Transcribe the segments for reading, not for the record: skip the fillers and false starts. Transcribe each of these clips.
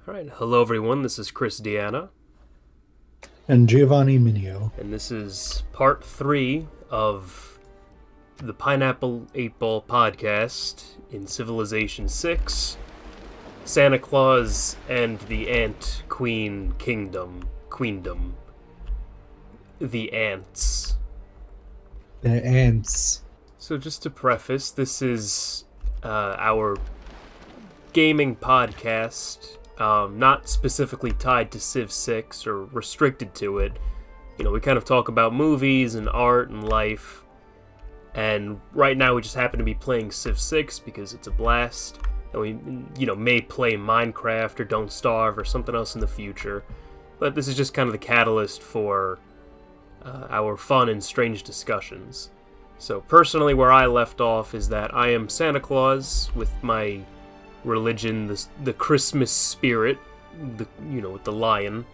All right, hello everyone. This is Chris Deanna, And Giovanni Minio. and this is part 3 of the Pineapple 8-Ball Podcast in Civilization 6, Santa Claus and the Ant Queen Queendom. The Ants. The ants. So just to preface, this is our gaming podcast, not specifically tied to Civ 6 or restricted to it. You know, we kind of talk about movies and art and life, and right now we just happen to be playing Civ 6 because it's a blast, and we, may play Minecraft or Don't Starve or something else in the future, but this is just kind of the catalyst for our fun and strange discussions. So personally, where I left off is that I am Santa Claus with my religion, the Christmas spirit, with the lion.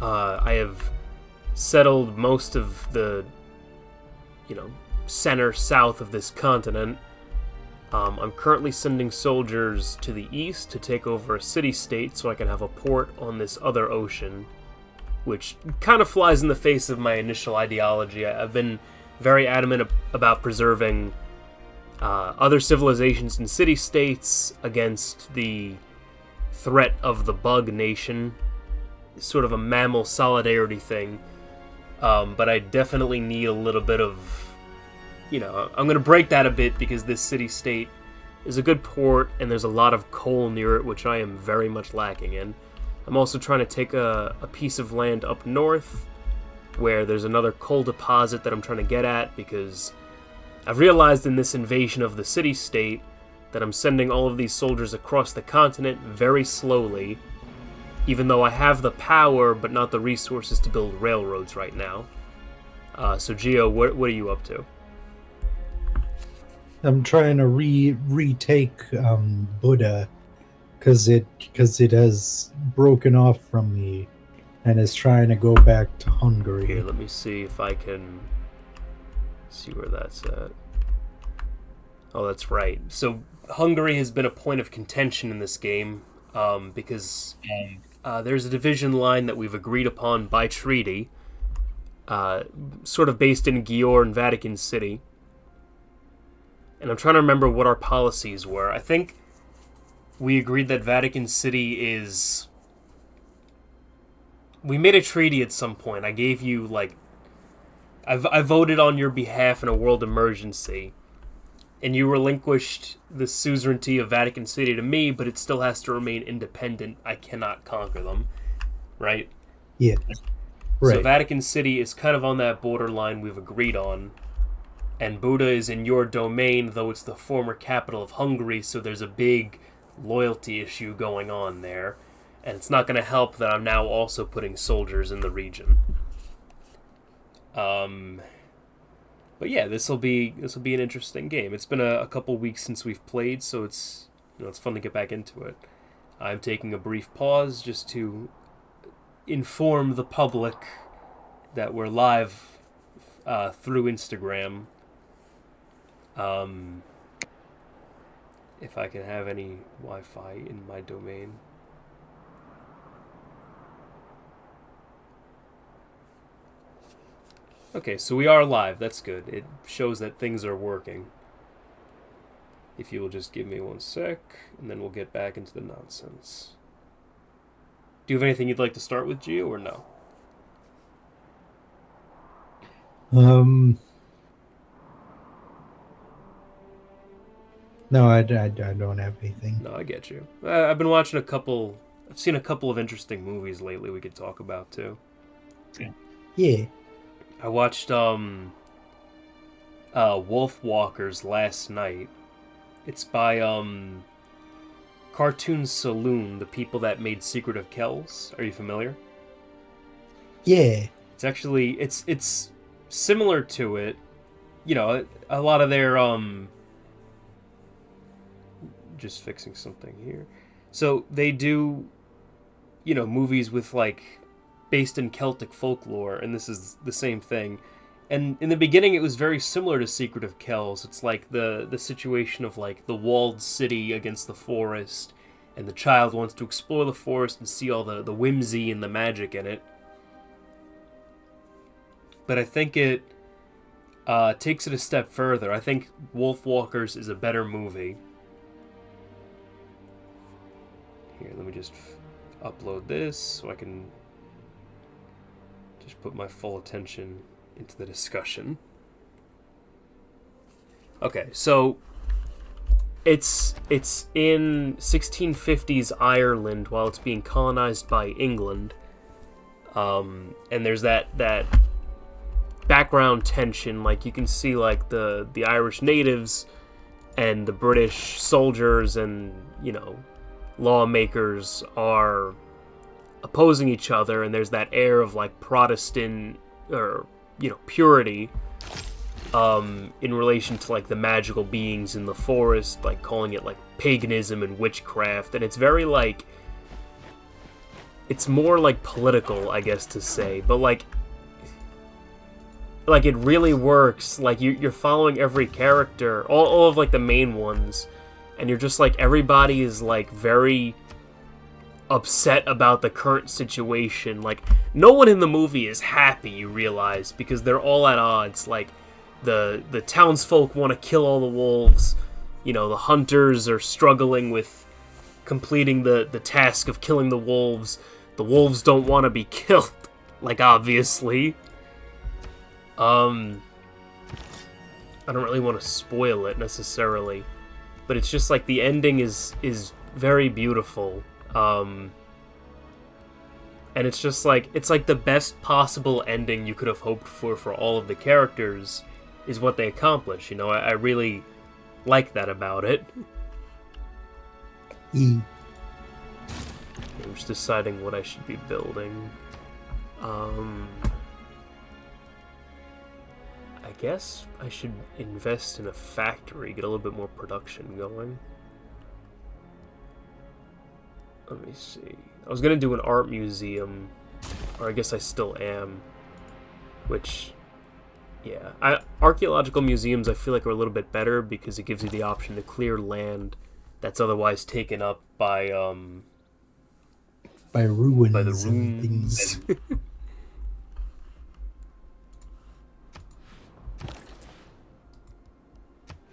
I have settled most of the, center south of this continent. I'm currently sending soldiers to the east to take over a city-state so I can have a port on this other ocean, which kind of flies in the face of my initial ideology. I've been very adamant about preserving other civilizations and city-states against the threat of the bug nation, sort of a mammal solidarity thing, but I definitely need a little bit of, I'm going to break that a bit because this city-state is a good port and there's a lot of coal near it, which I am very much lacking in. I'm also trying to take a piece of land up north where there's another coal deposit that I'm trying to get at, because I've realized in this invasion of the city-state that I'm sending all of these soldiers across the continent very slowly, even though I have the power but not the resources to build railroads right now. So Gio, what are you up to? I'm trying to retake Buddha because it has broken off from me and is trying to go back to Hungary. Here, let me see if I can see where that's at. Oh, that's right. So Hungary has been a point of contention in this game because there's a division line that we've agreed upon by treaty, sort of based in Győr and Vatican City. And I'm trying to remember what our policies were. I think we agreed that Vatican City is... We made a treaty at some point. I gave you, I voted on your behalf in a world emergency, and you relinquished the suzerainty of Vatican City to me, but it still has to remain independent. I cannot conquer them, right? Yeah, right. So Vatican City is kind of on that borderline we've agreed on, and Buda is in your domain, though it's the former capital of Hungary, so there's a big loyalty issue going on there, and it's not going to help that I'm now also putting soldiers in the region. But yeah, this will be an interesting game. It's been a couple weeks since we've played, so it's fun to get back into it. I'm taking a brief pause just to inform the public that we're live through Instagram. If I can have any Wi-Fi in my domain. Okay, so we are live. That's good. It shows that things are working. If you will just give me 1 sec, and then we'll get back into the nonsense. Do you have anything you'd like to start with, Gio, or no? No, I don't have anything. No, I get you. I've been watching I've seen a couple of interesting movies lately we could talk about, too. Yeah. I watched, Wolf Walkers last night. It's by, Cartoon Saloon, the people that made Secret of Kells. Are you familiar? Yeah. It's actually, it's similar to it. A lot of their, just fixing something here. So they do, movies with, based in Celtic folklore, and this is the same thing. And in the beginning, it was very similar to Secret of Kells. It's like the situation of the walled city against the forest, and the child wants to explore the forest and see all the whimsy and the magic in it. But I think it takes it a step further. I think Wolfwalkers is a better movie. Here, let me just upload this so I can just put my full attention into the discussion. Okay, so it's in 1650s Ireland while it's being colonized by England, and there's that background tension. Like, you can see like the Irish natives and the British soldiers and, you know, lawmakers are opposing each other, and there's that air of like Protestant or, you know, purity in relation to like the magical beings in the forest, like calling it like paganism and witchcraft, and it's very like, it's more like political, I guess to say, but like it really works. Like you're following every character, all of like the main ones, and you're just like, everybody is like very upset about the current situation. Like, no one in the movie is happy, you realize, because they're all at odds. Like, the townsfolk want to kill all the wolves. You know, the hunters are struggling with completing the task of killing the wolves. The wolves don't want to be killed, like, obviously. I don't really want to spoil it necessarily, but it's just like the ending is very beautiful. And it's just like, it's like the best possible ending you could have hoped for all of the characters is what they accomplish. You know, I really like that about it. I'm just deciding what I should be building. I guess I should invest in a factory, get a little bit more production going. Let me see. I was gonna do an art museum, or I guess I still am, which, yeah. Archaeological museums I feel like are a little bit better because it gives you the option to clear land that's otherwise taken up by ruins. By the ruins.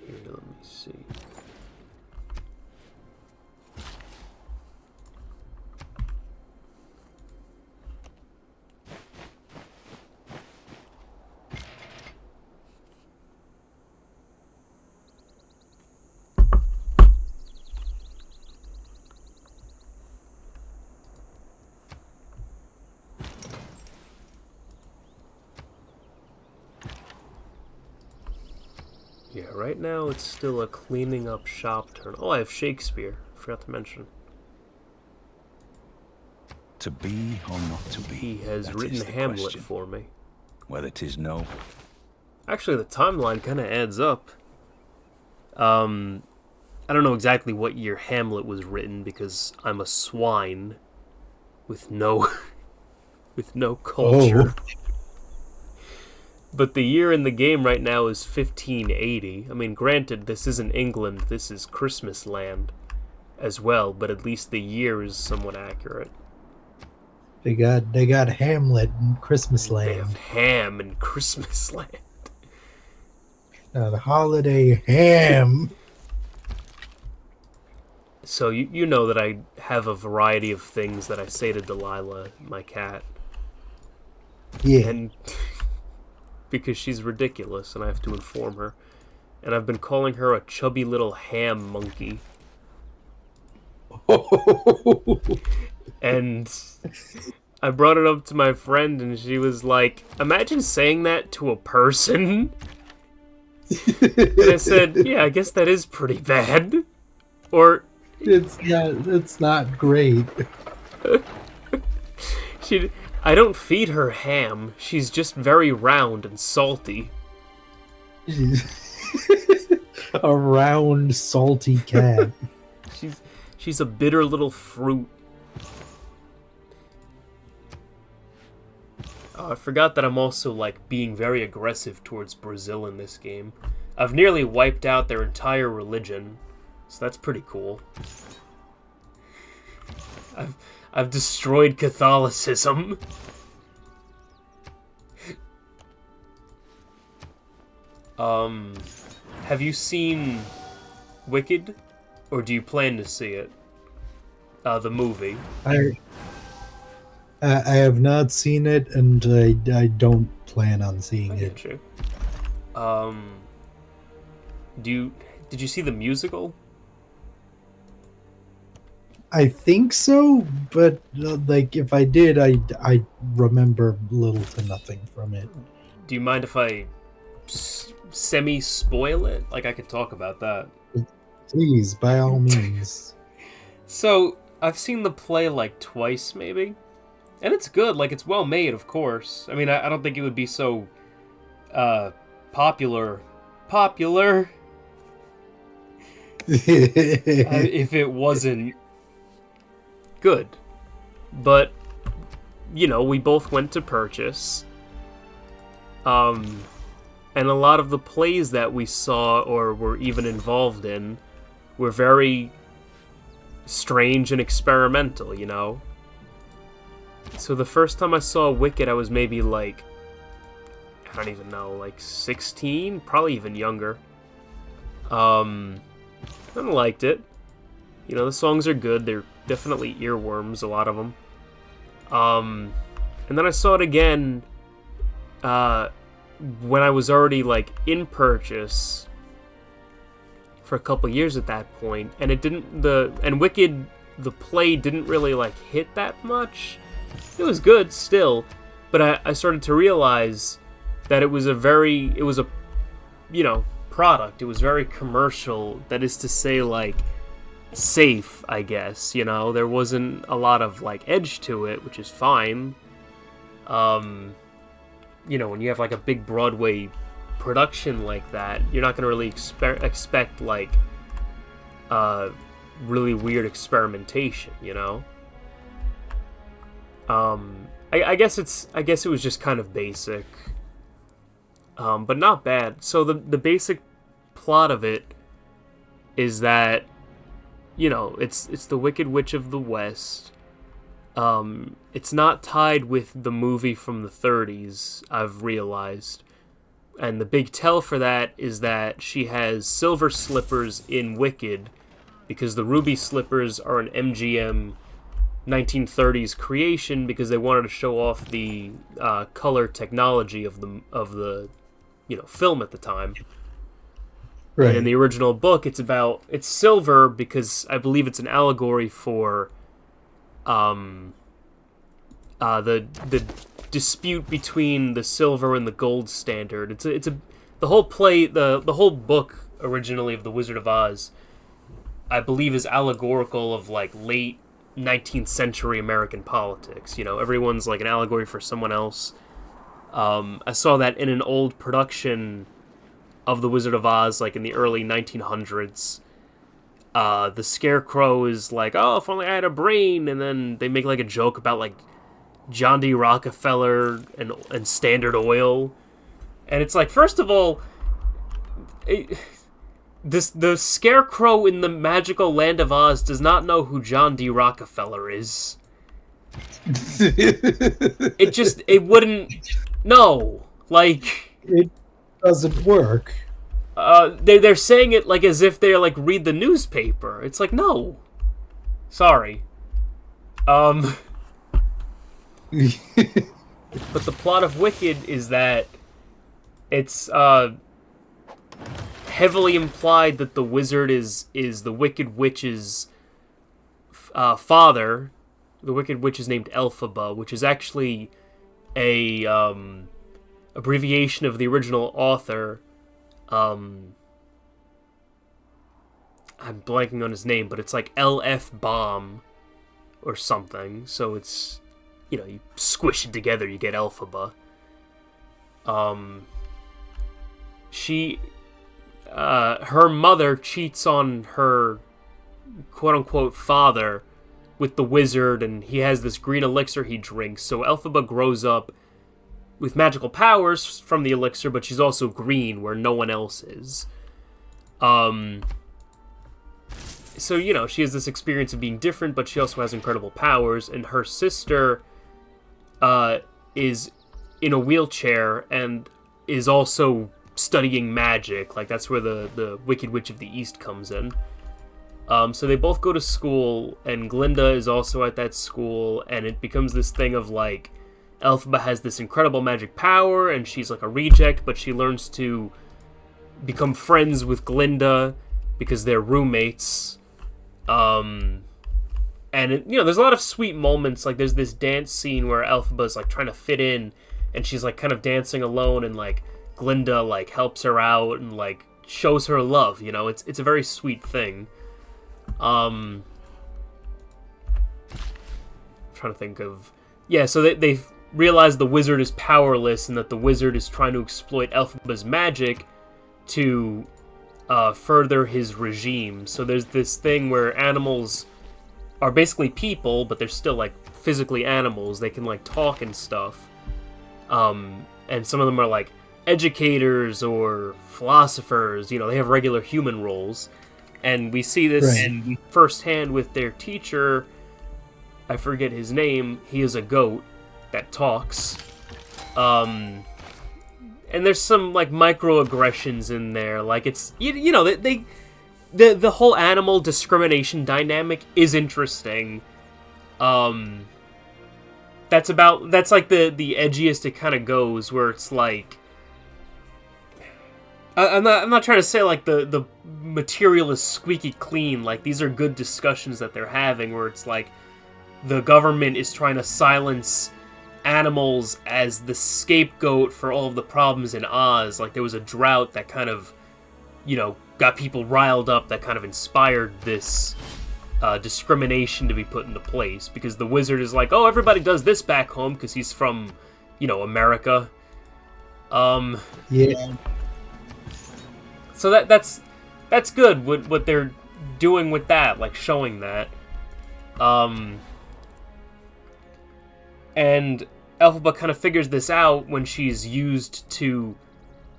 Here, let me see. Yeah, right now it's still a cleaning up shop turn. Oh, I have Shakespeare. Forgot to mention. To be or not to be? He has written Hamlet for me. Whether 'tis no. Actually, the timeline kind of adds up. I don't know exactly what year Hamlet was written because I'm a swine with no culture. Oh. But the year in the game right now is 1580. I mean, granted, this isn't England, this is Christmas land as well, but at least the year is somewhat accurate. They got Hamlet and Christmas They Land. have ham in Christmas land. The holiday ham. So you know that I have a variety of things that I say to Delilah, my cat. Yeah. And because she's ridiculous and I have to inform her. And I've been calling her a chubby little ham monkey. And I brought it up to my friend and she was like, imagine saying that to a person. And I said, yeah, I guess that is pretty bad. Or It's not great. I don't feed her ham. She's just very round and salty. A round, salty cat. She's a bitter little fruit. I forgot that I'm also, like, being very aggressive towards Brazil in this game. I've nearly wiped out their entire religion, so that's pretty cool. I've destroyed Catholicism. Have you seen Wicked, or do you plan to see it? The movie. I have not seen it, and I don't plan on seeing it. Get you. Did you see the musical? I think so, but like if I did, I remember little to nothing from it. Do you mind if I semi-spoil it? Like, I could talk about that. Please, by all means. So, I've seen the play like twice, maybe. And it's good, like, it's well made, of course. I mean, I don't think it would be so, popular if it wasn't good. But, you know, we both went to purchase. And a lot of the plays that we saw or were even involved in were very strange and experimental, you know? So the first time I saw Wicked, I was maybe like, I don't even know, like 16? Probably even younger. I liked it. You know, the songs are good. They're definitely earworms, a lot of them. And then I saw it again when I was already, like, in purchase for a couple years at that point, and and Wicked, the play didn't really, like, hit that much. It was good still, but I started to realize that it was a, you know, product. It was very commercial, that is to say, like, safe, I guess, you know? There wasn't a lot of, like, edge to it, which is fine. You know, when you have, like, a big Broadway production like that, you're not going to really expect, like, really weird experimentation, you know? I guess it was just kind of basic, but not bad. So the basic plot of it is that, you know, it's the Wicked Witch of the West. It's not tied with the movie from the 30s, I've realized. And the big tell for that is that she has silver slippers in Wicked, because the ruby slippers are an MGM 1930s creation, because they wanted to show off the color technology of the you know, film at the time. Right. And in the original book, it's silver because I believe it's an allegory for the dispute between the silver and the gold standard. The whole play, the whole book originally of The Wizard of Oz, I believe, is allegorical of, like, late 19th century American politics. You know, everyone's like an allegory for someone else. I saw that in an old production of The Wizard of Oz, like in the early 1900s. The Scarecrow is like, oh, if only I had a brain, and then they make like a joke about like John D. Rockefeller and Standard Oil, and it's like, first of all, the Scarecrow in the magical land of Oz does not know who John D. Rockefeller is. It wouldn't. No, like, it doesn't work. They're saying it like as if they like read the newspaper. It's like, no, sorry. But the plot of Wicked is that it's heavily implied that the wizard is the Wicked Witch's father. The Wicked Witch is named Elphaba, which is actually a abbreviation of the original author. I'm blanking on his name, but it's like LF Bomb or something. So it's, you know, you squish it together, you get Elphaba. Her mother cheats on her quote-unquote father with the wizard, and he has this green elixir he drinks. So Elphaba grows up with magical powers from the elixir, but she's also green, where no one else is. so, she has this experience of being different, but she also has incredible powers, and her sister is in a wheelchair and is also studying magic. Like, that's where the Wicked Witch of the East comes in. So they both go to school, and Glinda is also at that school, and it becomes this thing of, like, Elphaba has this incredible magic power, and she's, like, a reject, but she learns to become friends with Glinda because they're roommates. And, there's a lot of sweet moments. Like, there's this dance scene where Elphaba's, like, trying to fit in, and she's, like, kind of dancing alone, and, like, Glinda, like, helps her out and, like, shows her love, It's a very sweet thing. I'm trying to think of... Yeah, so they've realized the wizard is powerless and that the wizard is trying to exploit Elphaba's magic to further his regime. So there's this thing where animals are basically people, but they're still, like, physically animals. They can, like, talk and stuff. And some of them are, like, educators or philosophers. They have regular human roles. And we see this firsthand with their teacher. I forget his name. He is a goat that talks. And there's some, like, microaggressions in there. Like, it's, the whole animal discrimination dynamic is interesting. That's like the edgiest it kind of goes, where it's like, I'm not trying to say, like, the material is squeaky clean. Like, these are good discussions that they're having, where it's like the government is trying to silence animals as the scapegoat for all of the problems in Oz. Like, there was a drought that kind of, got people riled up, that kind of inspired this discrimination to be put into place, because the wizard is like, oh, everybody does this back home because he's from, America. Yeah. So that's good, what they're doing with that, like, showing that. And Elphaba kind of figures this out when she's used to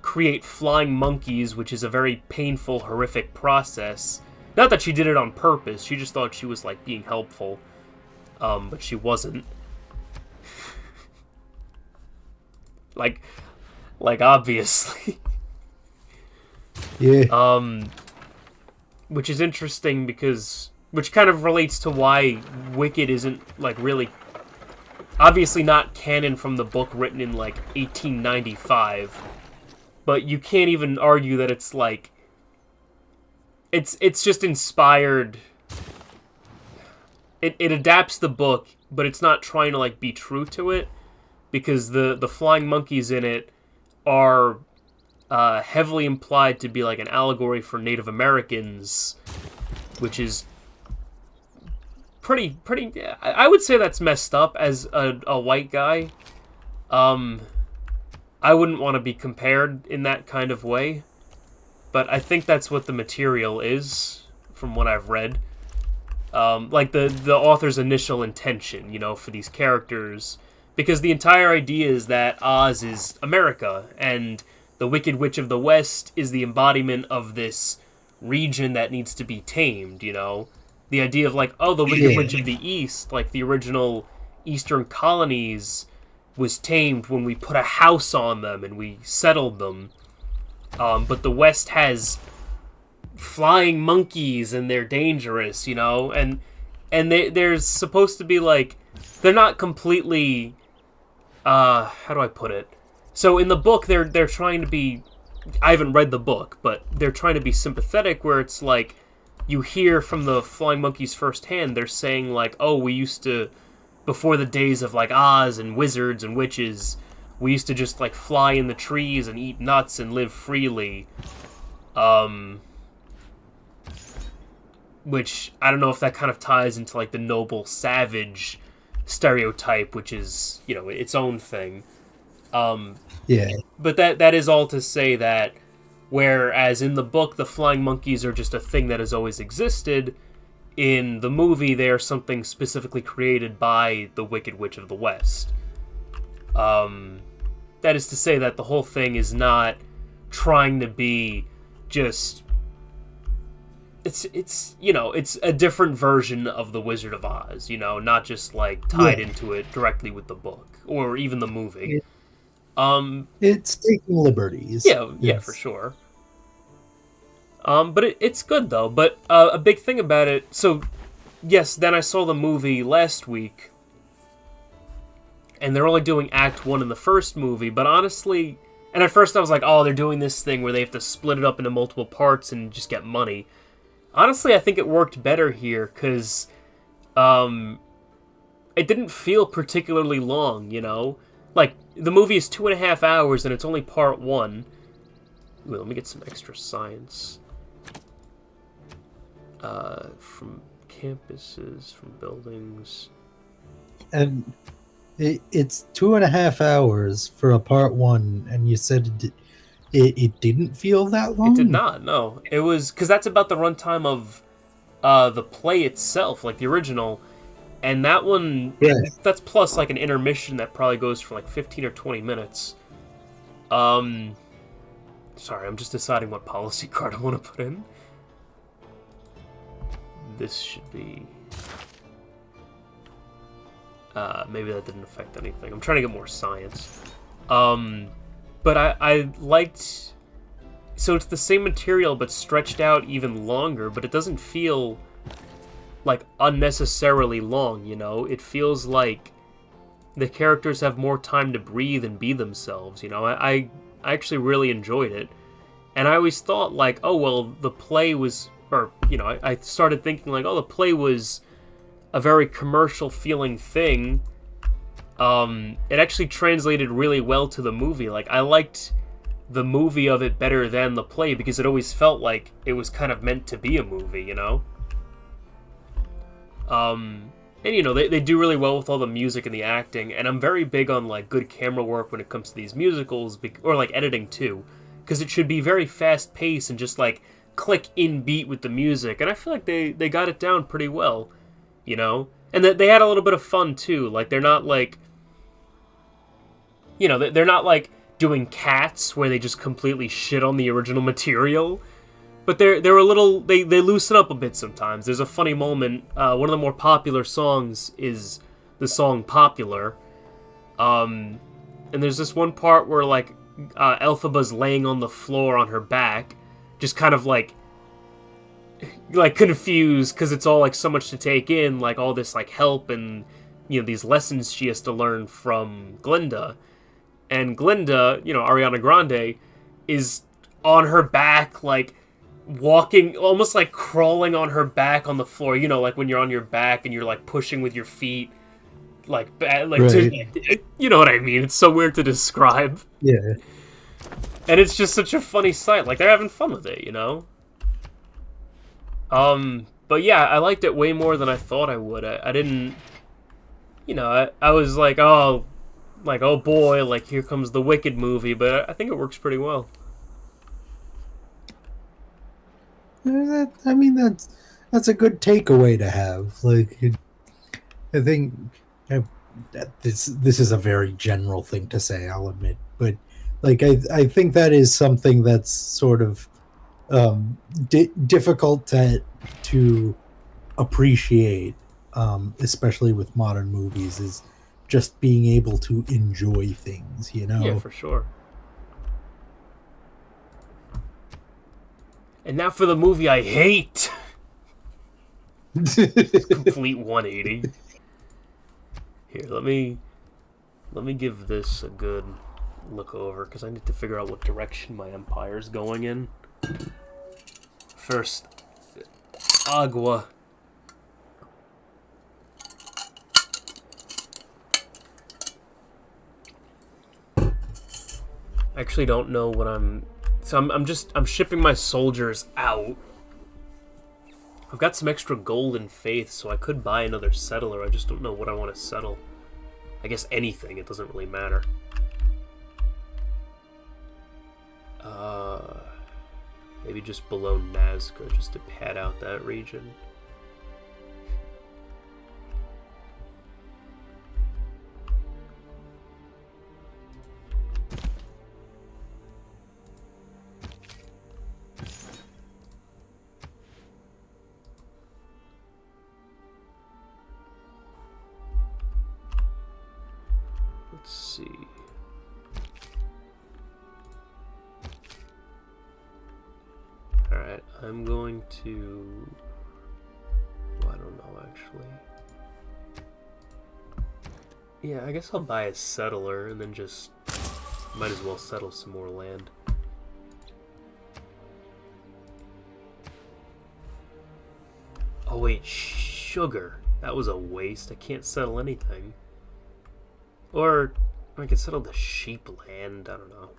create flying monkeys, which is a very painful, horrific process. Not that she did it on purpose, she just thought she was, like, being helpful. But she wasn't. like, obviously. Yeah. Which is interesting because... Which kind of relates to why Wicked isn't, like, really... Obviously not canon from the book written in, like, 1895. But you can't even argue that it's, like... It's just inspired... It adapts the book, but it's not trying to, like, be true to it. Because the flying monkeys in it are... heavily implied to be, like, an allegory for Native Americans, which is pretty, I would say that's messed up as a white guy. I wouldn't want to be compared in that kind of way, but I think that's what the material is, from what I've read. Like, the author's initial intention, for these characters, because the entire idea is that Oz is America, and the Wicked Witch of the West is the embodiment of this region that needs to be tamed, The idea of, like, oh, the Wicked Witch of the East, like, the original Eastern colonies, was tamed when we put a house on them and we settled them. But the West has flying monkeys and they're dangerous, And they're supposed to be, like, they're not completely... how do I put it? So in the book, they're trying to be... I haven't read the book, but they're trying to be sympathetic, where it's like, you hear from the flying monkeys firsthand, they're saying, like, oh, we used to, before the days of, like, Oz and wizards and witches, we used to just, like, fly in the trees and eat nuts and live freely. Which, I don't know if that kind of ties into, like, the noble savage stereotype, which is, its own thing. Yeah. But that is all to say that, whereas in the book the flying monkeys are just a thing that has always existed, in the movie they are something specifically created by the Wicked Witch of the West. That is to say that the whole thing is not trying to be just it's you know, it's a different version of The Wizard of Oz, you know, not just like tied into it directly with the book or even the movie. It's taking liberties. Yeah, for sure. But it's good though. But a big thing about it. So, yes, then I saw the movie last week, and they're only doing Act 1 in the first movie. But honestly, and at first I was like, oh, they're doing this thing where they have to split it up into multiple parts and just get money. Honestly, I think it worked better here because it didn't feel particularly long. You know, like the movie is 2.5 hours and it's only part 1. Ooh, let me get some extra science. From campuses, from buildings. And it's 2.5 hours for a part 1, and you said it didn't feel that long? It did not, no. It was, because that's about the runtime of the play itself, like the original. And that one, that's plus like an intermission that probably goes for like 15 or 20 minutes. Sorry, I'm just deciding what policy card I want to put in. This should be... maybe that didn't affect anything. I'm trying to get more science. But I liked... So it's the same material, but stretched out even longer, but it doesn't feel, like, unnecessarily long, you know? It feels like the characters have more time to breathe and be themselves, you know? I actually really enjoyed it. And I always thought, like, oh, well, the play was... Or, you know, I started thinking, like, oh, the play was a very commercial-feeling thing. It actually translated really well to the movie. Like, I liked the movie of it better than the play because it always felt like it was kind of meant to be a movie, you know? And, you know, they do really well with all the music and the acting, and I'm very big on, like, good camera work when it comes to these musicals, or, like, editing, too. Because it should be very fast-paced and just, like, click in beat with the music, and I feel like they got it down pretty well, you know? And that they had a little bit of fun, too. Like, they're not, like... You know, they're not, like, doing Cats, where they just completely shit on the original material. But they're a little... They loosen up a bit sometimes. There's a funny moment. One of the more popular songs is the song Popular. And there's this one part where, like, Elphaba's laying on the floor on her back, just kind of like confused because it's all like so much to take in, like all this like help and, you know, these lessons she has to learn from Glinda. And Glinda, you know, Ariana Grande, is on her back, like walking, almost like crawling on her back on the floor, you know, like when you're on your back and you're like pushing with your feet, like you know what I mean. It's so weird to describe. Yeah. And it's just such a funny sight. Like, they're having fun with it, you know? But yeah, I liked it way more than I thought I would. I didn't... You know, I was like, oh boy, like, here comes the Wicked movie, but I think it works pretty well. I mean, that's a good takeaway to have. Like, I think... This is a very general thing to say, I'll admit, but... Like, I think that is something that's sort of difficult to appreciate, especially with modern movies, is just being able to enjoy things, you know? Yeah, for sure. And now for the movie I hate! Complete 180. Here, let me give this a good... look over, because I need to figure out what direction my empire's going in. First, Agua. I actually don't know what I'm... So I'm shipping my soldiers out. I've got some extra gold and faith, so I could buy another settler. I just don't know what I want to settle. I guess anything, it doesn't really matter. Maybe just below Nazca, just to pad out that region. Let's see. Alright, I'm going to... Well, I don't know, actually. Yeah, I guess I'll buy a settler and then just... Might as well settle some more land. Oh wait, sugar. That was a waste. I can't settle anything. Or I could settle the sheep land. I don't know.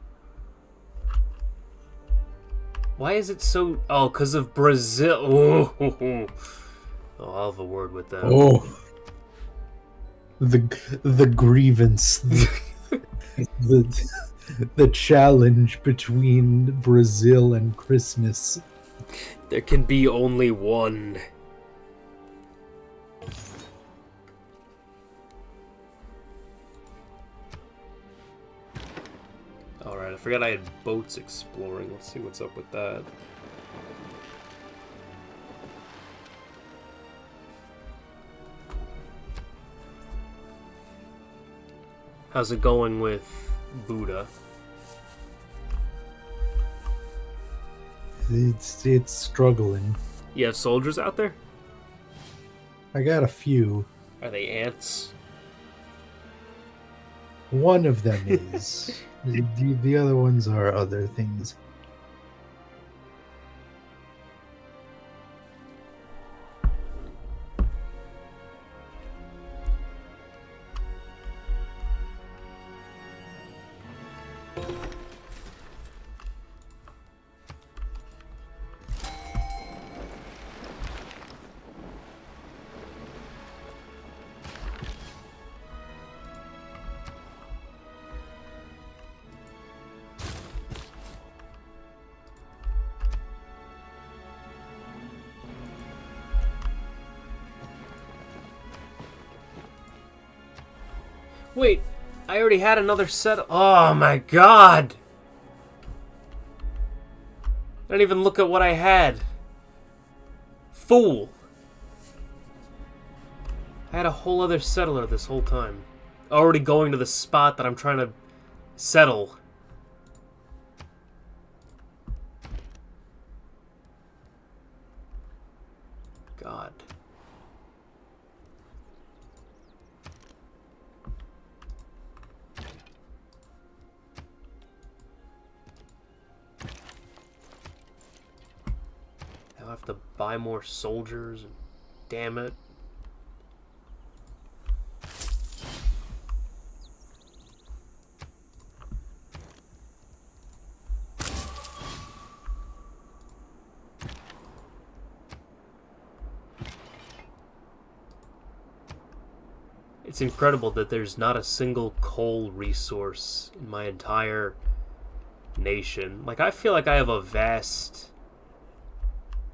Why is it so... Oh, because of Brazil. Oh, I'll have a word with them. Oh. The grievance. The challenge between Brazil and Christmas. There can be only one. Alright, I forgot I had boats exploring. Let's see what's up with that. How's it going with Buddha? It's struggling. You have soldiers out there? I got a few. Are they ants? One of them is. The other ones are other things. Wait, I already had another set. Oh my god! I didn't even look at what I had. Fool! I had a whole other settler this whole time. Already going to the spot that I'm trying to settle. God. I'll have to buy more soldiers. Damn it. It's incredible that there's not a single coal resource in my entire nation. Like, I feel like I have a vast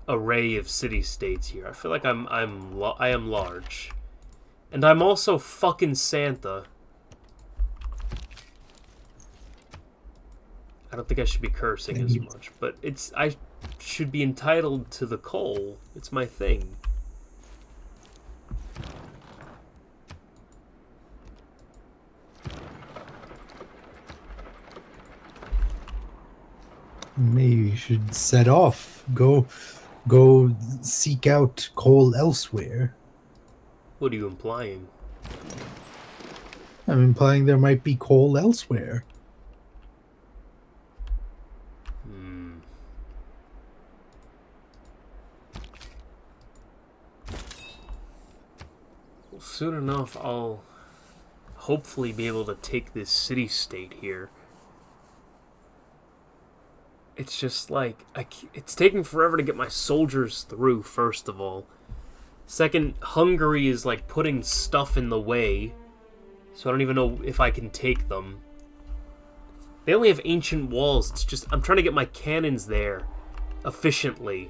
array of city-states here. I feel like I am large. And I'm also fucking Santa. I don't think I should be cursing as much, but I should be entitled to the coal. It's my thing. Maybe you should set off. Go seek out coal elsewhere. What are you implying? I'm implying there might be coal elsewhere. Well, soon enough, I'll hopefully be able to take this city-state here. It's just like, it's taking forever to get my soldiers through, first of all. Second, Hungary is like putting stuff in the way, so I don't even know if I can take them. They only have ancient walls. It's just, I'm trying to get my cannons there efficiently.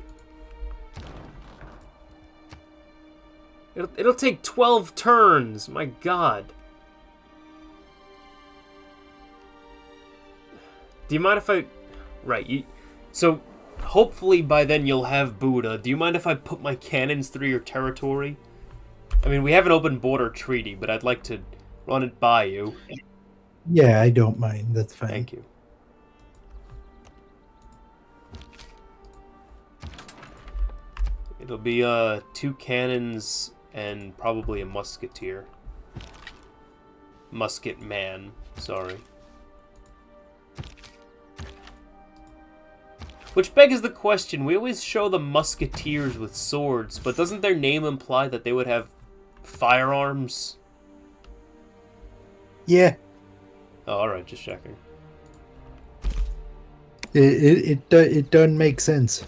It'll take 12 turns, my god. Do you mind if I... Right, so hopefully by then you'll have Buddha. Do you mind if I put my cannons through your territory? I mean, we have an open border treaty, but I'd like to run it by you. Yeah, I don't mind. That's fine. Thank you. It'll be 2 cannons and probably a musketeer. Musket man, sorry. Which begs the question, we always show the musketeers with swords, but doesn't their name imply that they would have firearms? Yeah, Oh, alright, just checking. it doesn't make sense.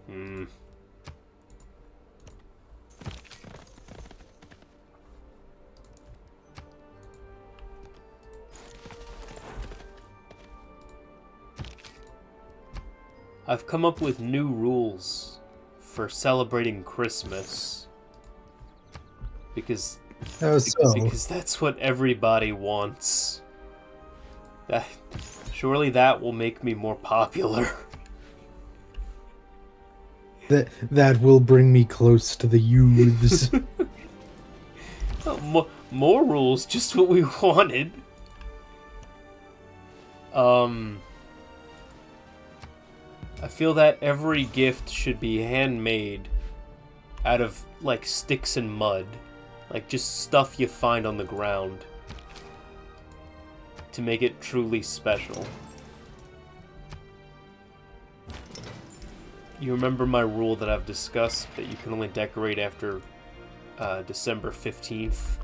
Hmm. I've come up with new rules for celebrating Christmas. Because that's what everybody wants. Surely that will make me more popular. That will bring me close to the youths. More rules, just what we wanted. I feel that every gift should be handmade out of, like, sticks and mud. Like, just stuff you find on the ground. To make it truly special. You remember my rule that I've discussed, that you can only decorate after December 15th?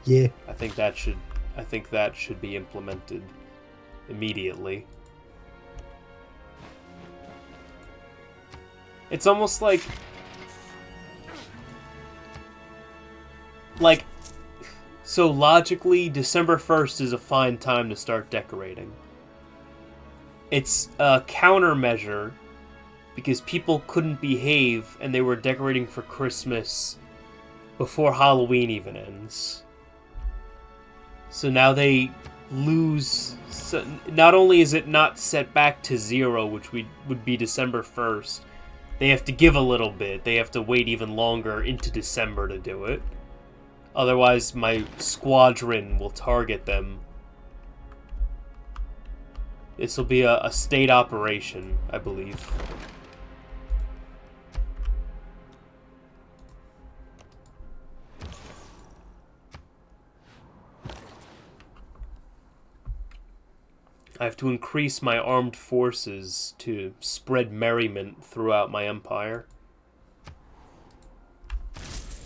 Yeah. I think that should be implemented immediately. It's almost like so logically, December 1st is a fine time to start decorating. It's a countermeasure because people couldn't behave and they were decorating for Christmas before Halloween even ends. So now they lose. So not only is it not set back to 0, which would be December 1st, they have to give a little bit. They have to wait even longer into December to do it. Otherwise, my squadron will target them. This will be a state operation, I believe. I have to increase my armed forces to spread merriment throughout my empire.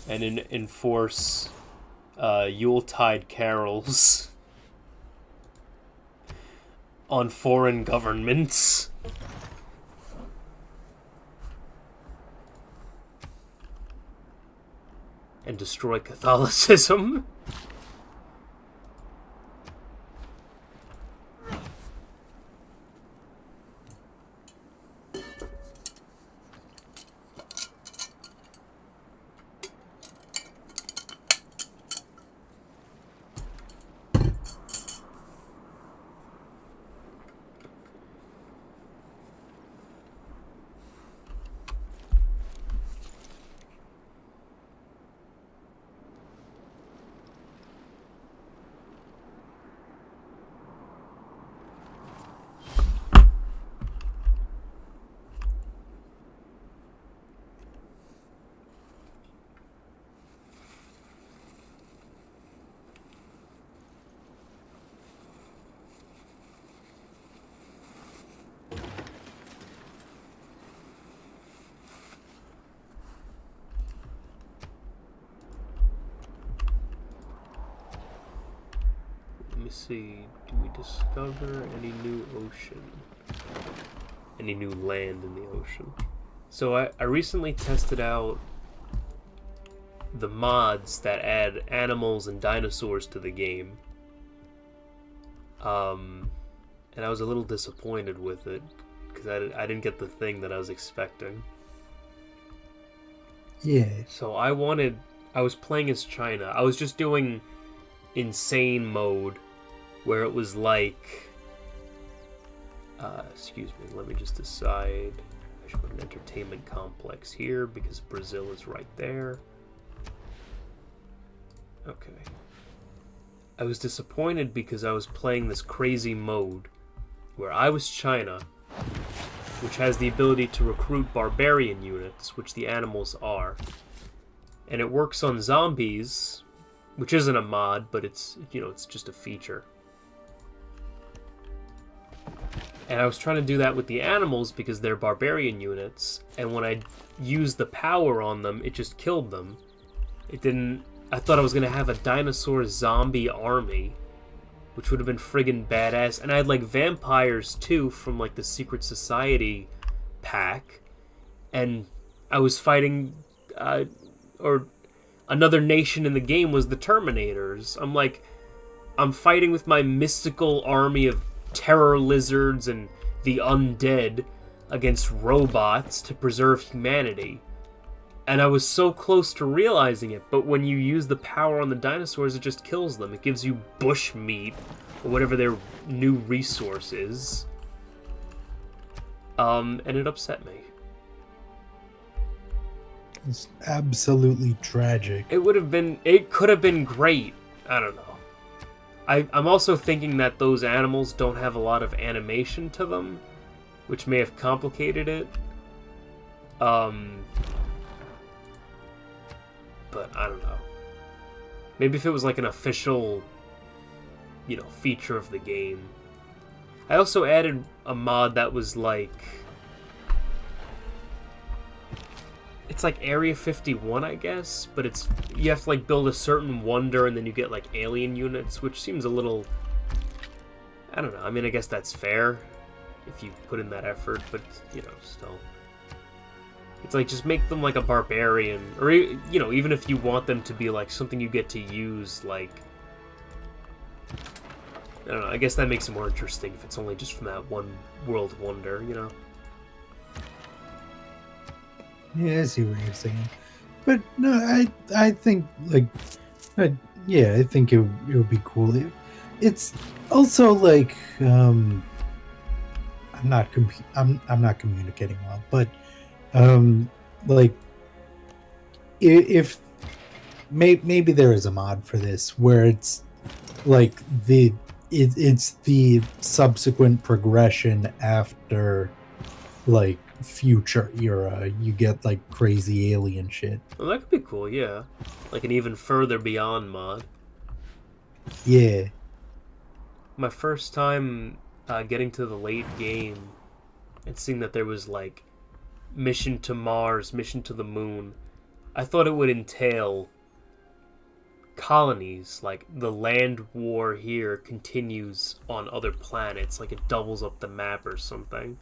And enforce Yuletide carols on foreign governments. And destroy Catholicism. Let me see, do we discover any new ocean? Any new land in the ocean? So I recently tested out the mods that add animals and dinosaurs to the game. And I was a little disappointed with it, because I didn't get the thing that I was expecting. Yeah. So I was playing as China. I was just doing insane mode, where it was like, excuse me, let me just decide. I should put an entertainment complex here because Brazil is right there. Okay. I was disappointed because I was playing this crazy mode where I was China, which has the ability to recruit barbarian units, which the animals are. And it works on zombies, which isn't a mod, but it's, it's just a feature. And I was trying to do that with the animals because they're barbarian units, and when I used the power on them, it just killed them. It didn't... I thought I was going to have a dinosaur zombie army, which would have been friggin' badass. And I had, like, vampires, too, from, like, the Secret Society pack. And I was fighting... or another nation in the game was the Terminators. I'm fighting with my mystical army of terror lizards and the undead against robots to preserve humanity. And I was so close to realizing it, but when you use the power on the dinosaurs, it just kills them. It gives you bush meat, or whatever their new resource is. And it upset me. It's absolutely tragic. It could have been great. I don't know. I'm also thinking that those animals don't have a lot of animation to them, which may have complicated it. But I don't know. Maybe if it was like an official, feature of the game. I also added a mod that was like... It's like Area 51, I guess, but you have to like build a certain wonder and then you get like alien units, which seems a little... I don't know. I mean, I guess that's fair if you put in that effort, but, still... It's like, just make them like a barbarian, or, even if you want them to be like something you get to use, like... I don't know, I guess that makes it more interesting if it's only just from that one world wonder, Yeah, I see what you're saying. But, no, I think, like... I think it would be cool. It's also, like, I'm not communicating well, but... like, if maybe there is a mod for this where it's like it's the subsequent progression after like future era, you get like crazy alien shit. Well, that could be cool, yeah. Like an even further beyond mod. Yeah. My first time getting to the late game and seeing that there was like mission to Mars, mission to the moon, I thought it would entail colonies, like the land war here continues on other planets, like it doubles up the map or something.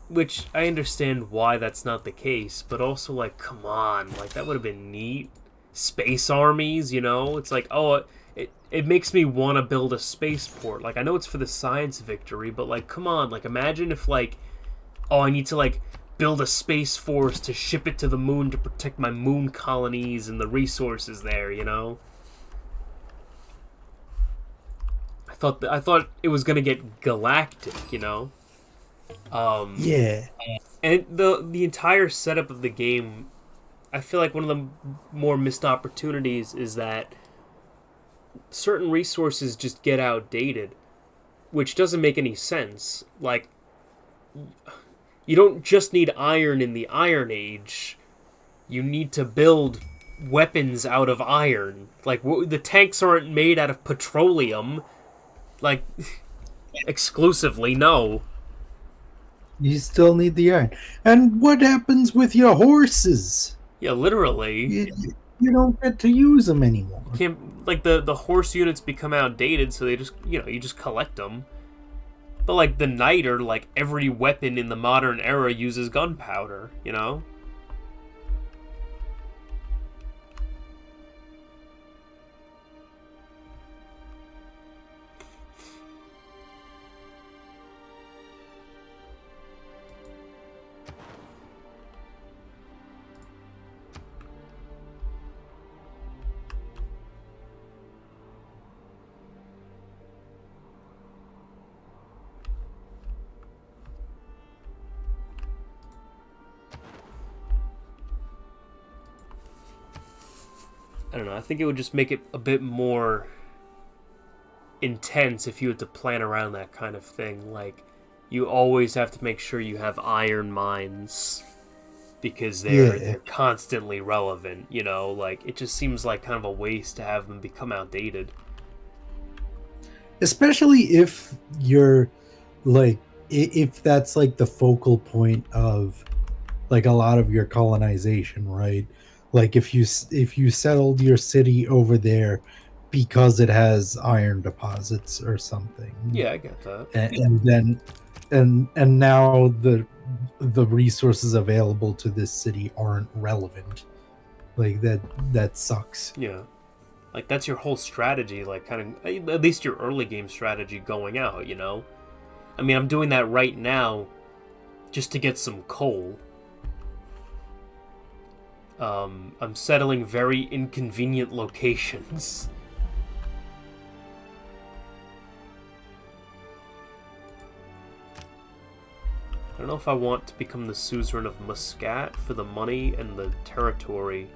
Which, I understand why that's not the case, but also, like, come on, like, that would have been neat. Space armies, it's like, oh, it makes me want to build a spaceport. Like, I know it's for the science victory, but, like, come on, like, imagine if, like, oh, I need to, like, build a space force to ship it to the moon to protect my moon colonies and the resources there, I thought it was gonna get galactic, Yeah. And the entire setup of the game, I feel like one of the more missed opportunities is that certain resources just get outdated, which doesn't make any sense. Like, you don't just need iron in the Iron Age. You need to build weapons out of iron. Like, the tanks aren't made out of petroleum. Like, exclusively, no. You still need the iron. And what happens with your horses? Yeah, literally. You don't get to use them anymore. Like, the horse units become outdated, so they just, you just collect them. But, like, the knight, or, like, every weapon in the modern era uses gunpowder, I don't know, I think it would just make it a bit more intense if you had to plan around that kind of thing. Like, you always have to make sure you have iron mines because they're constantly relevant, you know? Like, it just seems like kind of a waste to have them become outdated. Especially if you're, like, if that's, like, the focal point of, like, a lot of your colonization, right? Like, if you settled your city over there because it has iron deposits or something. Yeah, I get that. And then and now the resources available to this city aren't relevant. Like, that sucks. Yeah. Like, that's your whole strategy, like, kind of, at least your early game strategy going out, you know? I mean, I'm doing that right now just to get some coal. I'm settling very inconvenient locations. I don't know if I want to become the suzerain of Muscat for the money and the territory,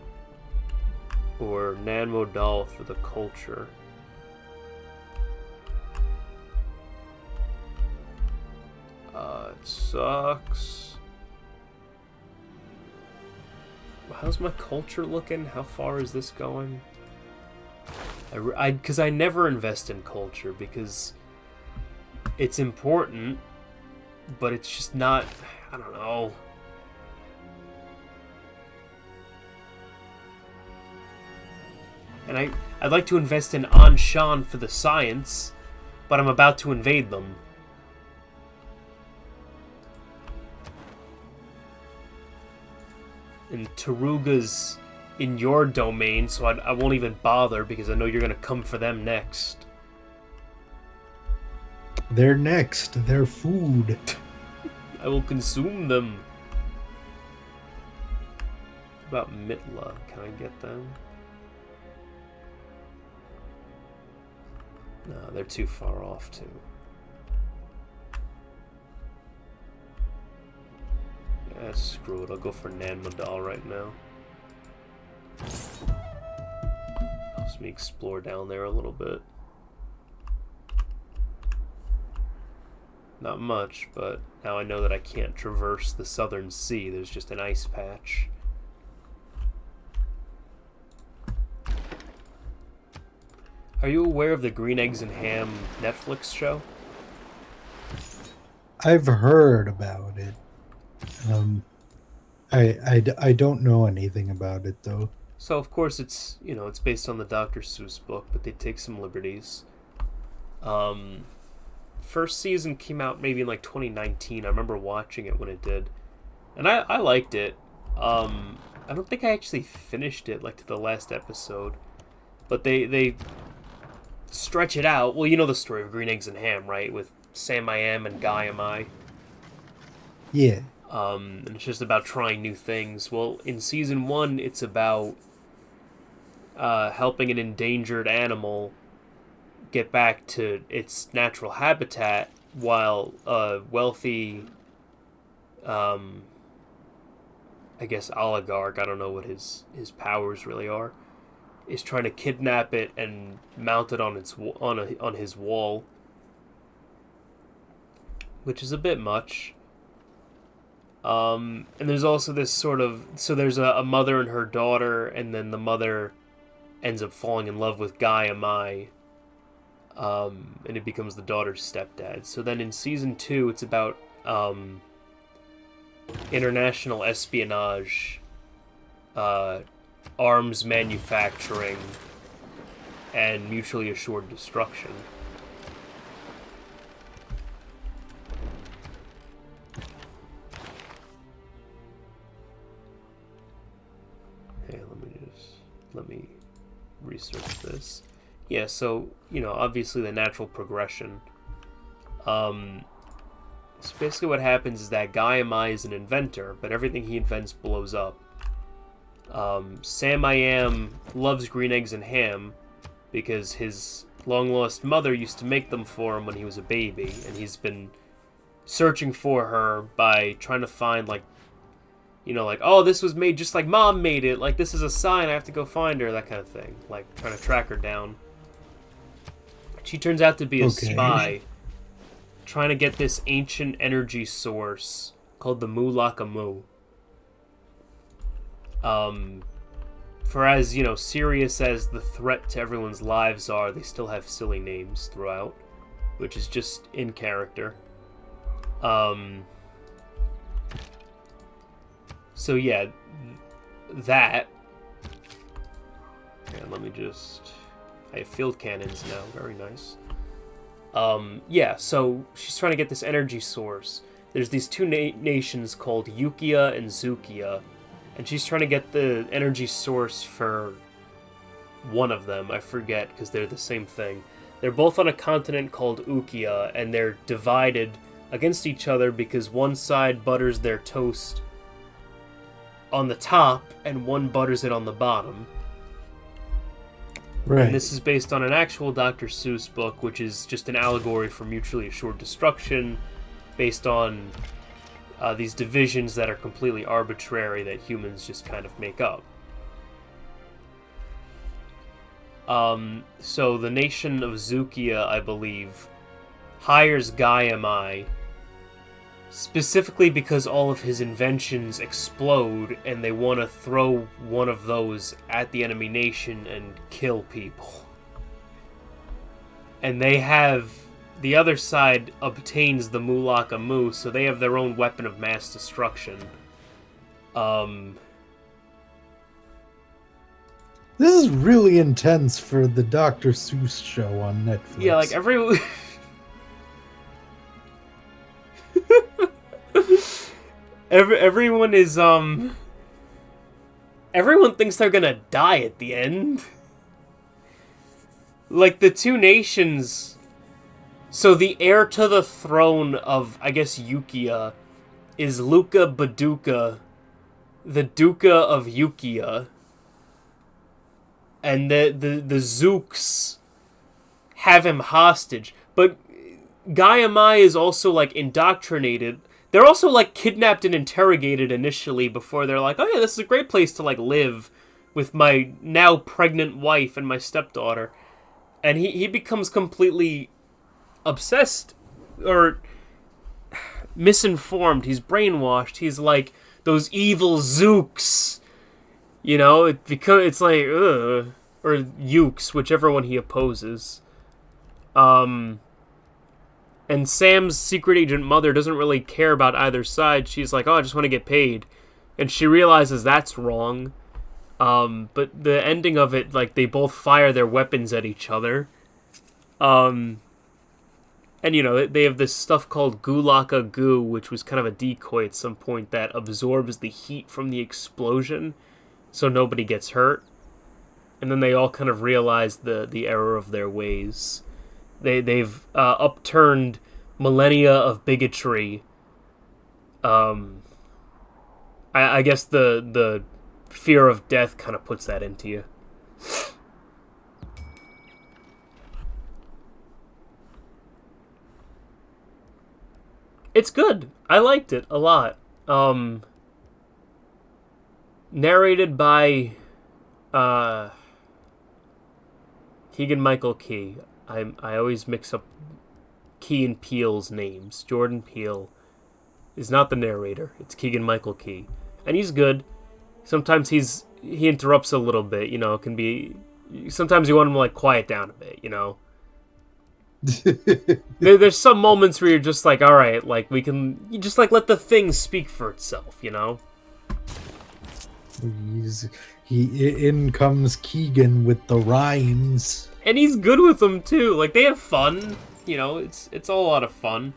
or Nan Modal for the culture. It sucks. How's my culture looking? How far is this going? Because I never invest in culture because it's important, but it's just not, I don't know. And I'd like to invest in Anshan for the science, but I'm about to invade them. And Taruga's in your domain, so I won't even bother because I know you're going to come for them next. They're next. They're food. I will consume them. What about Mitla? Can I get them? No, they're too far off too. Yeah, screw it. I'll go for Nan Modal right now. Helps me explore down there a little bit. Not much, but now I know that I can't traverse the southern sea. There's just an ice patch. Are you aware of the Green Eggs and Ham Netflix show? I've heard about it. I don't know anything about it though. So of course it's based on the Dr. Seuss book, but they take some liberties. First season came out maybe in like 2019. I remember watching it when it did, and I liked it. I don't think I actually finished it like to the last episode, but they stretch it out. Well, you know the story of Green Eggs and Ham, right? With Sam I Am and Guy Am I. Yeah. And it's just about trying new things. Well, in season 1, it's about helping an endangered animal get back to its natural habitat while a wealthy, I guess, oligarch, I don't know what his powers really are, is trying to kidnap it and mount it on his wall, which is a bit much. And there's also this sort of... So there's a mother and her daughter, and then the mother ends up falling in love with Guy Am I, and it becomes the daughter's stepdad. So then in season 2, it's about international espionage, arms manufacturing, and mutually assured destruction. Let me research this. Yeah, so, obviously the natural progression. So basically what happens is that Guy Am I is an inventor, but everything he invents blows up. Sam I Am loves Green Eggs and Ham because his long-lost mother used to make them for him when he was a baby, and he's been searching for her by trying to find, like, You know, like, oh, this was made just like Mom made it. Like, this is a sign, I have to go find her, that kind of thing. Like, trying to track her down. She turns out to be a spy, trying to get this ancient energy source called the Mu. For as, you know, serious as the threat to everyone's lives are, they still have silly names throughout, which is just in character. So yeah, that. And let me just... I have field cannons now, very nice. Yeah, so she's trying to get this energy source. There's these two nations called Yukia and Zukia, and she's trying to get the energy source for one of them. I forget, because they're the same thing. They're both on a continent called Ukia, and they're divided against each other because one side butters their toast on the top, and one butters it on the bottom. Right. And this is based on an actual Dr. Seuss book, which is just an allegory for mutually assured destruction, based on these divisions that are completely arbitrary that humans just kind of make up. So the nation of Zukia, I believe, hires Giovanni specifically because all of his inventions explode, and they want to throw one of those at the enemy nation and kill people. And they have... the other side obtains the Mu, so they have their own weapon of mass destruction. This is really intense for the Dr. Seuss show on Netflix. Yeah, like every... everyone is, everyone thinks they're gonna die at the end. Like, the two nations... So the heir to the throne of, I guess, Yukia is Luca Baduka, the Duca of Yukia. And the Zooks have him hostage. But Giovanni is also, like, indoctrinated. They're also, like, kidnapped and interrogated initially before they're like, oh yeah, this is a great place to, like, live with my now pregnant wife and my stepdaughter. And he becomes completely obsessed or misinformed. He's brainwashed. He's like those evil Zooks. You know, it's like, ugh. Or Ukes, whichever one he opposes. And Sam's secret agent mother doesn't really care about either side. She's like, oh, I just want to get paid. And she realizes that's wrong. But the ending of it, like, they both fire their weapons at each other. And, you know, they have this stuff called Gulaka Goo, which was kind of a decoy at some point that absorbs the heat from the explosion, so nobody gets hurt. And then they all kind of realize the error of their ways. They've upturned millennia of bigotry. I guess the fear of death kind of puts that into you. It's good. I liked it a lot. Narrated by Keegan-Michael Key. I always mix up Key and Peele's names. Jordan Peele is not the narrator. It's Keegan-Michael Key. And he's good. Sometimes he interrupts a little bit, you know. It can be... Sometimes you want him to, like, quiet down a bit, you know. There's some moments where you're just like, all right, like, you just, like, let the thing speak for itself, you know? In comes Keegan with the rhymes. And he's good with them, too. Like, they have fun, you know, it's all a lot of fun.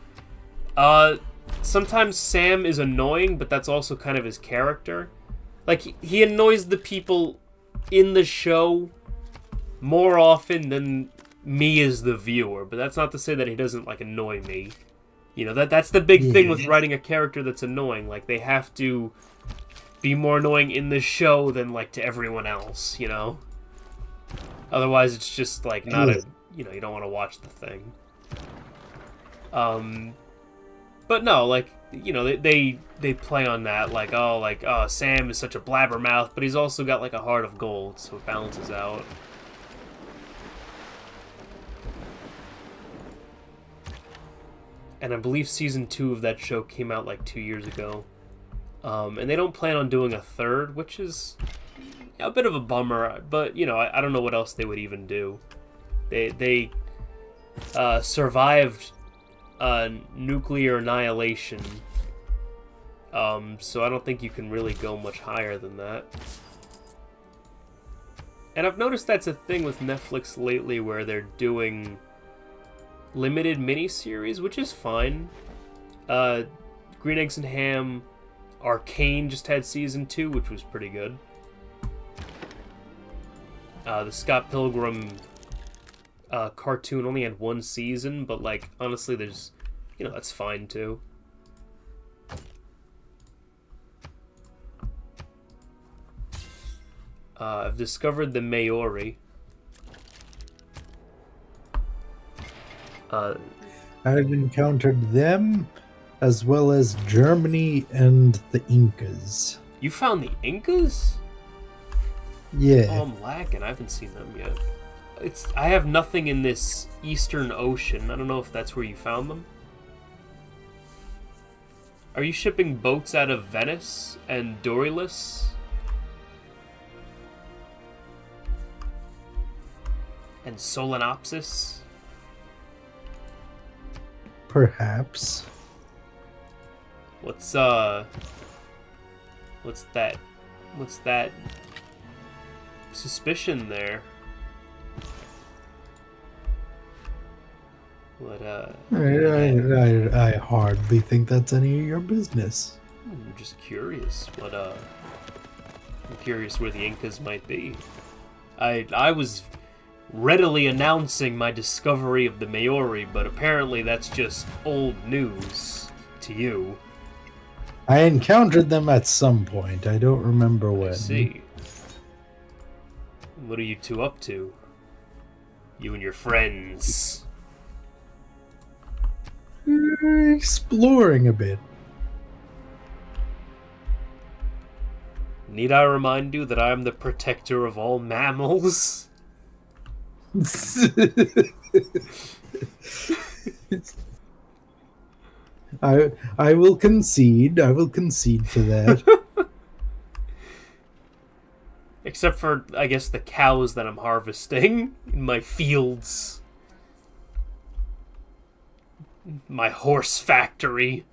Sometimes Sam is annoying, but that's also kind of his character. Like, he annoys the people in the show more often than me as the viewer, but that's not to say that he doesn't, like, annoy me. You know, that's the big thing with writing a character that's annoying. Like, they have to be more annoying in the show than, like, to everyone else, you know? Otherwise, it's just, like, not a... You know, you don't want to watch the thing. But no, like, you know, they play on that, like, oh, Sam is such a blabbermouth, but he's also got, like, a heart of gold, so it balances out. And I believe Season 2 of that show came out, like, 2 years ago. And they don't plan on doing a third, which is a bit of a bummer, but, you know, I don't know what else they would even do. They survived nuclear annihilation, so I don't think you can really go much higher than that. And I've noticed that's a thing with Netflix lately, where they're doing limited miniseries, which is fine. Green Eggs and Ham, Arcane just had Season 2, which was pretty good. The Scott Pilgrim cartoon only had 1 season, but, like, honestly, there's, you know, that's fine too. I've discovered the Maori. I've encountered them, as well as Germany and the Incas. You found the Incas? Yeah. Oh, I'm lacking. I haven't seen them yet. I have nothing in this Eastern Ocean. I don't know if that's where you found them. Are you shipping boats out of Venice and Dorylis? And Solenopsis? Perhaps. What's that suspicion there? What, I hardly think that's any of your business. I'm just curious. I'm curious where the Incas might be. I was readily announcing my discovery of the Maori, but apparently that's just old news to you. I encountered them at some point. I don't remember when. I see. What are you two up to? You and your friends. Exploring a bit. Need I remind you that I am the protector of all mammals? I will concede. I will concede to that. Except for, I guess, the cows that I'm harvesting in my fields. My horse factory.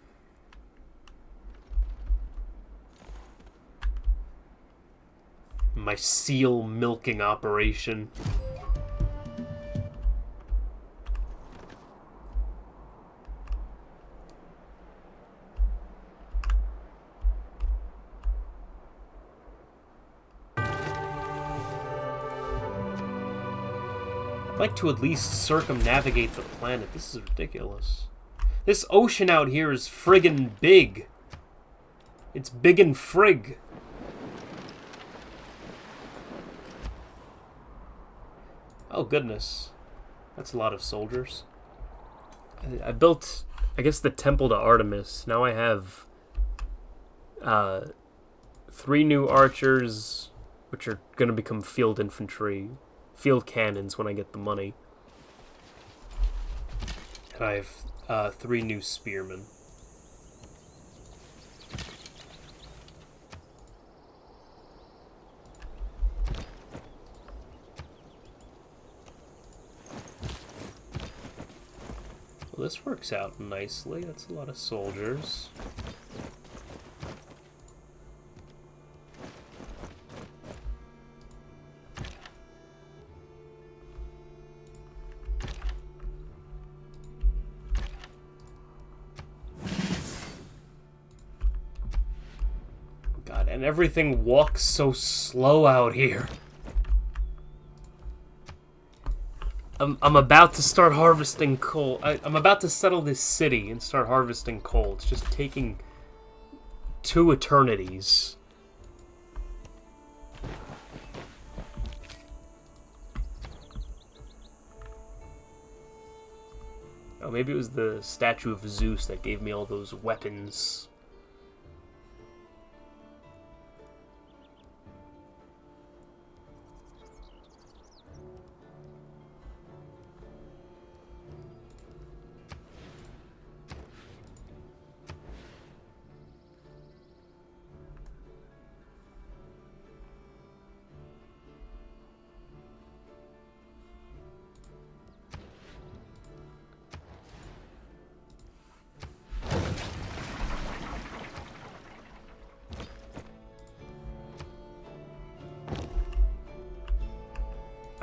My seal milking operation. I'd like to at least circumnavigate the planet. This is ridiculous. This ocean out here is friggin' big. It's big and frig. Oh, goodness. That's a lot of soldiers. I built, I guess, the temple to Artemis. Now I have 3 new archers, which are going to become field infantry. Field cannons when I get the money. And I have 3 new spearmen. Well, this works out nicely. That's a lot of soldiers. God, and everything walks so slow out here. I'm about to start harvesting coal. I'm about to settle this city and start harvesting coal. It's just taking 2 eternities. Oh, maybe it was the statue of Zeus that gave me all those weapons.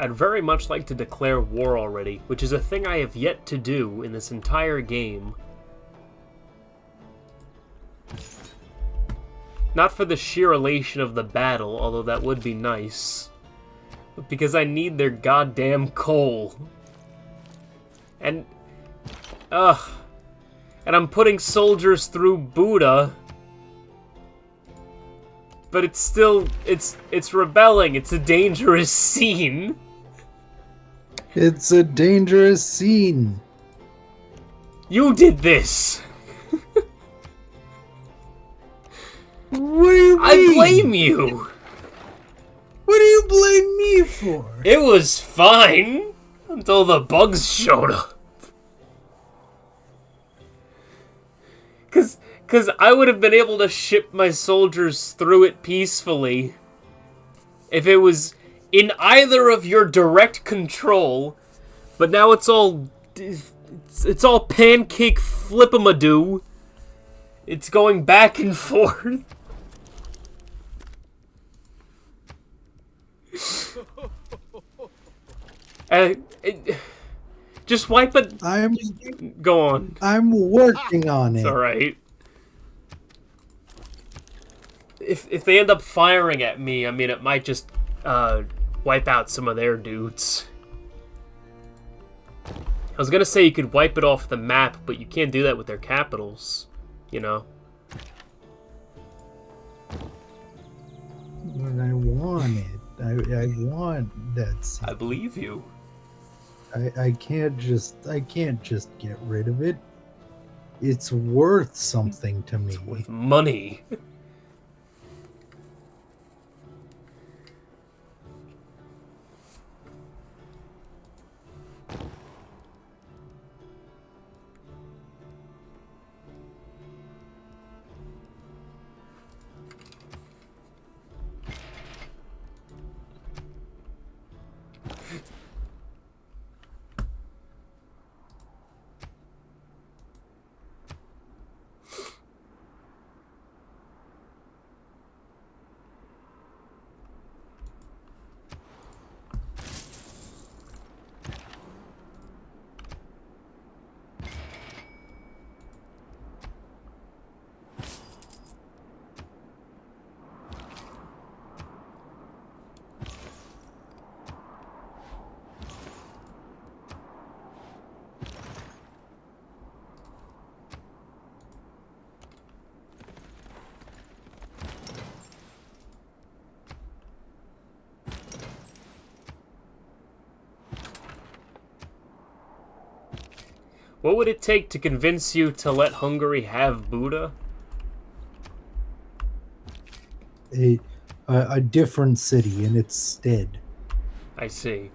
I'd very much like to declare war already, which is a thing I have yet to do in this entire game. Not for the sheer elation of the battle, although that would be nice, but because I need their goddamn coal. And, and I'm putting soldiers through Buddha. But it's still, it's rebelling. It's a dangerous scene. It's a dangerous scene. You did this. What do you mean? I blame you. What do you blame me for? It was fine until the bugs showed up. Cause I would have been able to ship my soldiers through it peacefully if it was in either of your direct control, but now it's all pancake flip-a-ma-doo. It's going back and forth. Just wipe it. Go on. I'm working on it. It's alright. If they end up firing at me, I mean, it might just wipe out some of their dudes. I was gonna say you could wipe it off the map, but you can't do that with their capitals, you know? But I want it. I want that scene. I believe you. I can't just get rid of it. It's worth something to me. With money. What would it take to convince you to let Hungary have Buddha? A different city in its stead. I see.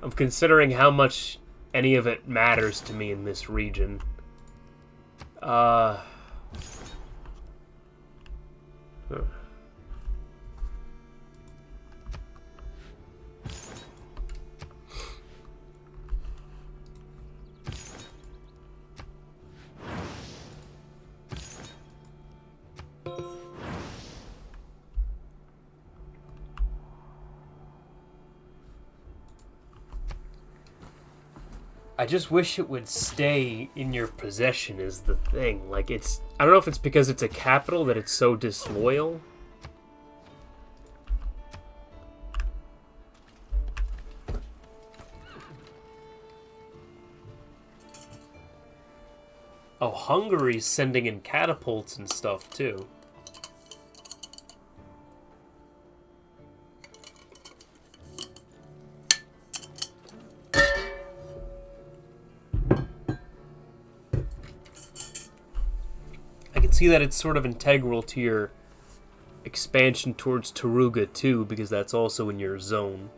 I'm considering how much any of it matters to me in this region. Huh. I just wish it would stay in your possession is the thing. Like, it's... I don't know if it's because it's a capital that it's so disloyal. Oh, Hungary's sending in catapults and stuff, too. see that it's sort of integral to your expansion towards Taruga too, because that's also in your zone.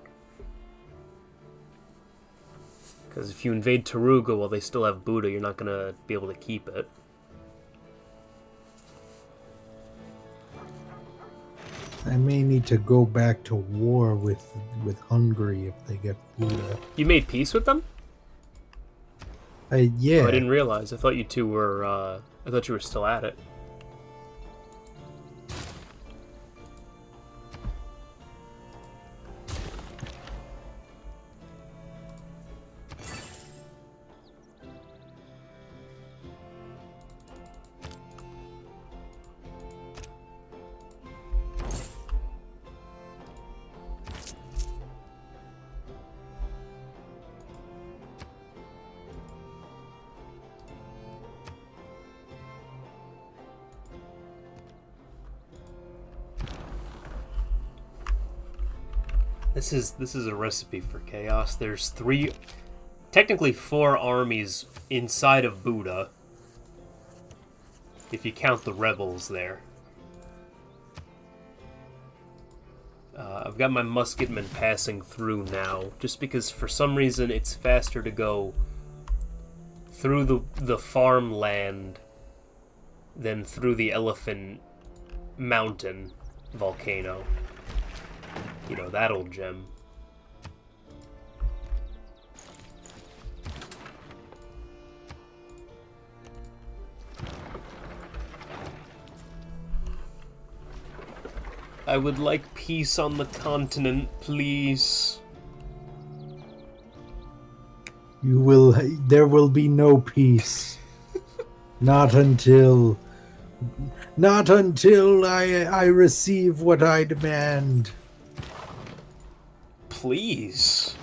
Because if you invade Taruga while they still have Buddha, you're not going to be able to keep it. I may need to go back to war with Hungary if they get Buddha. You made peace with them? Yeah. Oh, I didn't realize. I thought you two were, I thought you were still at it. This is a recipe for chaos. There's technically four armies inside of Buddha, if you count the rebels there. I've got my musketmen passing through now, just because for some reason it's faster to go through the farmland than through the Elephant Mountain volcano. You know, that old gem. I would like peace on the continent, please. There will be no peace. Not until I receive what I demand. Please.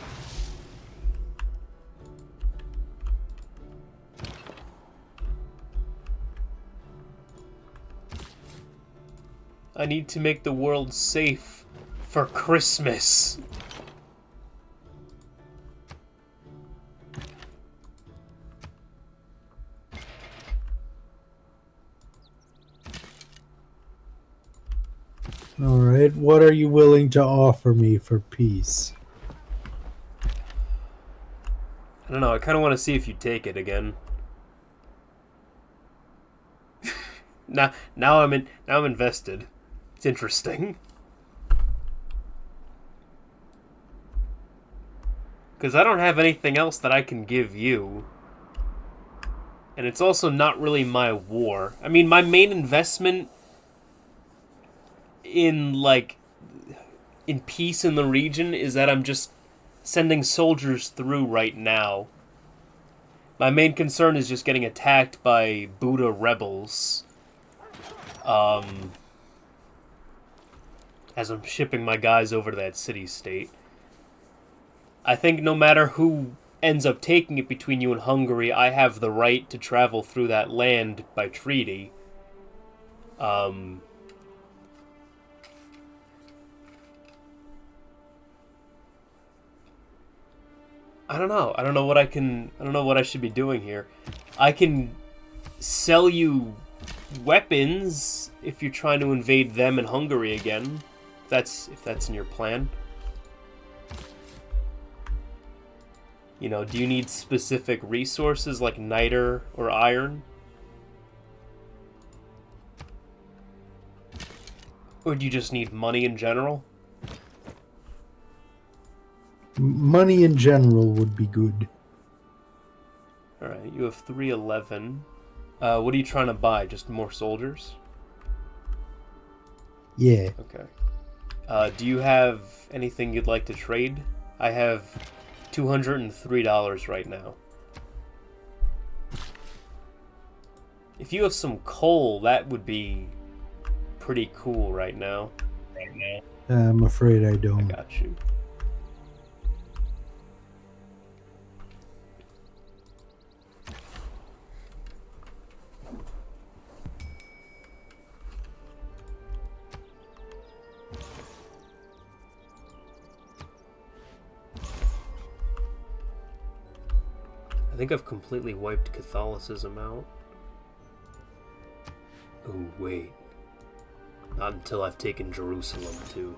I need to make the world safe for Christmas. All right, what are you willing to offer me for peace? I don't know, I kind of want to see if you take it again. now I'm invested. It's interesting. Because I don't have anything else that I can give you. And it's also not really my war. I mean, my main investment in peace in the region is that I'm just sending soldiers through right now. My main concern is just getting attacked by Buddha rebels. As I'm shipping my guys over to that city-state. I think no matter who ends up taking it between you and Hungary, I have the right to travel through that land by treaty. I don't know. I don't know what I should be doing here. I can sell you weapons if you're trying to invade them in Hungary again. If that's in your plan. You know, do you need specific resources like niter or iron? Or do you just need money in general? Money in general would be good. Alright, you have 311. What are you trying to buy? Just more soldiers? Yeah. Okay. Do you have anything you'd like to trade? I have $203 right now. If you have some coal, that would be pretty cool right now. I'm afraid I don't. I got you. I think I've completely wiped Catholicism out. Oh, wait. Not until I've taken Jerusalem, too.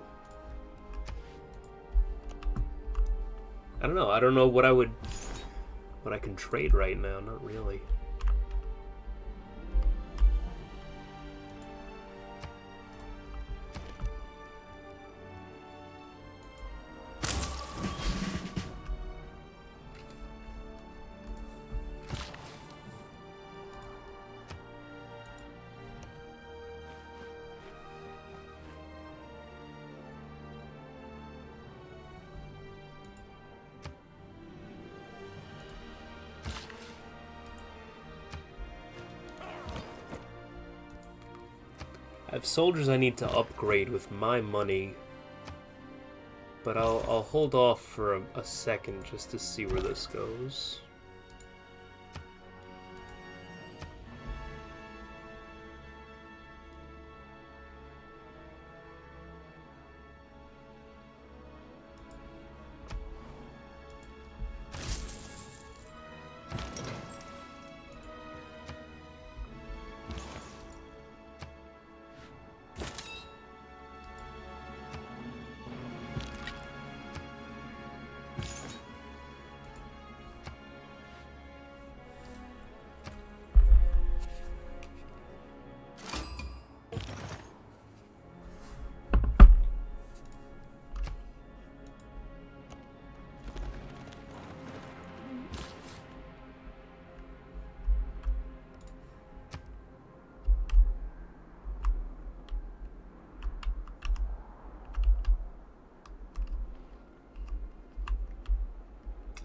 I don't know. I don't know what I can trade right now. Not really. I have soldiers I need to upgrade with my money, but I'll hold off for a second just to see where this goes.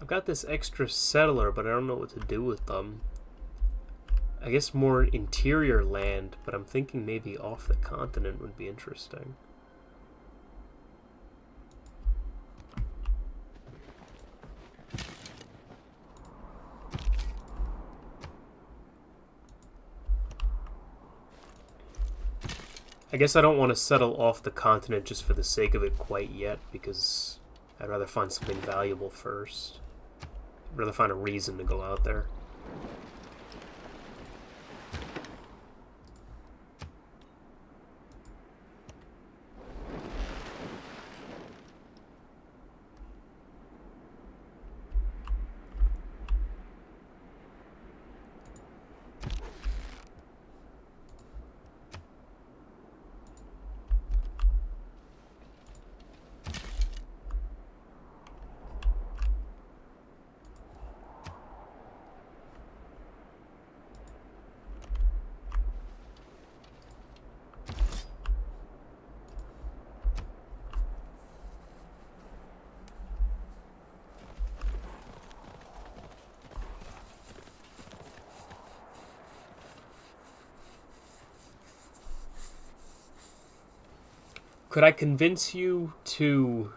I've got this extra settler, but I don't know what to do with them. I guess more interior land, but I'm thinking maybe off the continent would be interesting. I guess I don't want to settle off the continent just for the sake of it quite yet, because I'd rather find something valuable first. I'd rather find a reason to go out there. Could I convince you to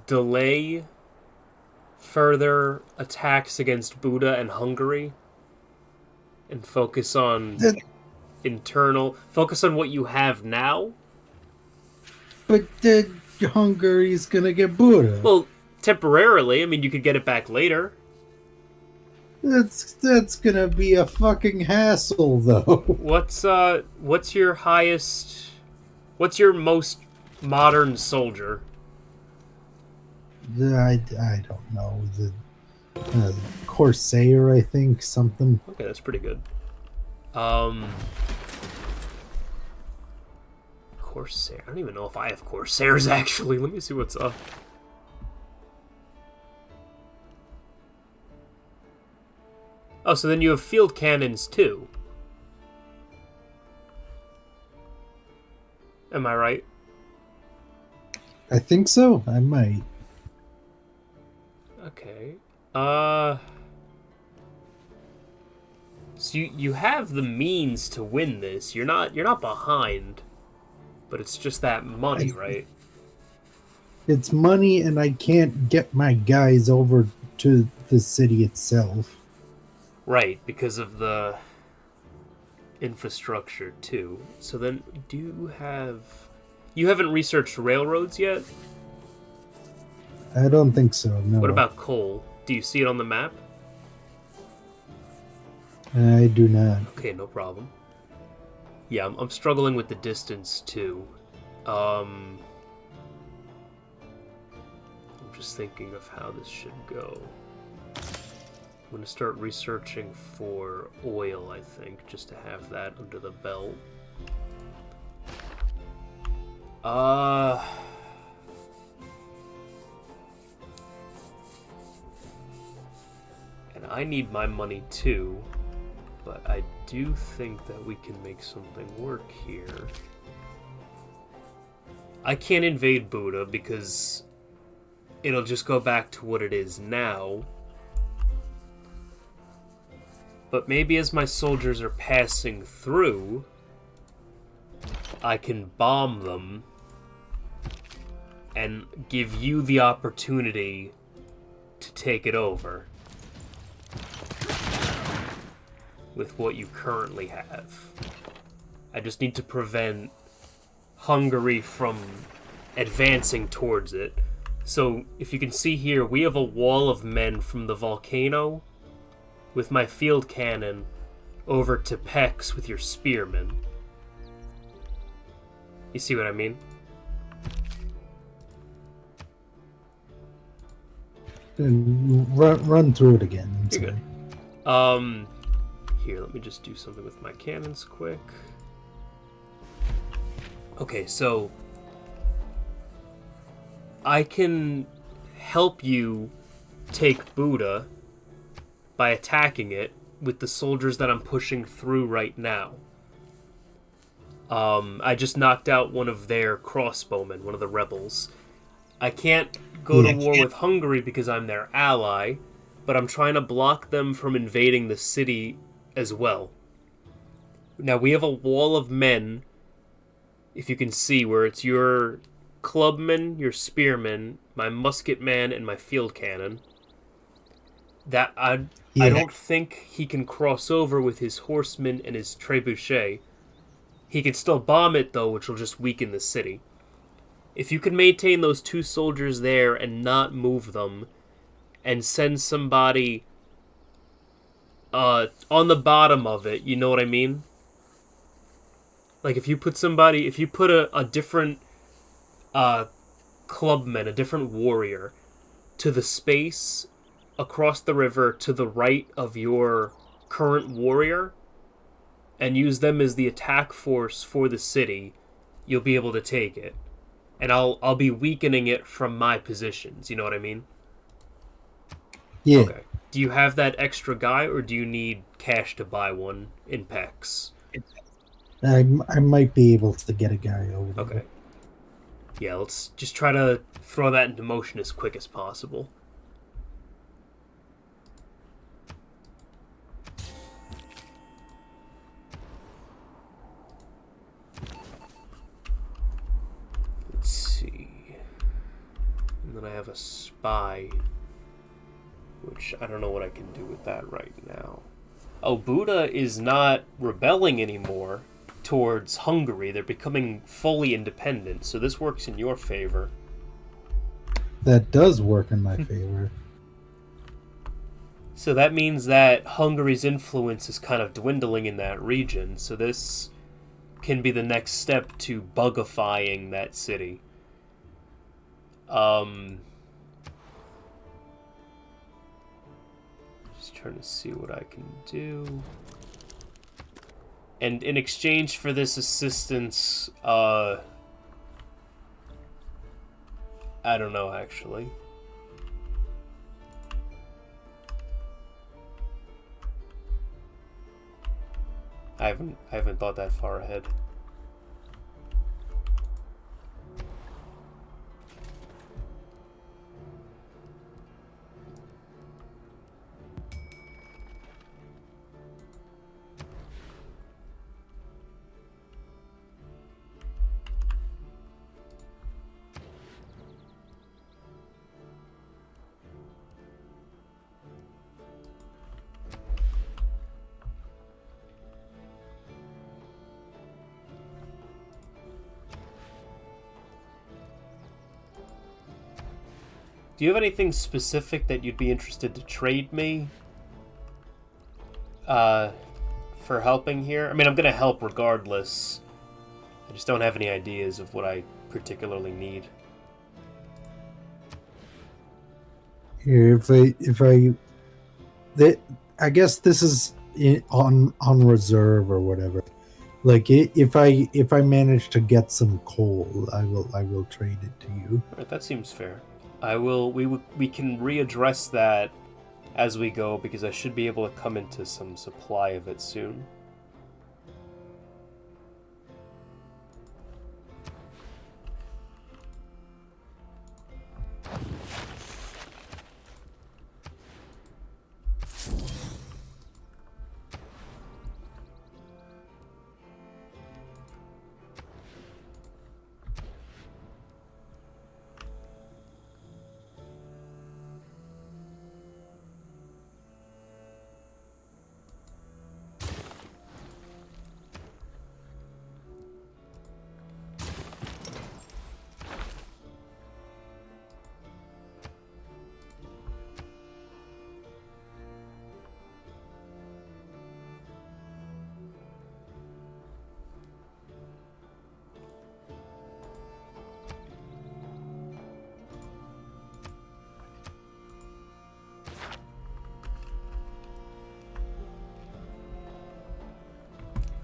delay further attacks against Buddha and Hungary and focus on focus on what you have now? But Hungary's gonna get Buddha. Well, temporarily. I mean, you could get it back later. That's gonna be a fucking hassle, though. What's your highest... What's your most modern soldier? I don't know. The Corsair, I think, something. Okay, that's pretty good. Corsair. I don't even know if I have Corsairs, actually. Let me see what's up. Oh, so then you have field cannons, too. Am I right? I think so. I might. Okay. So you have the means to win this. You're not behind. But it's just that money, right? It's money, and I can't get my guys over to the city itself. Right, because of the infrastructure too. So then, you haven't researched railroads yet? I don't think so, no. What about coal? Do you see it on the map? I do not. Okay, no problem. Yeah, I'm struggling with the distance too. I'm just thinking of how this should go. I'm gonna start researching for oil, I think, just to have that under the belt. And I need my money too, but I do think that we can make something work here. I can't invade Buddha because it'll just go back to what it is now. But maybe as my soldiers are passing through, I can bomb them and give you the opportunity to take it over with what you currently have. I just need to prevent Hungary from advancing towards it. So, if you can see here, we have a wall of men from the volcano with my field cannon over to Pex with your spearmen. You see what I mean? Run through it again. You're good. Here, let me just do something with my cannons quick. Okay, so I can help you take Buddha by attacking it with the soldiers that I'm pushing through right now. I just knocked out one of their crossbowmen, one of the rebels. I can't go to war with Hungary because I'm their ally, but I'm trying to block them from invading the city as well. Now, we have a wall of men, if you can see, where it's your clubmen, your spearmen, my musketman, and my field cannon. That I don't think he can cross over with his horsemen and his trebuchet. He can still bomb it, though, which will just weaken the city. If you can maintain those two soldiers there and not move them, and send somebody on the bottom of it, you know what I mean? Like, if you put a different clubman, a different warrior, to the space across the river to the right of your current warrior, and use them as the attack force for the city, you'll be able to take it. And I'll be weakening it from my positions, you know what I mean? Yeah. Okay. Do you have that extra guy, or do you need cash to buy one in PEX? I might be able to get a guy over there. Okay. Yeah, let's just try to throw that into motion as quick as possible. Let's see. And then I have a spy, which I don't know what I can do with that right now. Oh, Buddha is not rebelling anymore towards Hungary. They're becoming fully independent, so this works in your favor. That does work in my favor. So that means that Hungary's influence is kind of dwindling in that region, so this can be the next step to bugifying that city. Just trying to see what I can do. And in exchange for this assistance, I don't know, actually. I haven't thought that far ahead. Do you have anything specific that you'd be interested to trade me? for helping here. I mean, I'm gonna help regardless. I just don't have any ideas of what I particularly need. Here, I guess this is on reserve or whatever. Like if I manage to get some coal, I will trade it to you. All right, that seems fair. I will. We can readdress that as we go because I should be able to come into some supply of it soon.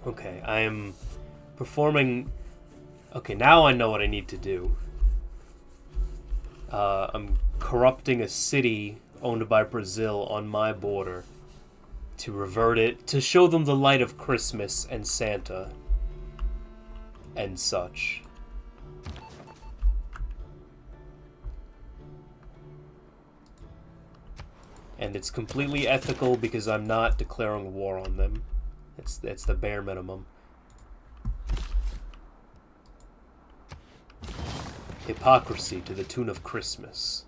Okay, I am performing... Okay, now I know what I need to do. I'm corrupting a city owned by Brazil on my border to revert it, to show them the light of Christmas and Santa and such. And it's completely ethical because I'm not declaring war on them. It's the bare minimum. Hypocrisy to the tune of Christmas.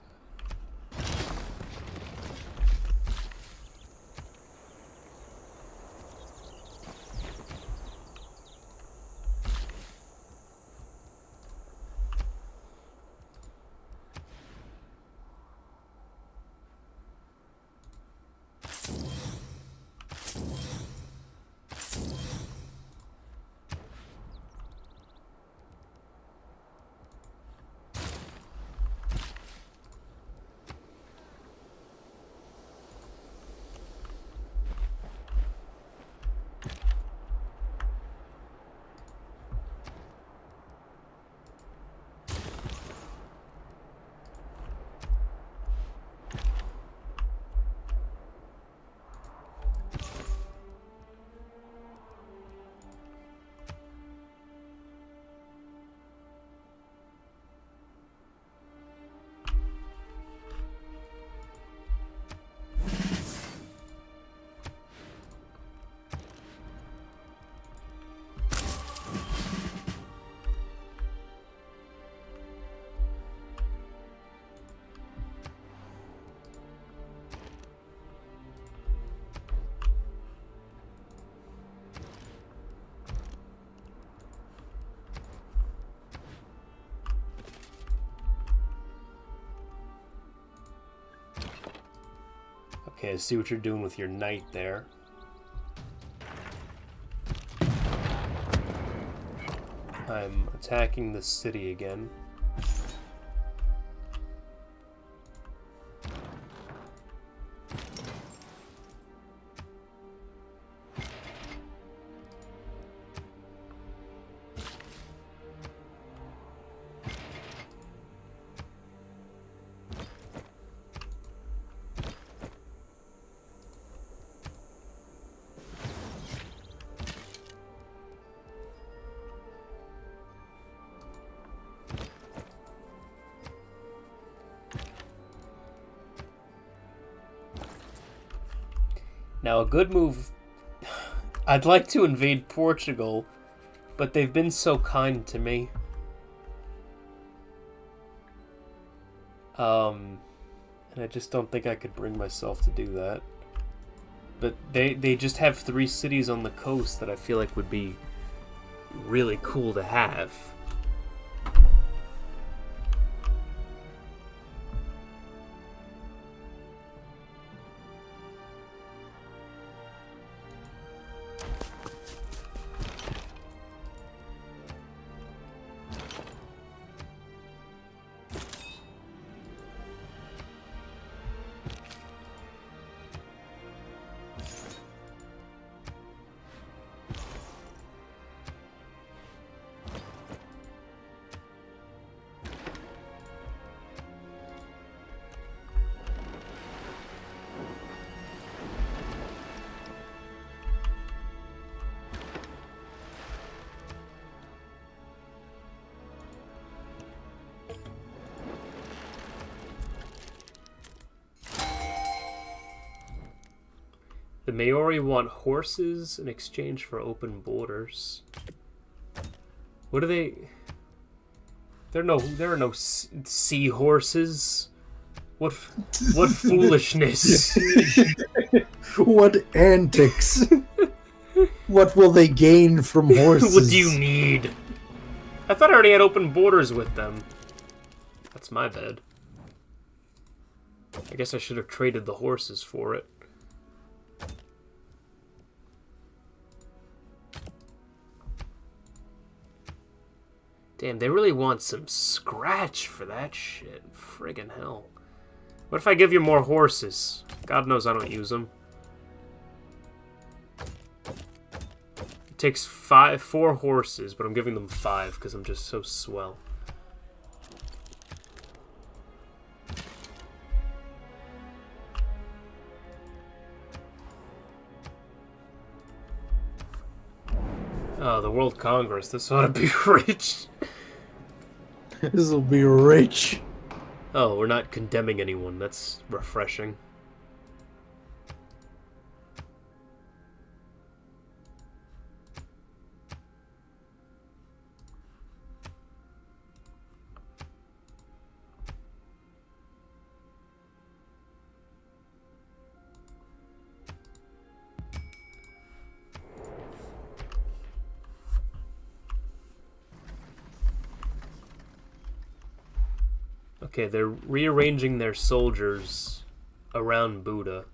Okay, I see what you're doing with your knight there. I'm attacking the city again. Now, a good move... I'd like to invade Portugal, but they've been so kind to me. And I just don't think I could bring myself to do that. But they just have 3 cities on the coast that I feel like would be really cool to have. The Maori want horses in exchange for open borders. What are they? There are no seahorses. What foolishness! What antics! What will they gain from horses? What do you need? I thought I already had open borders with them. That's my bad. I guess I should have traded the horses for it. Damn, they really want some scratch for that shit. Friggin' hell. What if I give you more horses? God knows I don't use them. It takes 4 horses, but I'm giving them 5 because I'm just so swell. Oh, the World Congress. This ought to be rich. This will be rich. Oh, we're not condemning anyone. That's refreshing. Okay, they're rearranging their soldiers around Buddha.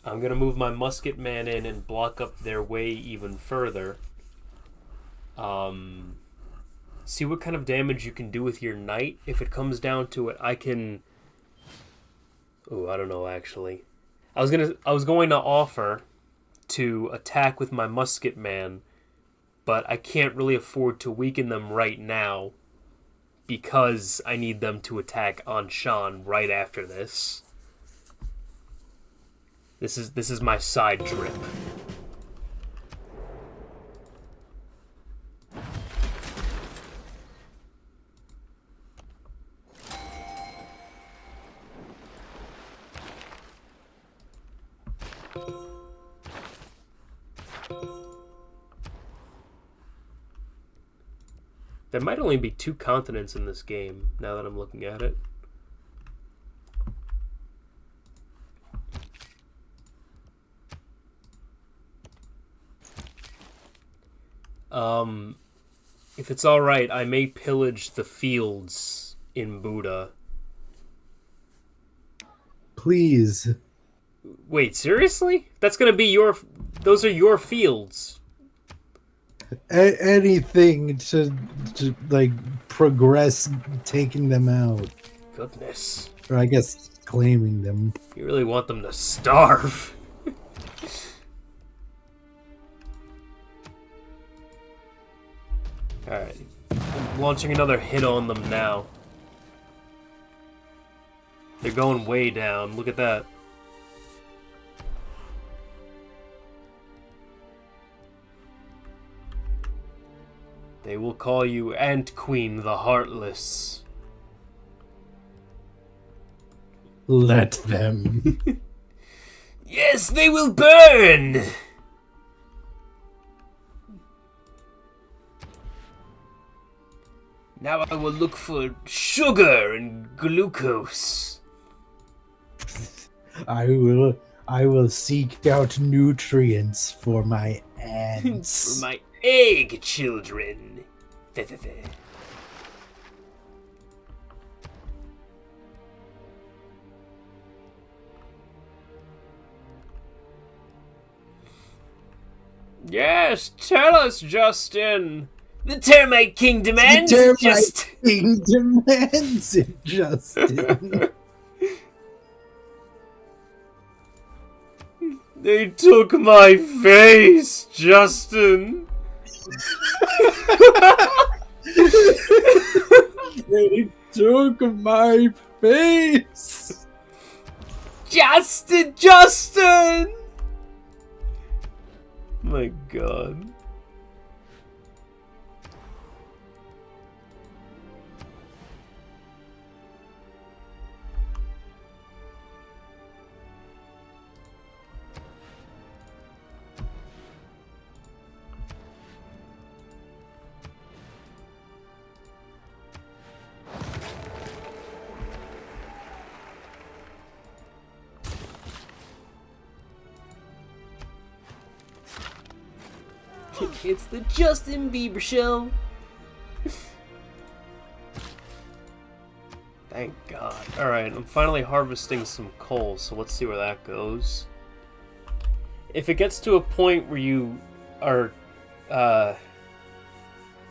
I'm gonna move my musket man in and block up their way even further. See what kind of damage you can do with your knight. If it comes down to it, I can... Oh, I don't know, actually. I was going to offer to attack with my musket man, but I can't really afford to weaken them right now, because I need them to attack Anshan right after this. This is my side trip. There might only be 2 continents in this game, now that I'm looking at it. If it's alright, I may pillage the fields in Buddha. Please. Wait, seriously? That's gonna be your... Those are your fields. Anything to like progress taking them out, Goodness. or I guess claiming them. You really want them to starve. Alright. I'm launching another hit on them now. They're going way down. Look at that. They will call you Ant Queen the Heartless. Let them. Yes, they will burn! Now I will look for sugar and glucose. I will seek out nutrients for my ants. For my egg children. Yes, tell us, Justin. The Termite King demands King demands it, Justin. They took my face, Justin. They took my face. Justin! My God. It's the Justin Bieber show. Thank God. Alright, I'm finally harvesting some coal, so let's see where that goes. If it gets to a point where you are,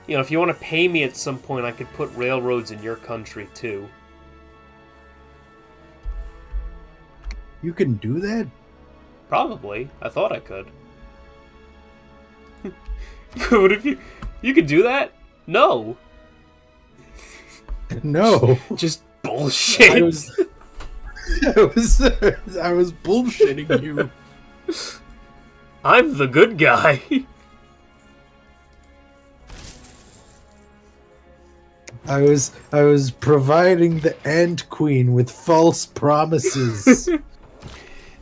if you want to pay me at some point, I could put railroads in your country, too. You can do that? Probably. I thought I could. What if you could do that? No. No. Just bullshit. I was bullshitting you. I'm the good guy. I was providing the Ant Queen with false promises.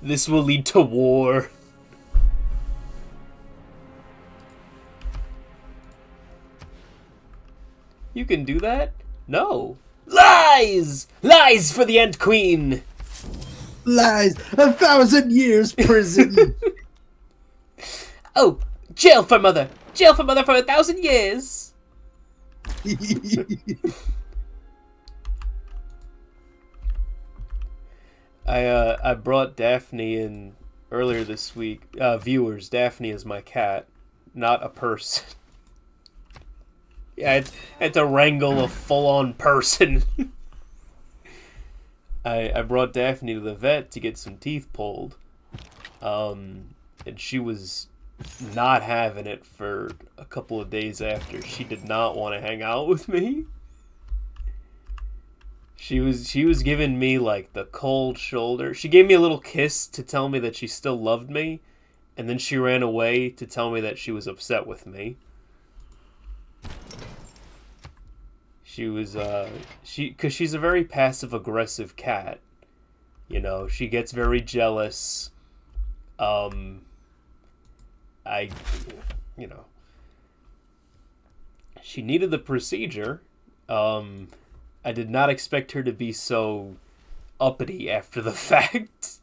This will lead to war. You can do that? No. Lies! Lies for the Ant Queen! Lies! 1,000 years prison! Oh, jail for mother! Jail for mother for 1,000 years! I brought Daphne in earlier this week. Viewers, Daphne is my cat, not a person. Yeah, I had to wrangle a full-on person. I brought Daphne to the vet to get some teeth pulled. And she was not having it for a couple of days after. She did not want to hang out with me. She was giving me, like, the cold shoulder. She gave me a little kiss to tell me that she still loved me. And then she ran away to tell me that she was upset with me. She was, because she's a very passive-aggressive cat. You know, she gets very jealous. She needed the procedure. I did not expect her to be so uppity after the fact.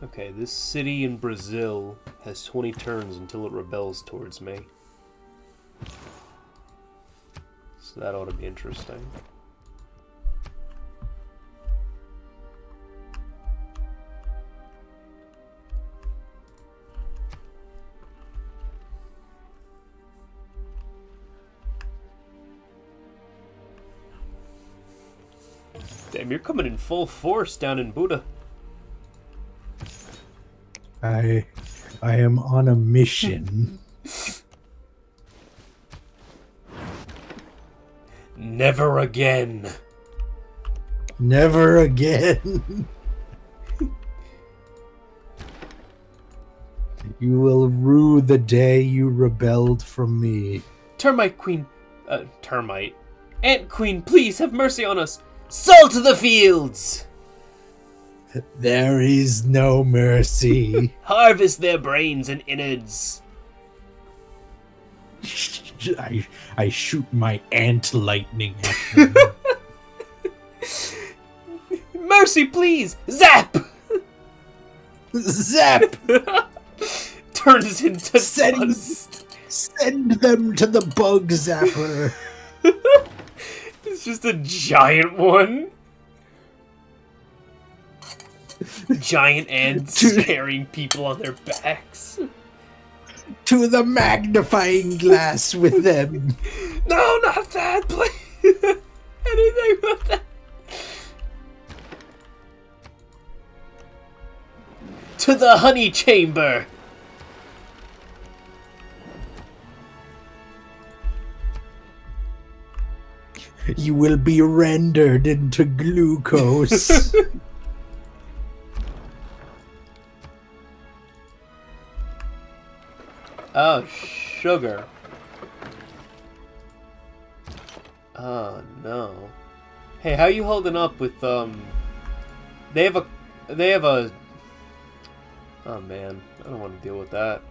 Okay, this city in Brazil has 20 turns until it rebels towards me. So that ought to be interesting. Damn, you're coming in full force down in Buddha. I am on a mission. Never again. Never again. You will rue the day you rebelled from me. Termite Queen. Termite. Ant Queen, please have mercy on us. Salt to the fields! There is no mercy. Harvest their brains and innards. I shoot my ant lightning at them. Mercy, please! Zap! Zap! Turns into dust. Send them to the bug zapper. It's just a giant one. Giant ants carrying people on their backs. To the magnifying glass with them. No, not that, please. Anything but that. To the honey chamber. You will be rendered into glucose. Oh, sugar. Oh, no. Hey, how you holding up with, They have a... Oh, man. I don't want to deal with that.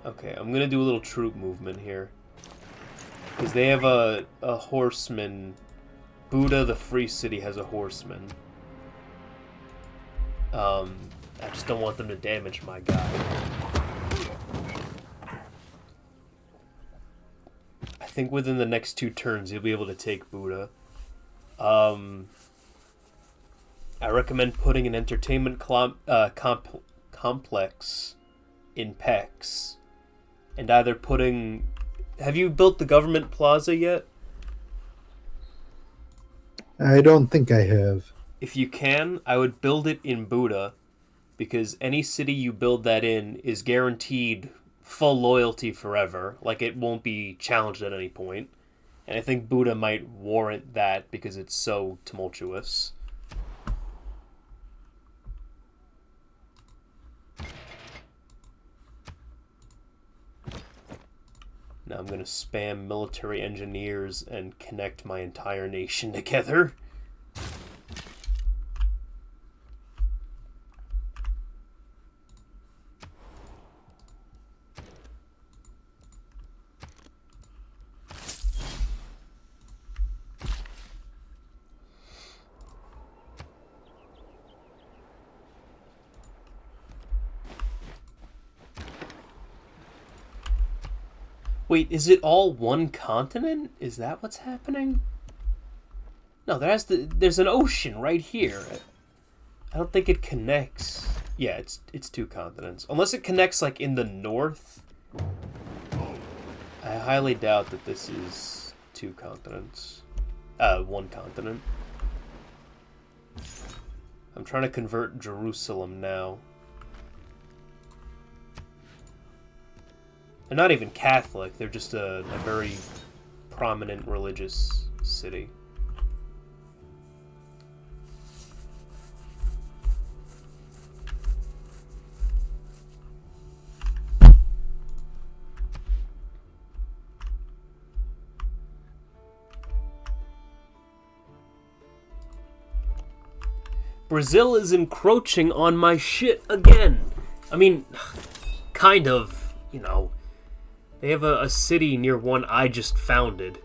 Okay, I'm gonna do a little troop movement here. Because they have a horseman. Buddha, the Free City, has a horseman. I just don't want them to damage my guy. I think within the next 2 turns, you'll be able to take Buddha. I recommend putting an entertainment complex in Pex. And either putting... Have you built the government plaza yet? I don't think I have. If you can, I would build it in Buddha, because any city you build that in is guaranteed full loyalty forever. Like, it won't be challenged at any point. And I think Buddha might warrant that because it's so tumultuous. Now I'm going to spam military engineers and connect my entire nation together. Wait, is it all one continent? Is that what's happening? No, there's an ocean right here. I don't think it connects. Yeah, it's 2 continents. Unless it connects like in the north. I highly doubt that this is 2 continents. 1 continent. I'm trying to convert Jerusalem now. They're not even Catholic, they're just a very prominent religious city. Brazil is encroaching on my shit again. I mean, kind of, you know. They have a city near one I just founded.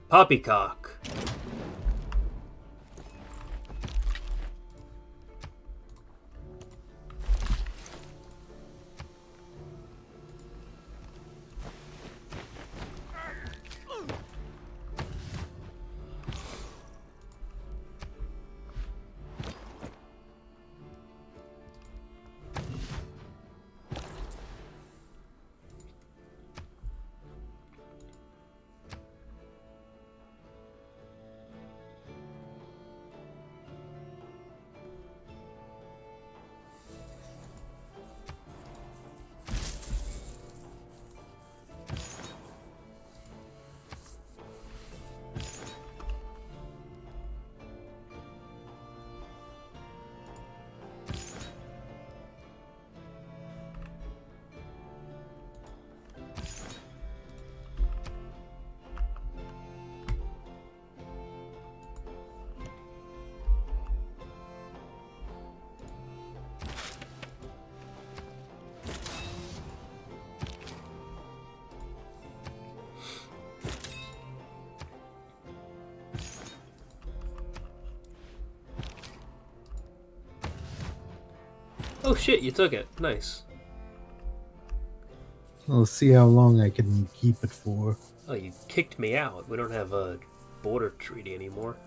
Poppycock. Oh shit, you took it. Nice. I'll see how long I can keep it for. Oh, you kicked me out. We don't have a border treaty anymore.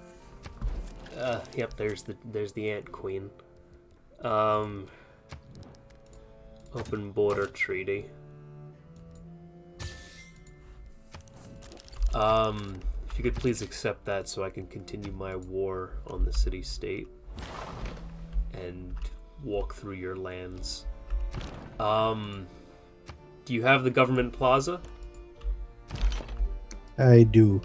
Yep, there's the Ant Queen. Open border treaty. If you could please accept that so I can continue my war on the city-state and walk through your lands. Do you have the government plaza? I do.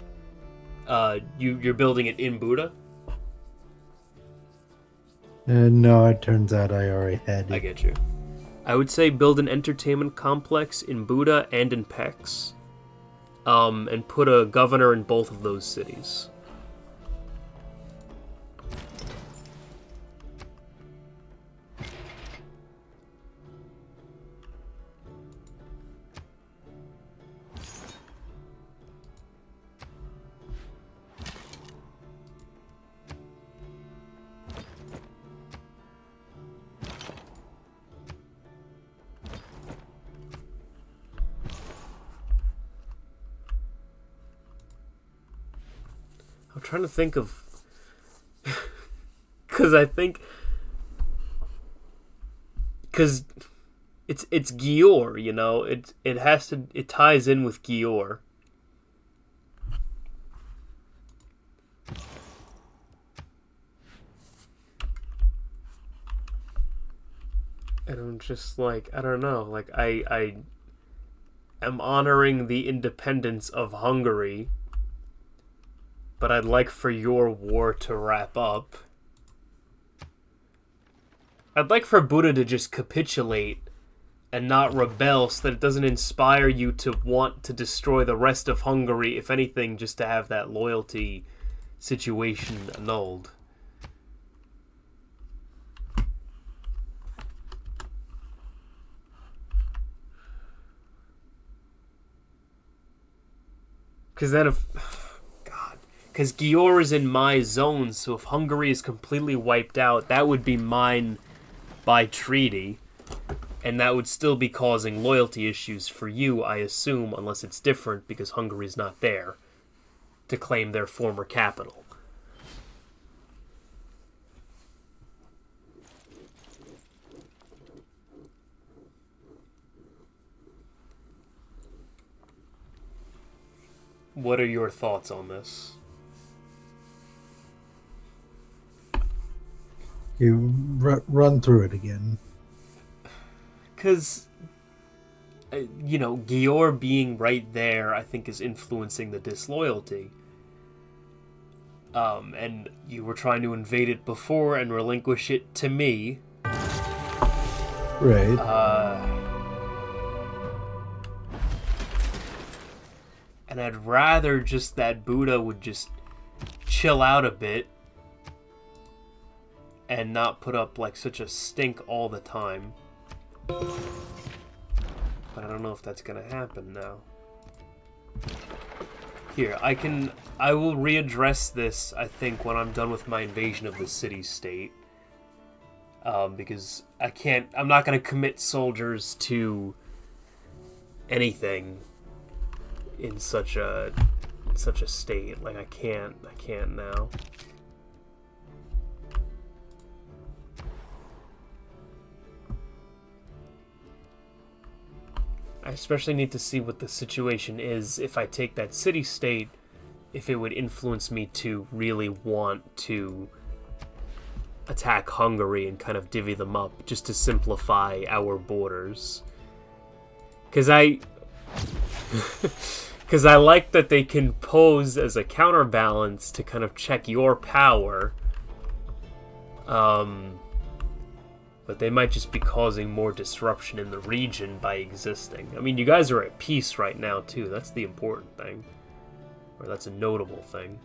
You're building it in Buda? No, it turns out I already had it. I get you. I would say build an entertainment complex in Buda and in Pex. And put a governor in both of those cities. I'm trying to think of... Because it's Gior, you know? It ties in with Gior. And I'm just like, I don't know, like I am honoring the independence of Hungary, but I'd like for your war to wrap up. I'd like for Buddha to just capitulate and not rebel so that it doesn't inspire you to want to destroy the rest of Hungary, if anything, just to have that loyalty situation annulled. Because then if... Because Gior is in my zone, so if Hungary is completely wiped out, that would be mine by treaty. And that would still be causing loyalty issues for you, I assume, unless it's different because Hungary's not there to claim their former capital. What are your thoughts on this? You run through it again. Because, you know, Gior being right there, I think, is influencing the disloyalty. And you were trying to invade it before and relinquish it to me. Right. And I'd rather just that Buddha would just chill out a bit and not put up like such a stink all the time. But I don't know if that's gonna happen now. Here, I will readdress this, I think, when I'm done with my invasion of the city-state. Because I'm not gonna commit soldiers to anything in such a state. Like I can't now. I especially need to see what the situation is if I take that city-state, if it would influence me to really want to attack Hungary and kind of divvy them up just to simplify our borders. Because I like that they can pose as a counterbalance to kind of check your power. But they might just be causing more disruption in the region by existing. I mean, you guys are at peace right now, too. That's the important thing. Or that's a notable thing.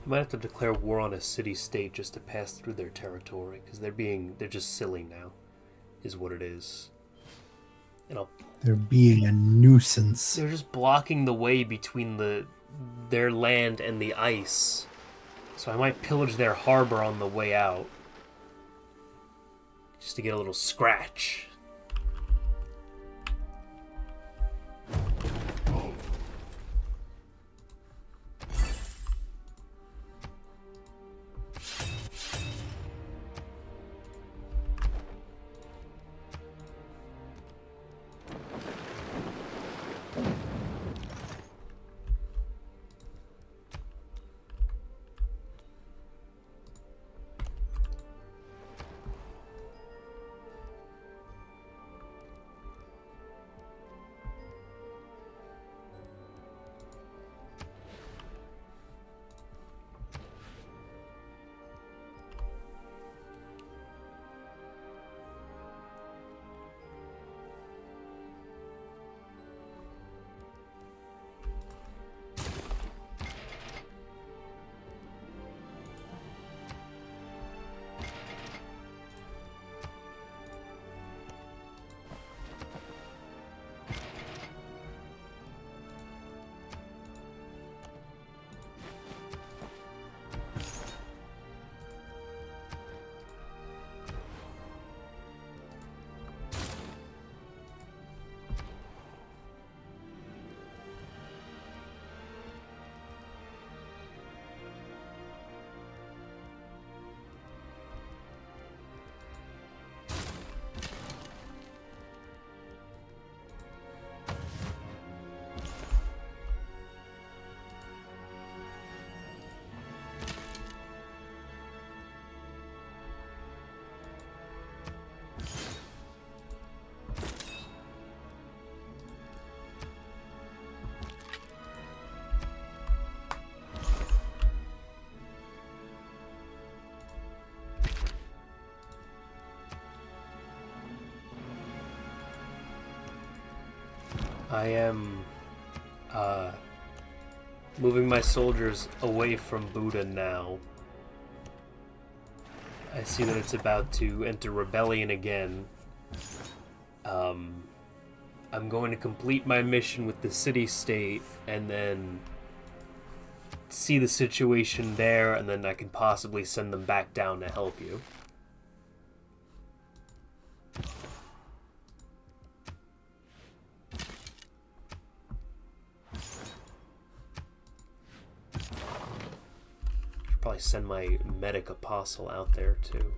You might have to declare war on a city-state just to pass through their territory, because they're just silly now, is what it is. And They're being a nuisance. they're just blocking the way between their land and the ice. So I might pillage their harbor on the way out. Just to get a little scratch. I am moving my soldiers away from Buddha now. I see that it's about to enter rebellion again. I'm going to complete my mission with the city-state and then see the situation there, and then I can possibly send them back down to help you. Should probably send my medic apostle out there too.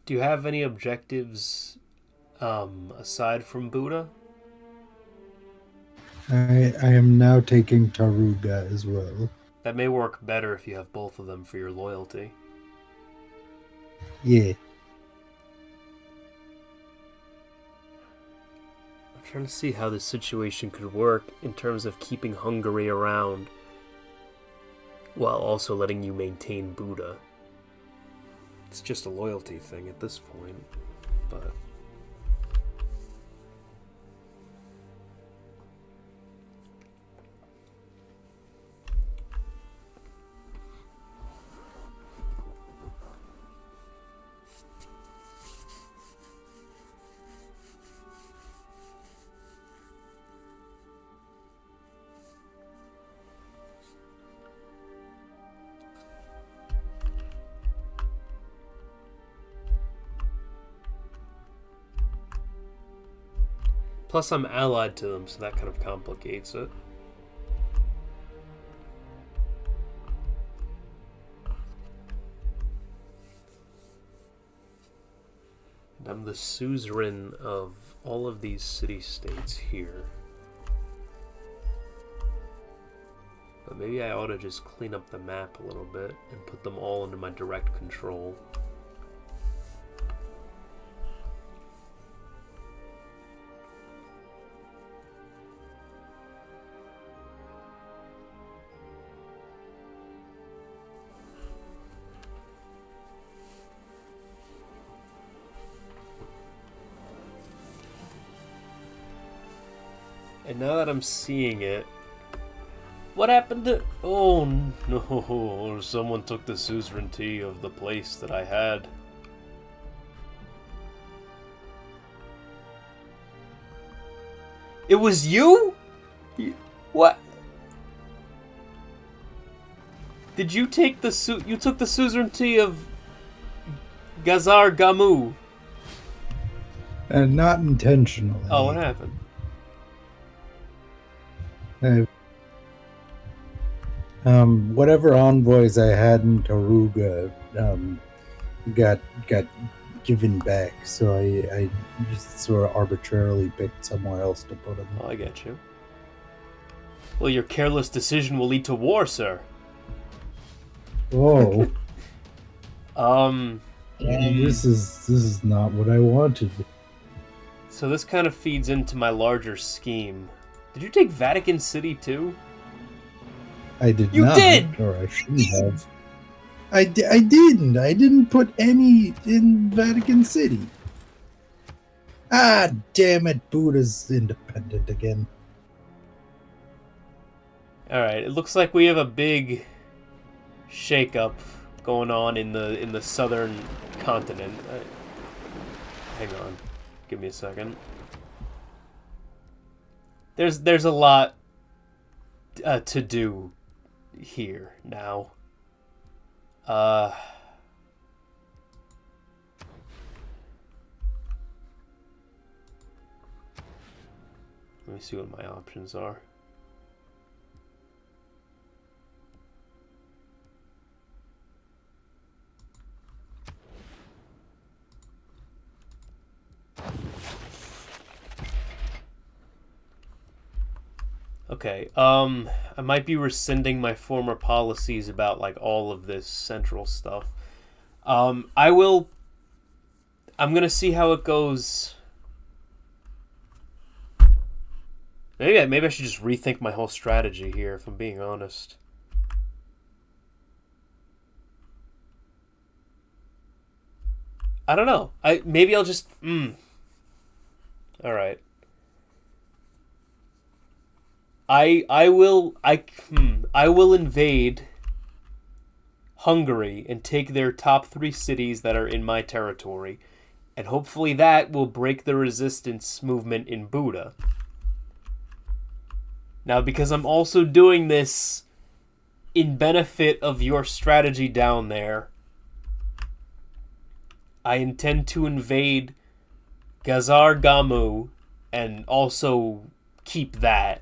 Do you have any objectives aside from Buddha? I am now taking Taruga as well. That may work better if you have both of them for your loyalty. Yeah. I'm trying to see how this situation could work in terms of keeping Hungary around while also letting you maintain Buddha. It's just a loyalty thing at this point, but... Plus, I'm allied to them, so that kind of complicates it. And I'm the suzerain of all of these city-states here. But maybe I ought to just clean up the map a little bit and put them all under my direct control. And now that I'm seeing it, what happened to... Oh no, someone took the suzerainty of the place that I had. It was you? What? Did you take the you took the suzerainty of Gazar Gamu? And not intentionally. Oh, what happened? Whatever envoys I had in Taruga got given back, so I just sort of arbitrarily picked somewhere else to put them. Oh, I get you. Well, your careless decision will lead to war, sir. Oh. This is not what I wanted. So this kind of feeds into my larger scheme. Did you take Vatican City too? I did you not. You did! Or I should have. I didn't. I didn't put any in Vatican City. Ah, damn it. Buddha's independent again. Alright, it looks like we have a big shakeup going on in the southern continent. Hang on. Give me a second. There's a lot to do here now. Let me see what my options are. Okay, I might be rescinding my former policies about, like, all of this central stuff. I'm gonna see how it goes. Maybe I should just rethink my whole strategy here, if I'm being honest. I don't know. Maybe I'll just... Alright. I will invade Hungary and take their top 3 cities that are in my territory, and hopefully that will break the resistance movement in Buda. Now, because I'm also doing this in benefit of your strategy down there, I intend to invade Gazar Gamu and also keep that.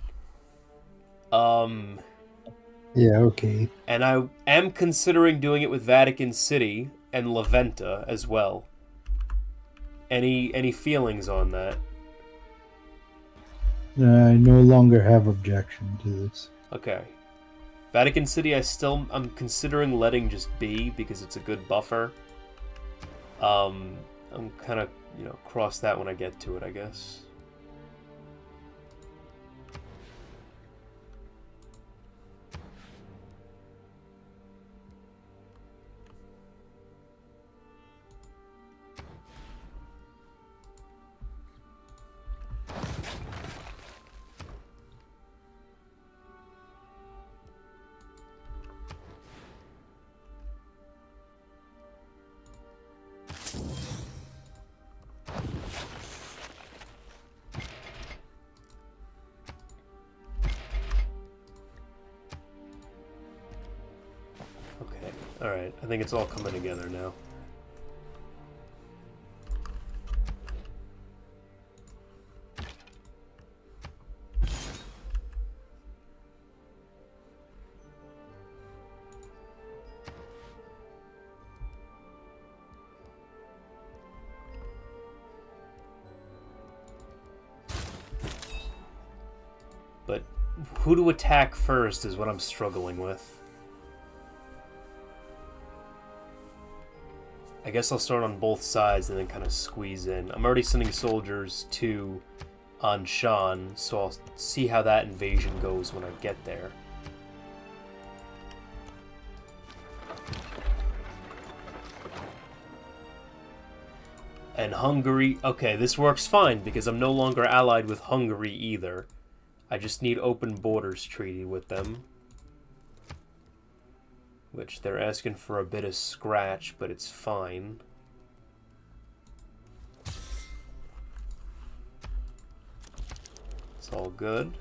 Yeah, okay. And I am considering doing it with Vatican City and Laventa as well. Any feelings on that? I no longer have objection to this. Okay. Vatican City I'm considering letting just be because it's a good buffer. I'm kind of, cross that when I get to it, I guess. Alright, I think it's all coming together now. who to attack first is what I'm struggling with. I guess I'll start on both sides and then kind of squeeze in. I'm already sending soldiers to Anshan, so I'll see how that invasion goes when I get there. And Hungary... Okay, this works fine, because I'm no longer allied with Hungary either. I just need open borders treaty with them. Which they're asking for a bit of scratch, but it's fine. It's all good.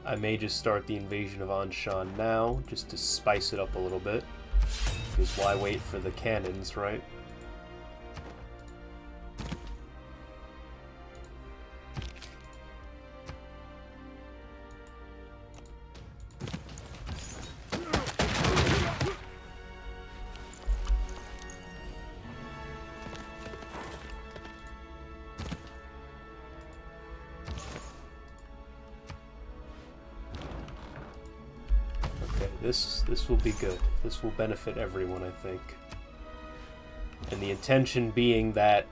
I may just start the invasion of Anshan now, just to spice it up a little bit. Because why wait for the cannons, right? This will be good. This will benefit everyone, I think. And the intention being that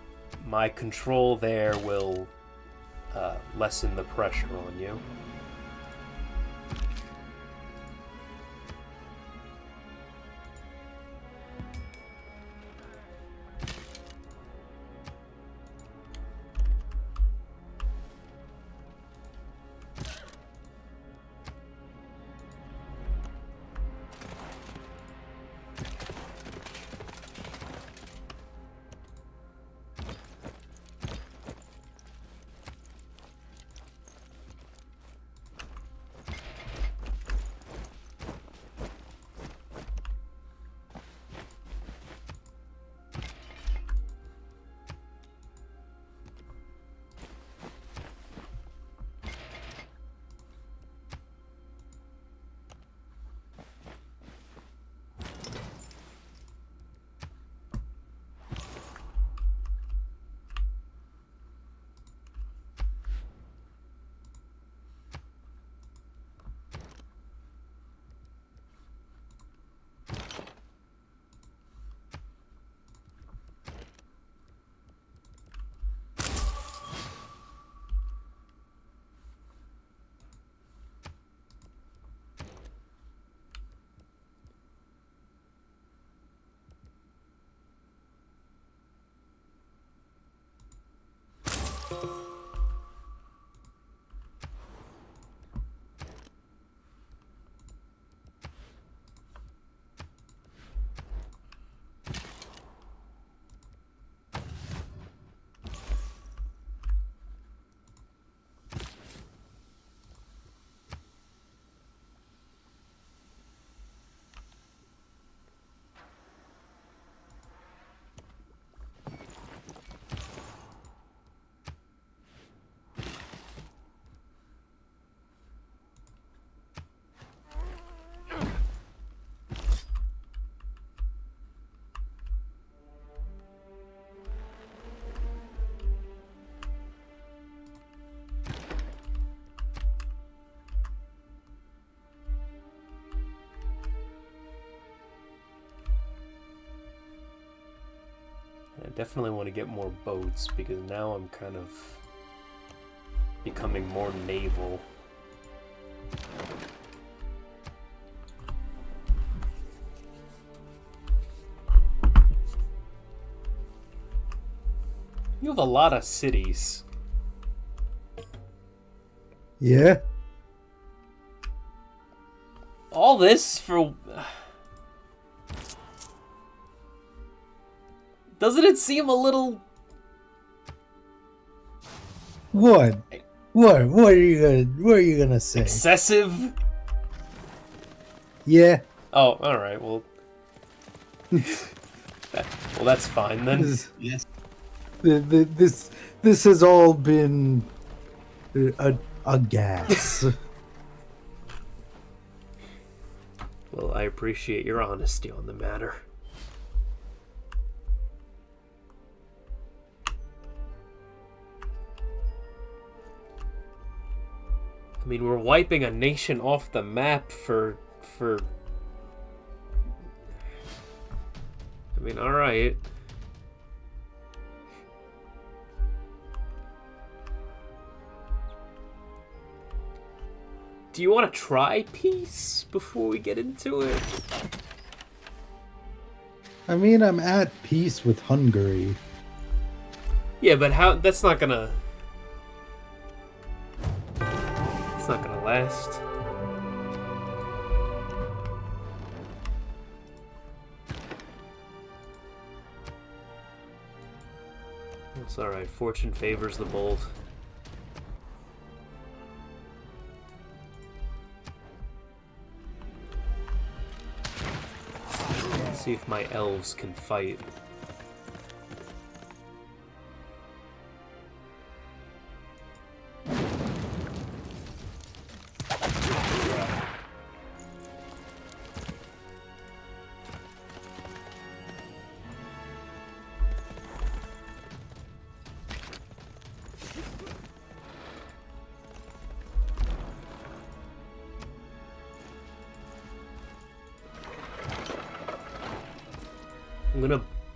my control there will lessen the pressure on you. I definitely want to get more boats, because now I'm kind of becoming more naval. You have a lot of cities. Yeah? All this for... Doesn't it seem a little... What? What are you gonna say? excessive? Yeah. Oh, alright, well... well, that's fine then. Yes. This has all been a gas. Well, I appreciate your honesty on the matter. I mean, we're wiping a nation off the map for... I mean, alright. Do you want to try peace before we get into it? I mean, I'm at peace with Hungary. Yeah, but how... That's not gonna... It's not gonna last. It's alright. Fortune favors the bold. Let's see if my elves can fight.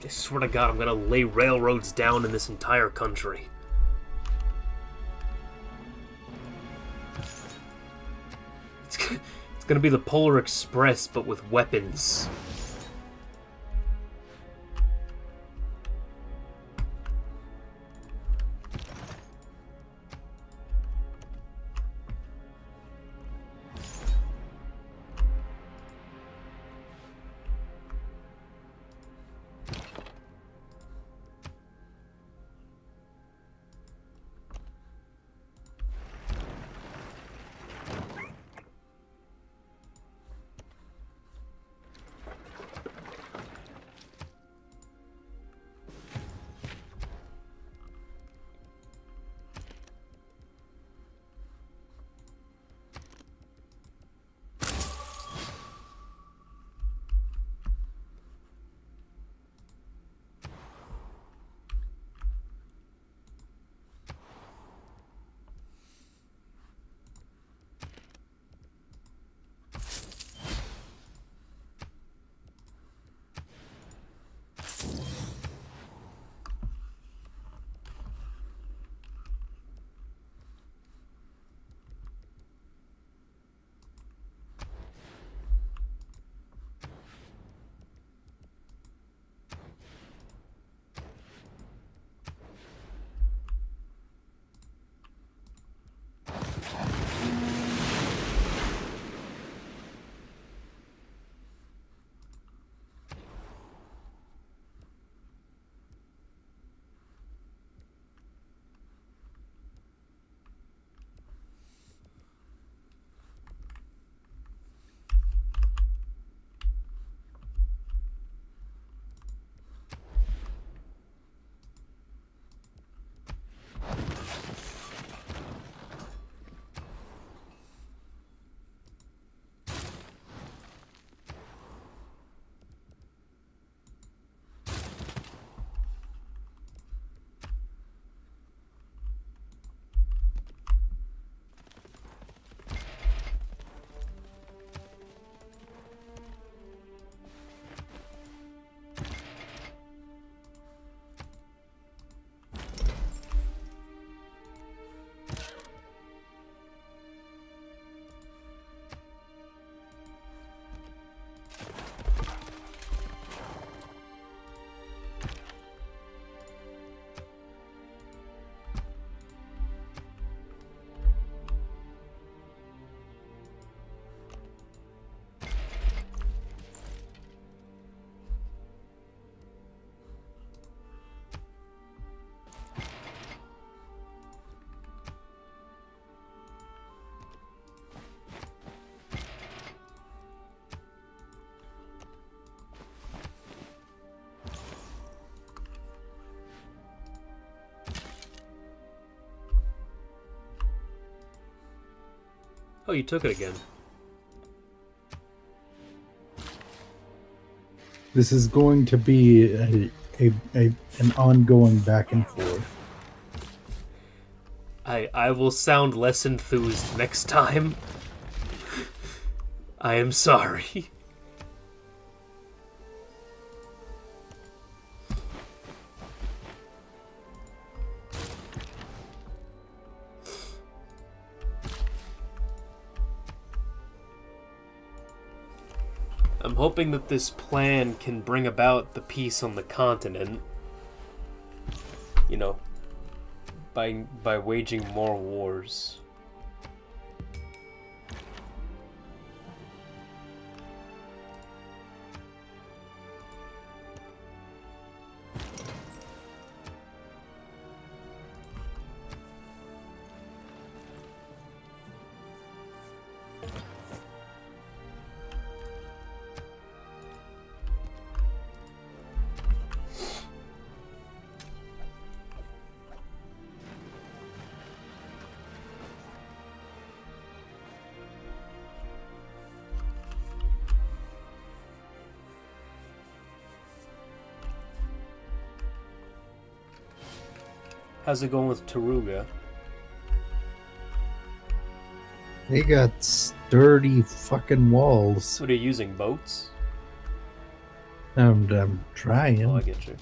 I swear to God, I'm gonna lay railroads down in this entire country. It's gonna be the Polar Express, but with weapons. Oh, you took it again. This is going to be an ongoing back and forth. I will sound less enthused next time. I am sorry. I'm hoping that this plan can bring about the peace on the continent. You know, by waging more wars. How's it going with Taruga? They got sturdy fucking walls. What are you using, boats? I'm trying. Oh, I get you.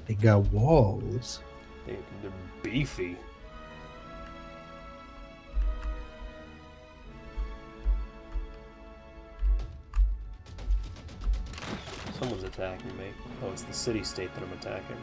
They got walls. They're beefy. Someone's attacking me. Oh, it's the city-state that I'm attacking.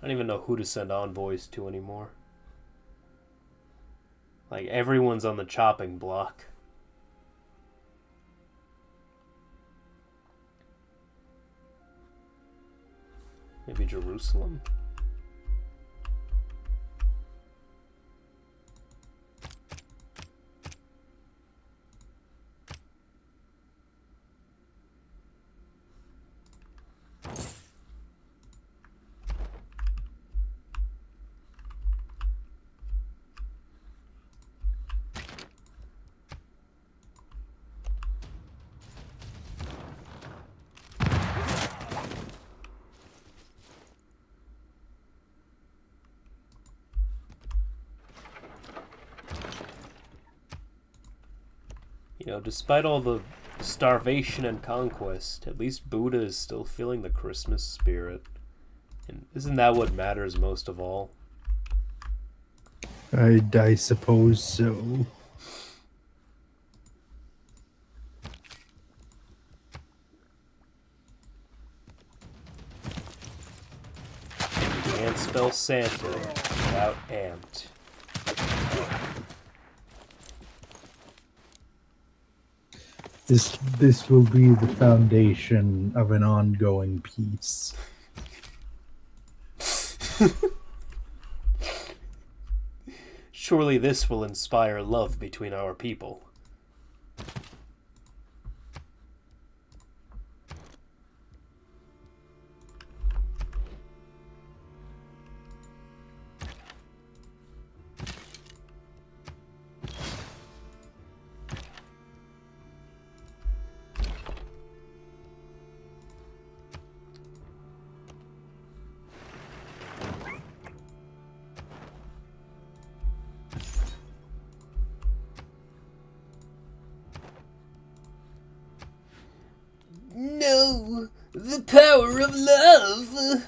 I don't even know who to send envoys to anymore. Like, everyone's on the chopping block. Maybe Jerusalem? You know, despite all the starvation and conquest, at least Buddha is still feeling the Christmas spirit. And isn't that what matters most of all? I suppose so. You can't spell Santa without amped. This will be the foundation of an ongoing peace. Surely this will inspire love between our people. No, the power of love.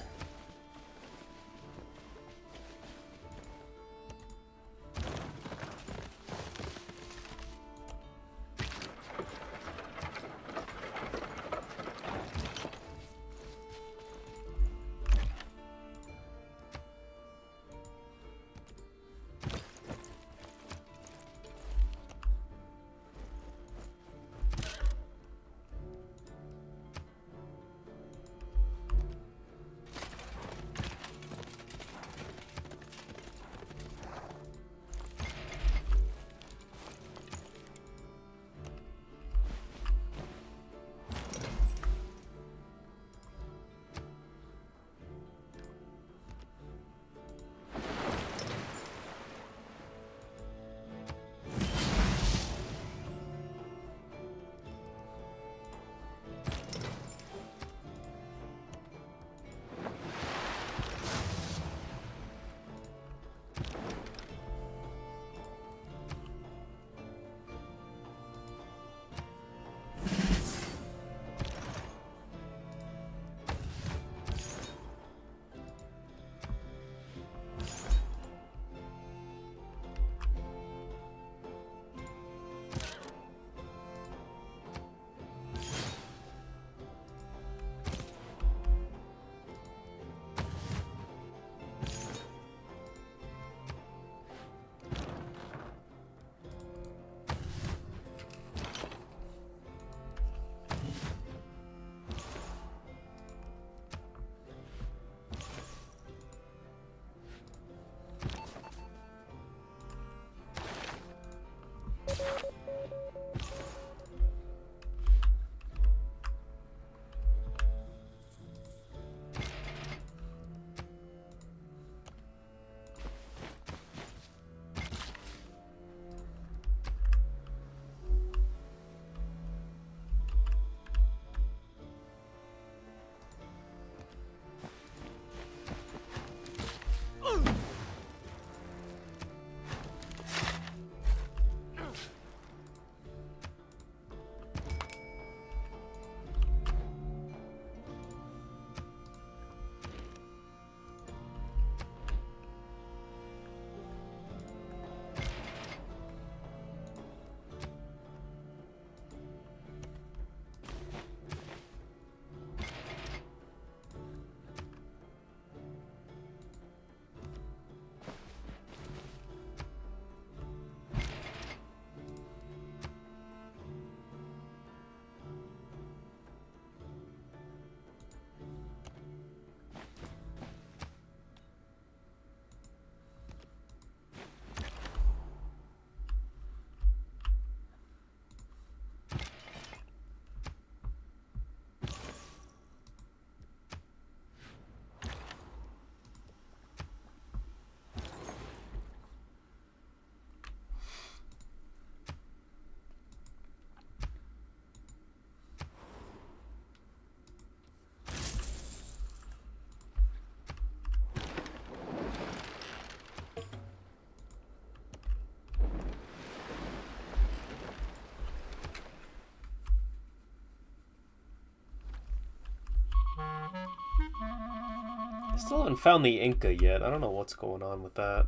Still haven't found the Inca yet. I don't know what's going on with that.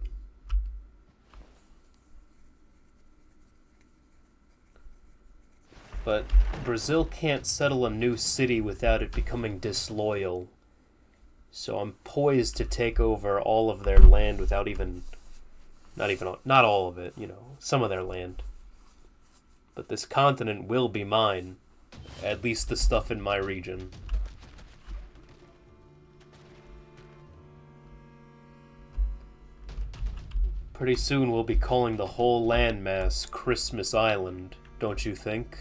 But Brazil can't settle a new city without it becoming disloyal. So I'm poised to take over all of their land without not all of it, some of their land. But this continent will be mine. At least the stuff in my region. Pretty soon we'll be calling the whole landmass Christmas Island, don't you think?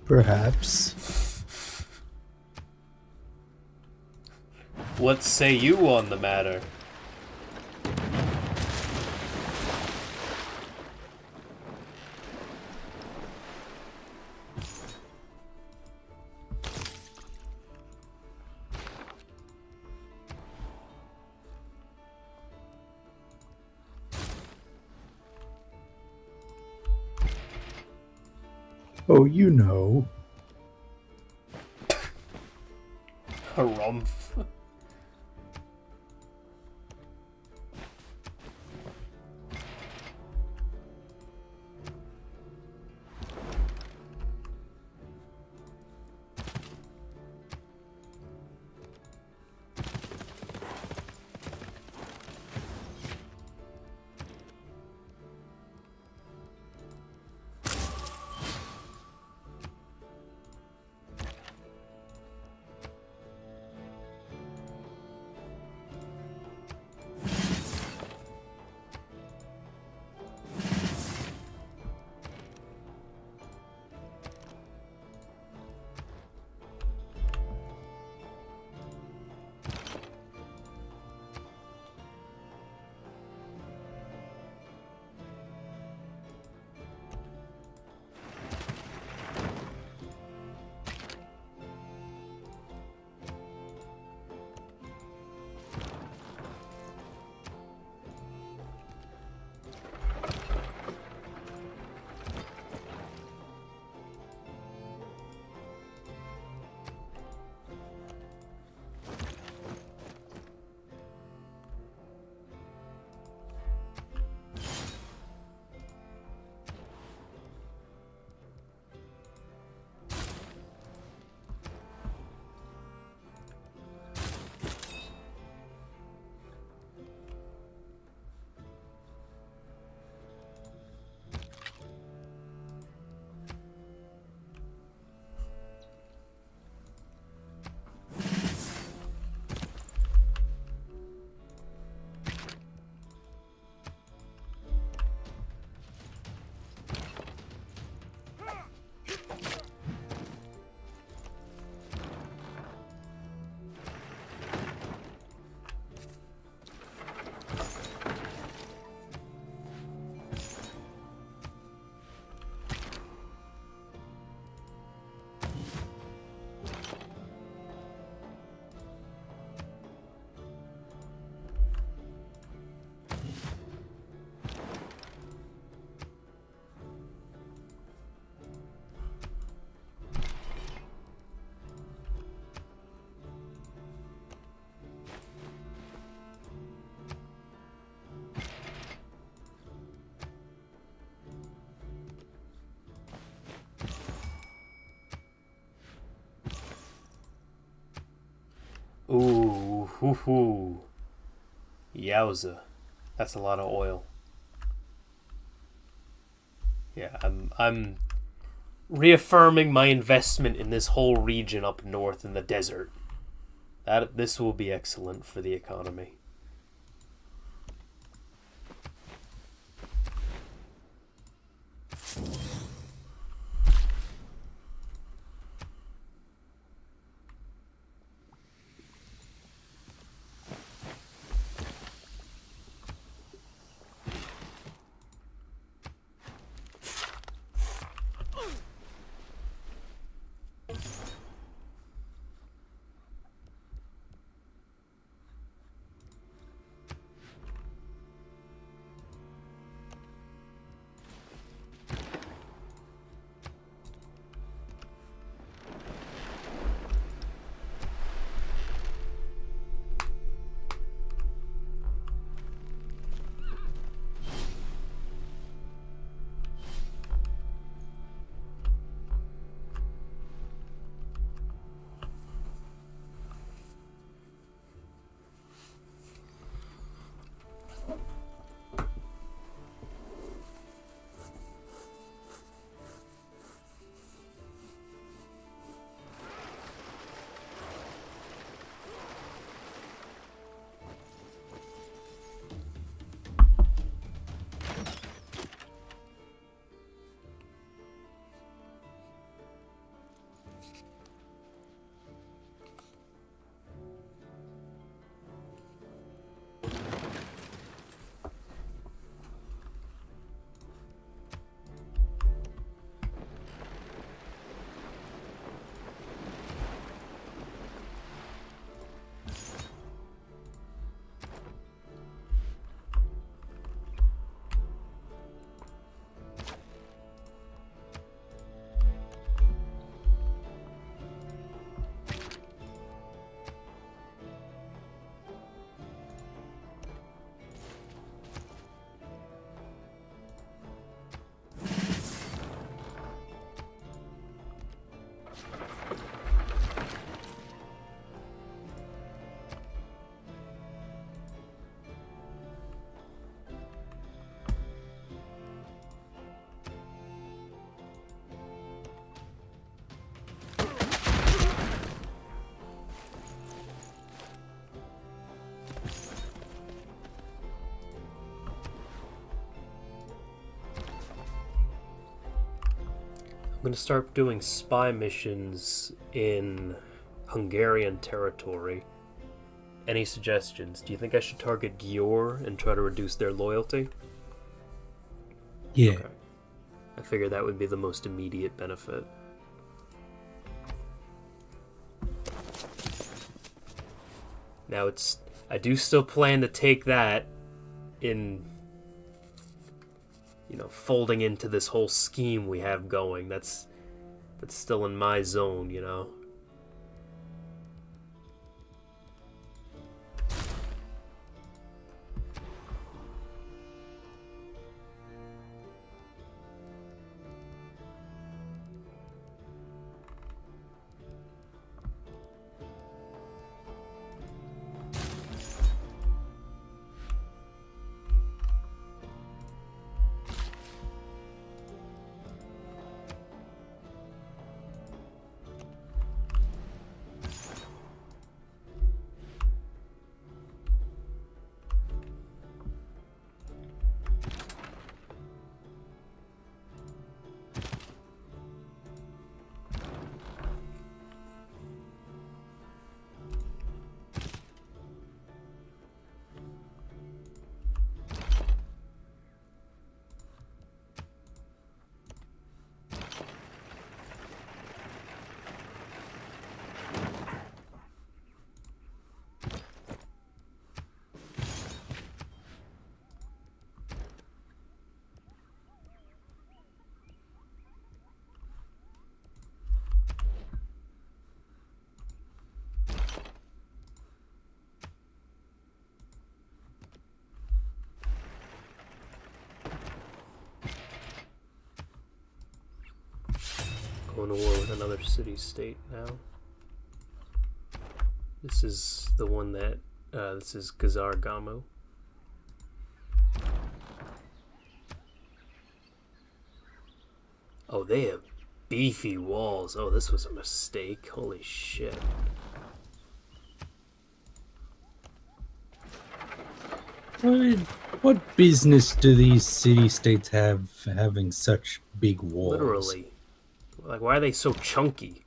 Perhaps. What say you on the matter? Oh, you know. Harumph. Ooh, hoo hoo. Yowza. That's a lot of oil. Yeah, I'm reaffirming my investment in this whole region up north in the desert. This will be excellent for the economy. I'm going to start doing spy missions in Hungarian territory. Any suggestions? Do you think I should target Gior and try to reduce their loyalty? Yeah. Okay. I figure that would be the most immediate benefit. Now I do still plan to take that in, folding into this whole scheme we have going. That's still in my zone, Going to war with another city-state now. This is the one that, this is Gazargamo. Oh, they have beefy walls. Oh, this was a mistake. Holy shit. What business do these city-states have having such big walls? Literally. Like, why are they so chunky?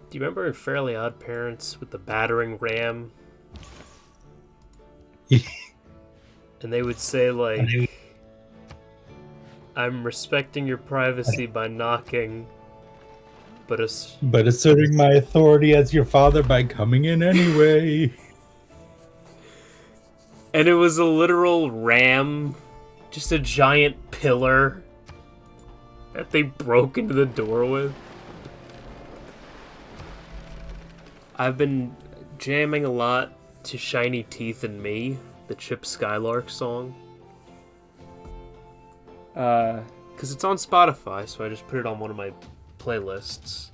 Do you remember in Fairly Odd Parents with the battering ram? And they would say, like, I'm respecting your privacy by knocking, but asserting my authority as your father by coming in anyway. And it was a literal ram, just a giant pillar that they broke into the door with. I've been jamming a lot to Shiny Teeth and Me, the Chip Skylark song. Because it's on Spotify, so I just put it on one of my playlists.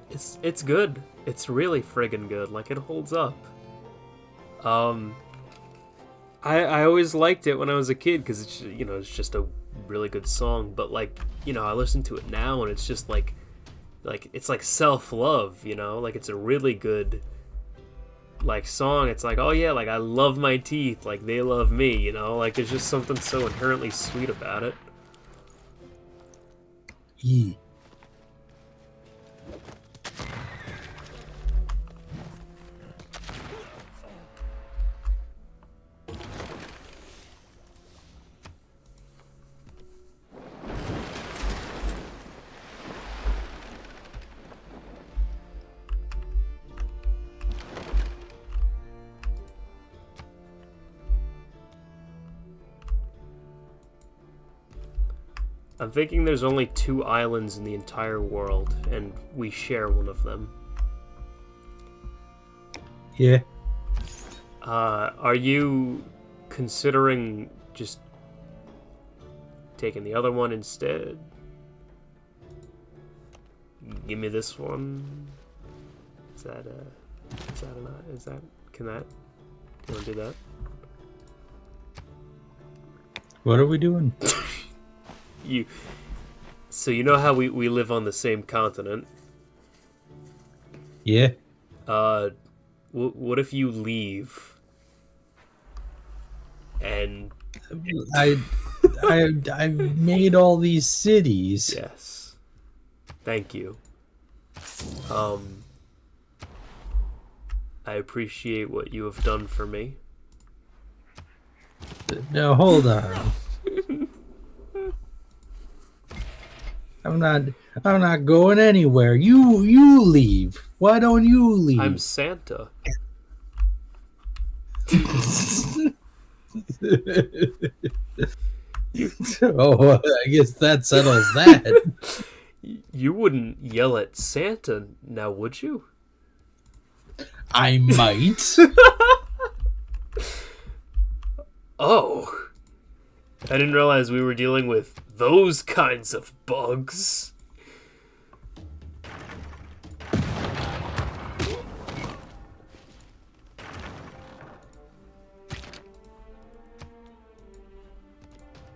It's good. It's really friggin' good. Like, it holds up. I always liked it when I was a kid, because it's just a really good song, but like, you know, I listen to it now and it's just like it's like self-love, you know, like it's a really good like song. It's like, oh yeah, like I love my teeth, like they love me, you know, like there's just something so inherently sweet about it. Yeah. I'm thinking there's only 2 islands in the entire world, and we share one of them. Yeah. Are you considering just taking the other one instead? Give me this one. Can that, you wanna do that? What are we doing? So you know how we live on the same continent? Yeah. What if you leave? And I've made all these cities. yes, thank you. I appreciate what you have done for me. Now hold on. I'm not going anywhere. You leave. Why don't you leave? I'm Santa. Oh, I guess that settles that. You wouldn't yell at Santa, now would you? I might. Oh, I didn't realize we were dealing with those kinds of bugs.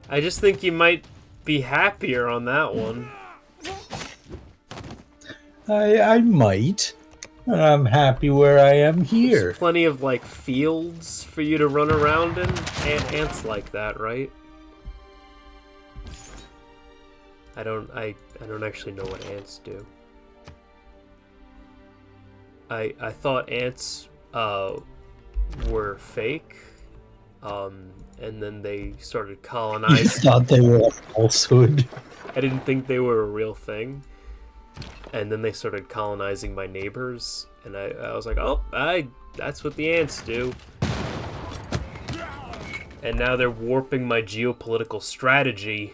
I just think you might be happier on that one. I might. I'm happy where I am here. There's plenty of like fields for you to run around in. Ants like that, right? I don't actually know what ants do. I thought ants were fake, and then they started colonizing. You thought they were a falsehood. I didn't think they were a real thing, and then they started colonizing my neighbors, and I was like, oh, that's what the ants do. And now they're warping my geopolitical strategy.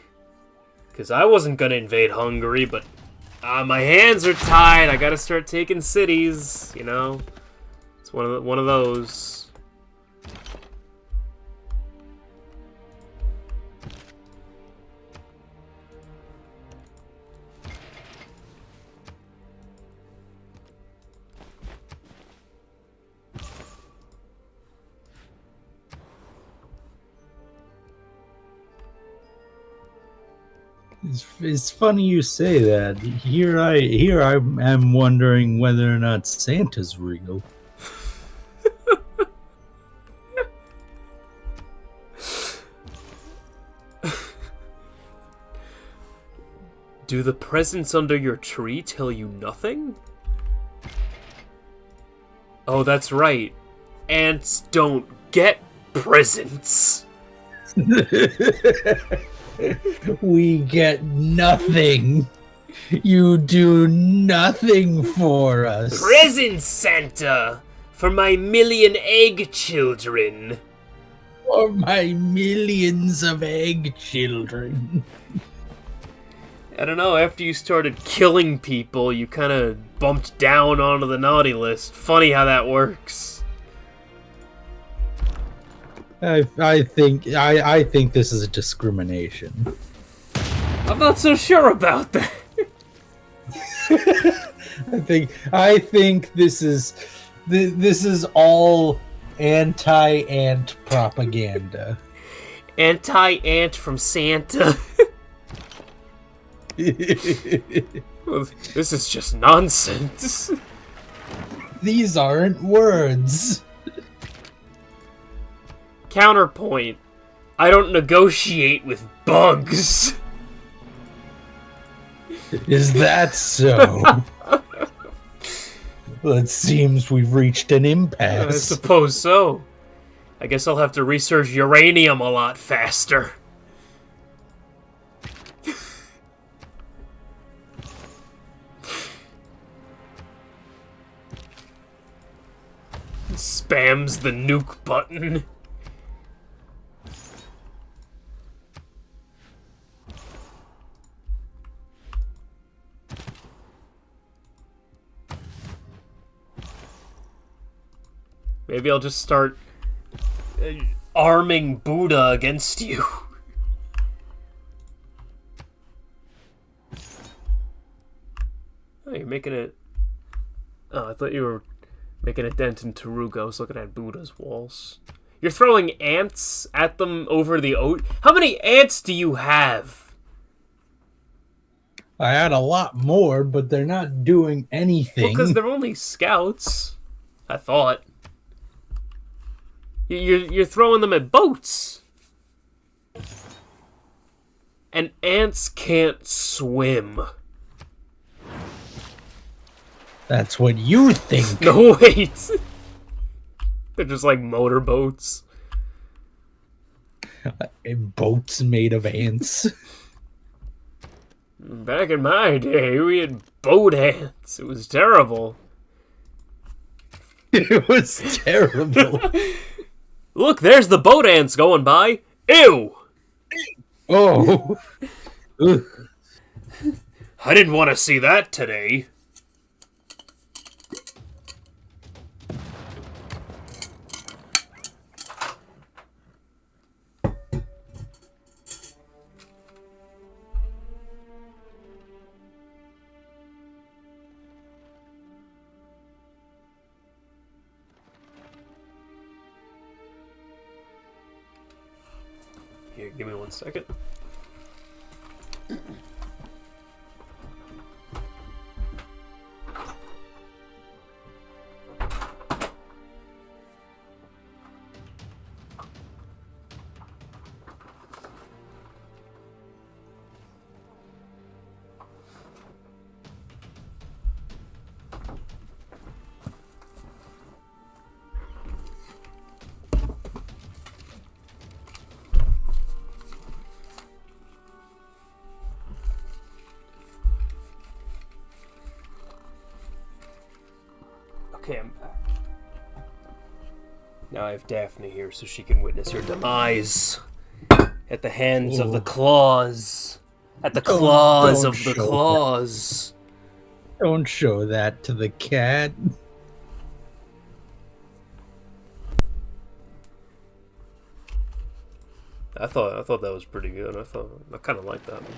Because I wasn't going to invade Hungary, but my hands are tied. I got to start taking cities, you know? It's one of those. It's funny you say that. Here I am wondering whether or not Santa's real. Do the presents under your tree tell you nothing? Oh, that's right. Ants don't get presents. We get nothing. You do nothing for us. Presents, Santa, for my 1,000,000 egg children. For my millions of egg children. I don't know, after you started killing people, you kind of bumped down onto the naughty list. Funny how that works. I think this is a discrimination. I'm not so sure about that. I think this is all anti-ant propaganda. Anti-ant from Santa. Well, this is just nonsense. These aren't words. Counterpoint. I don't negotiate with bugs. Is that so? Well, it seems we've reached an I impasse. suppose so. I guess I'll have to research uranium a lot faster. Spams the nuke button. Maybe I'll just start arming Buddha against you. Oh, you're making it... Oh, I thought you were making a dent in Taruga. I was looking at Buddha's walls. You're throwing ants at them over the ocean? How many ants do you have? I had a lot more, but they're not doing anything. Well, because they're only scouts. I thought. You're throwing them at boats. And ants can't swim. That's what you think. No, wait. They're just like motorboats. Boats made of ants. Back in my day, we had boat ants. It was terrible. It was terrible. Look, there's the boat ants going by. Ew! Oh. I didn't want to see that today. Here, give me 1 second. Okay, I'm back. Now I have Daphne here so she can witness your demise. At the hands of the claws. At the claws of the claws. Don't show that to the cat. I thought that was pretty good. I kind of liked that one.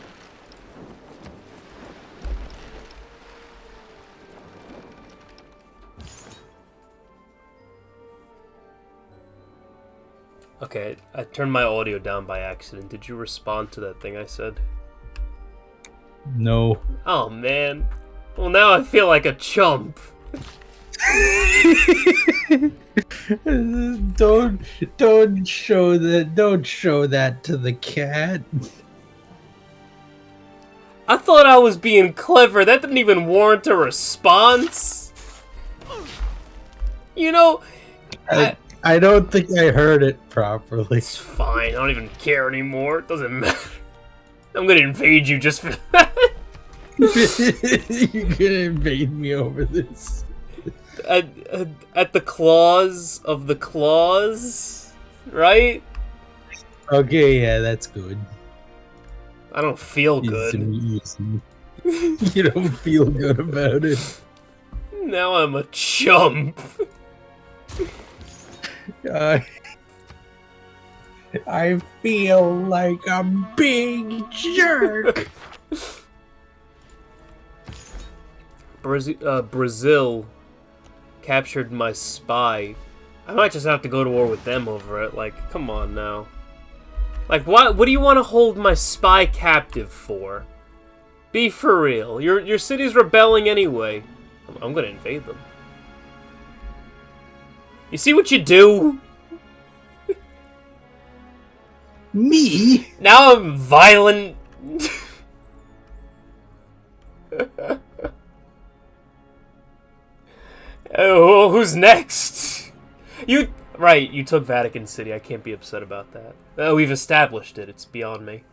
Okay, I turned my audio down by accident. Did you respond to that thing I said? No. Oh, man. Well, now I feel like a chump. Don't show that to the cat. I thought I was being clever. That didn't even warrant a response. You know, I don't think I heard it properly. it's fine. I don't even care anymore. It doesn't matter. I'm gonna invade you just for that. You're gonna invade me over this. At the claws of the claws, right? Okay, yeah, that's good. I don't feel good. Easy. You don't feel good about it. Now I'm a chump. I feel like a big jerk. Brazil captured my spy. I might just have to go to war with them over it. Like, come on now. Like, what do you want to hold my spy captive for? Be for real. Your city's rebelling anyway. I'm gonna invade them. You see what you do? Me? Now I'm violent. Oh, who's next? You took Vatican City. I can't be upset about that. We've established it. It's beyond me.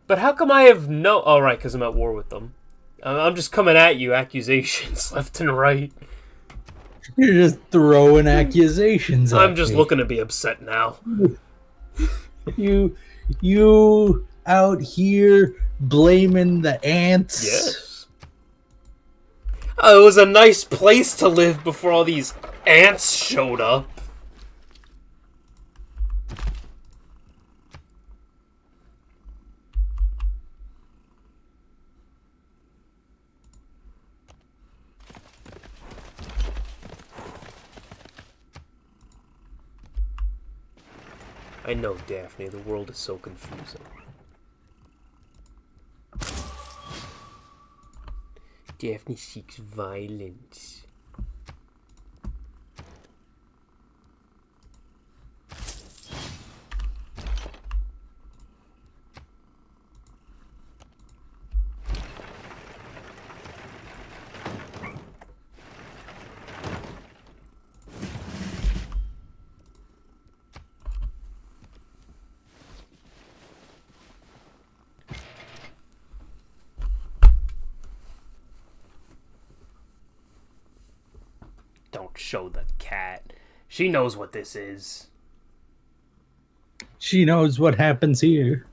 But how come I have no... Oh, right, because I'm at war with them. I'm just coming at you, accusations left and right. You're just throwing accusations at I'm just me. looking to be upset now. You out here blaming the ants? Yes. Oh, it was a nice place to live before all these ants showed up. I know, Daphne, the world is so confusing. Daphne seeks violence. Don't show the cat. She knows what this is. She knows what happens here.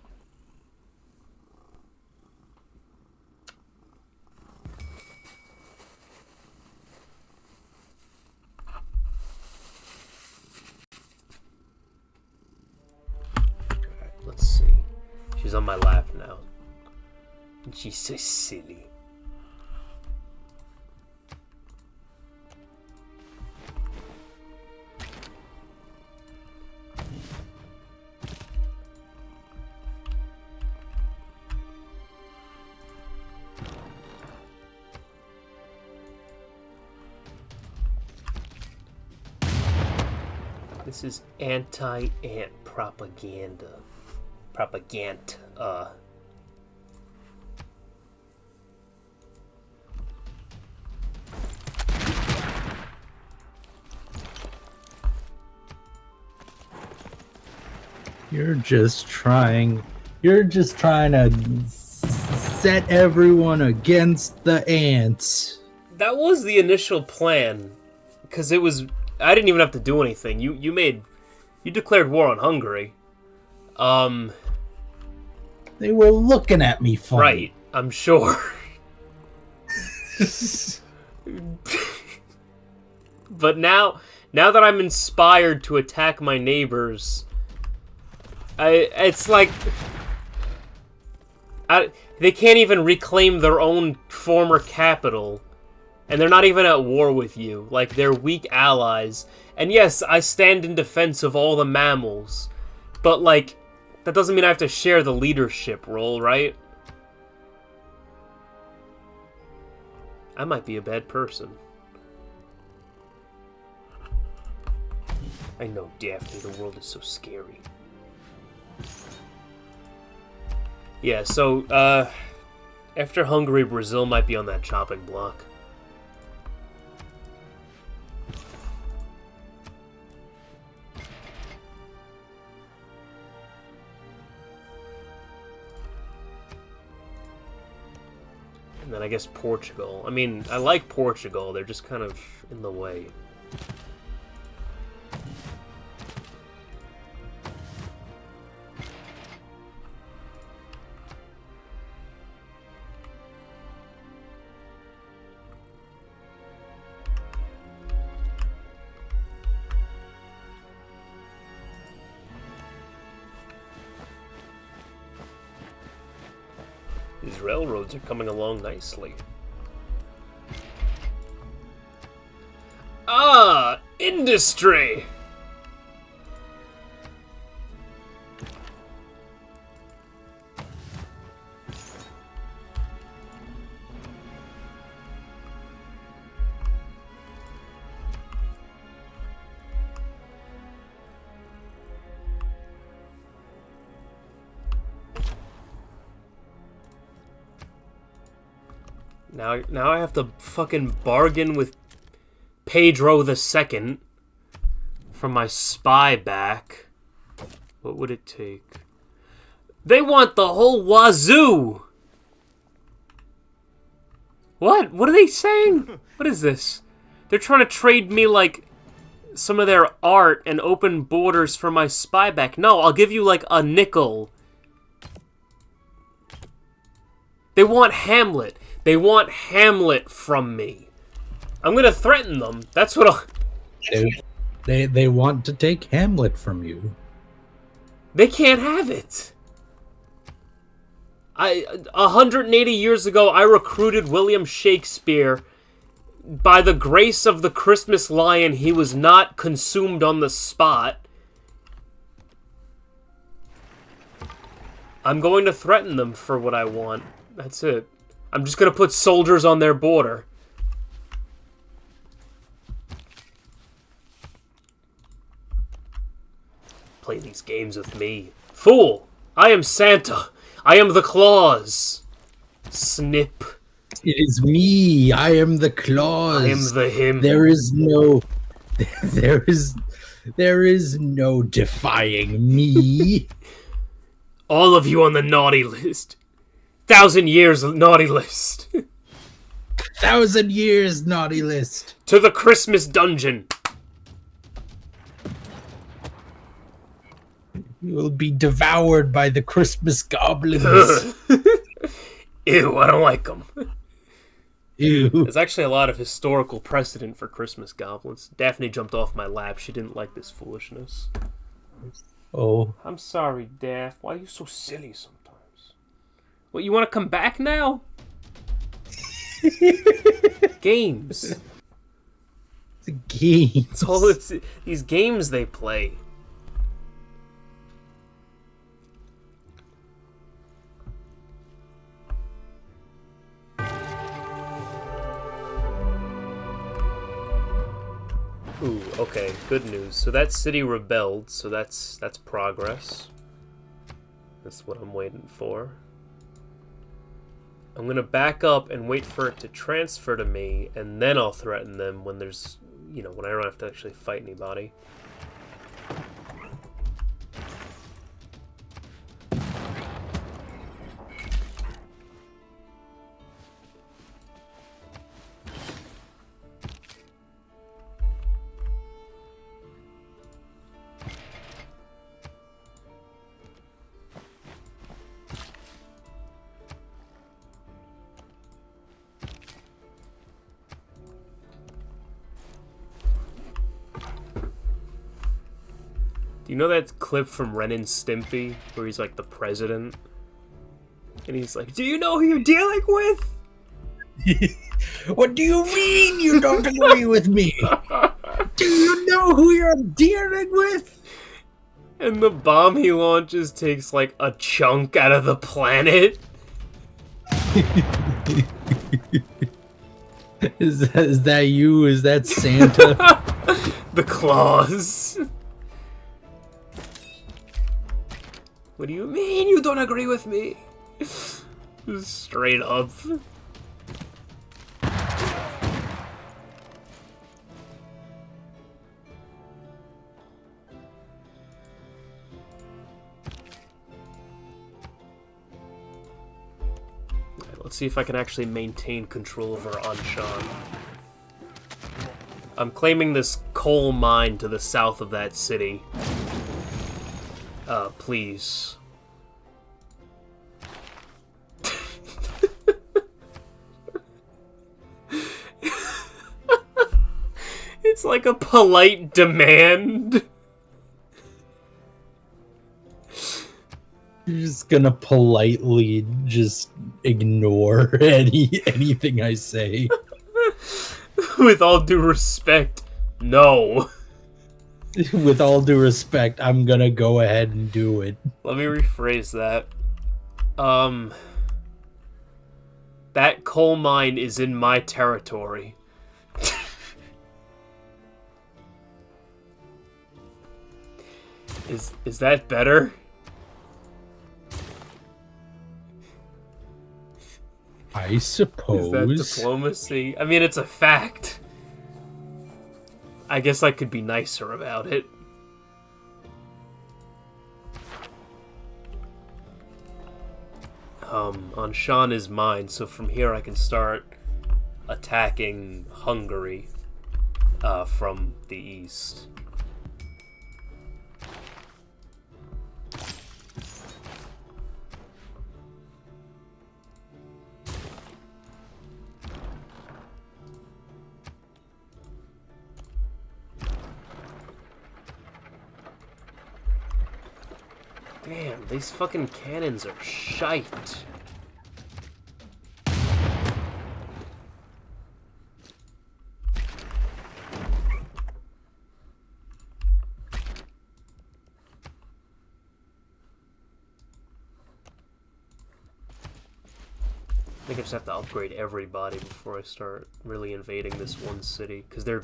Alright, let's see. She's on my lap now. And she's so silly. This is anti-ant propaganda. Propaganda. You're just trying to set everyone against the ants. That was the initial plan. Because it was... I didn't even have to do anything. You declared war on Hungary. They were looking at me funny. Right, I'm sure. But now that I'm inspired to attack my neighbors, it's like they can't even reclaim their own former capital. And they're not even at war with you. Like, they're weak allies. And yes, I stand in defense of all the mammals. But, like, that doesn't mean I have to share the leadership role, right? I might be a bad person. I know, Daphne, the world is so scary. Yeah, so, after Hungary, Brazil might be on that chopping block. And then I guess Portugal. I mean, I like Portugal. They're just kind of in the way. These railroads are coming along nicely. Ah, industry! Now I have to fucking bargain with Pedro II for my spy back. What would it take? They want the whole wazoo! What? What are they saying? What is this? They're trying to trade me, like, some of their art and open borders for my spy back. No, I'll give you, like, a nickel. They want Hamlet. They want Hamlet from me. I'm gonna threaten them. That's what I'll... They want to take Hamlet from you. They can't have it. 180 years ago, I recruited William Shakespeare. By the grace of the Christmas lion, he was not consumed on the spot. I'm going to threaten them for what I want. That's it. I'm just going to put soldiers on their border. Play these games with me. Fool! I am Santa. I am the Claus. Snip. It is me. I am the Claus. I am the him. There is no defying me. All of you on the naughty list. 1,000 years naughty list. 1,000 years naughty list. To the Christmas dungeon. You will be devoured by the Christmas goblins. Ew, I don't like them. Ew. There's actually a lot of historical precedent for Christmas goblins. Daphne jumped off my lap. She didn't like this foolishness. Oh. I'm sorry, Daph. Why are you so silly sometimes? What, you want to come back now? Games. The games. It's all these games they play. Ooh, okay, good news. So that city rebelled, so that's progress. That's what I'm waiting for. I'm gonna back up and wait for it to transfer to me, and then I'll threaten them when there's, you know, when I don't have to actually fight anybody. You know that clip from Ren and Stimpy where he's like the president? And he's like, do you know who you're dealing with? What do you mean you don't agree with me? Do you know who you're dealing with? And the bomb he launches takes like a chunk out of the planet. Is that you? Is that Santa? The claws. What do you mean you don't agree with me? Straight up. Let's see if I can actually maintain control over Anshan. I'm claiming this coal mine to the south of that city. Please. It's like a polite demand. You're just gonna politely just ignore anything I say. With all due respect, no. With all due respect, I'm gonna go ahead and do it. Let me rephrase that. That coal mine is in my territory. Is that better? I Is suppose. that diplomacy? I mean, it's a fact. I guess I could be nicer about it. Anshan is mine, so from here I can start attacking Hungary from the east. Damn, these fucking cannons are shite. I think I just have to upgrade everybody before I start really invading this one city, because they're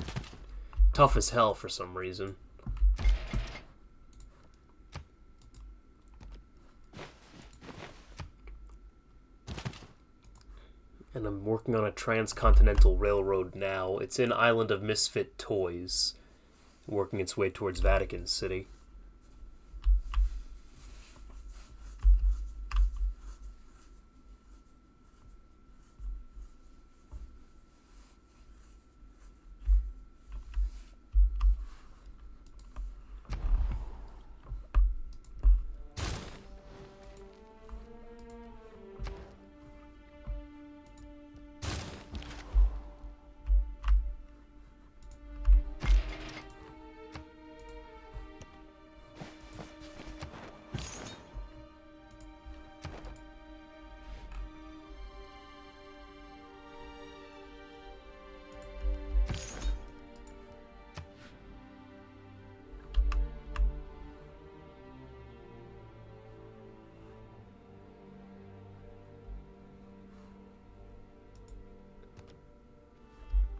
tough as hell for some reason. And I'm working on a transcontinental railroad now. It's in Island of Misfit Toys, working its way towards Vatican City.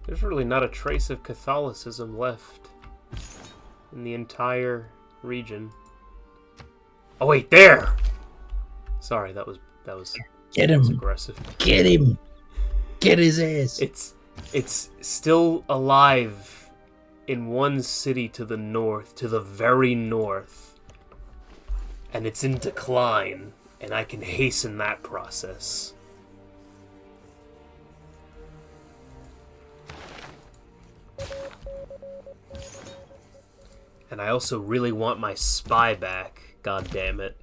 There's really not a trace of Catholicism left in the entire region. Oh wait, there! Sorry, that was Get him! aggressive. Get him! Get his ass! It's still alive in one city to the north, to the very north. And it's in decline, and I can hasten that process. And I also really want my spy back, god damn it.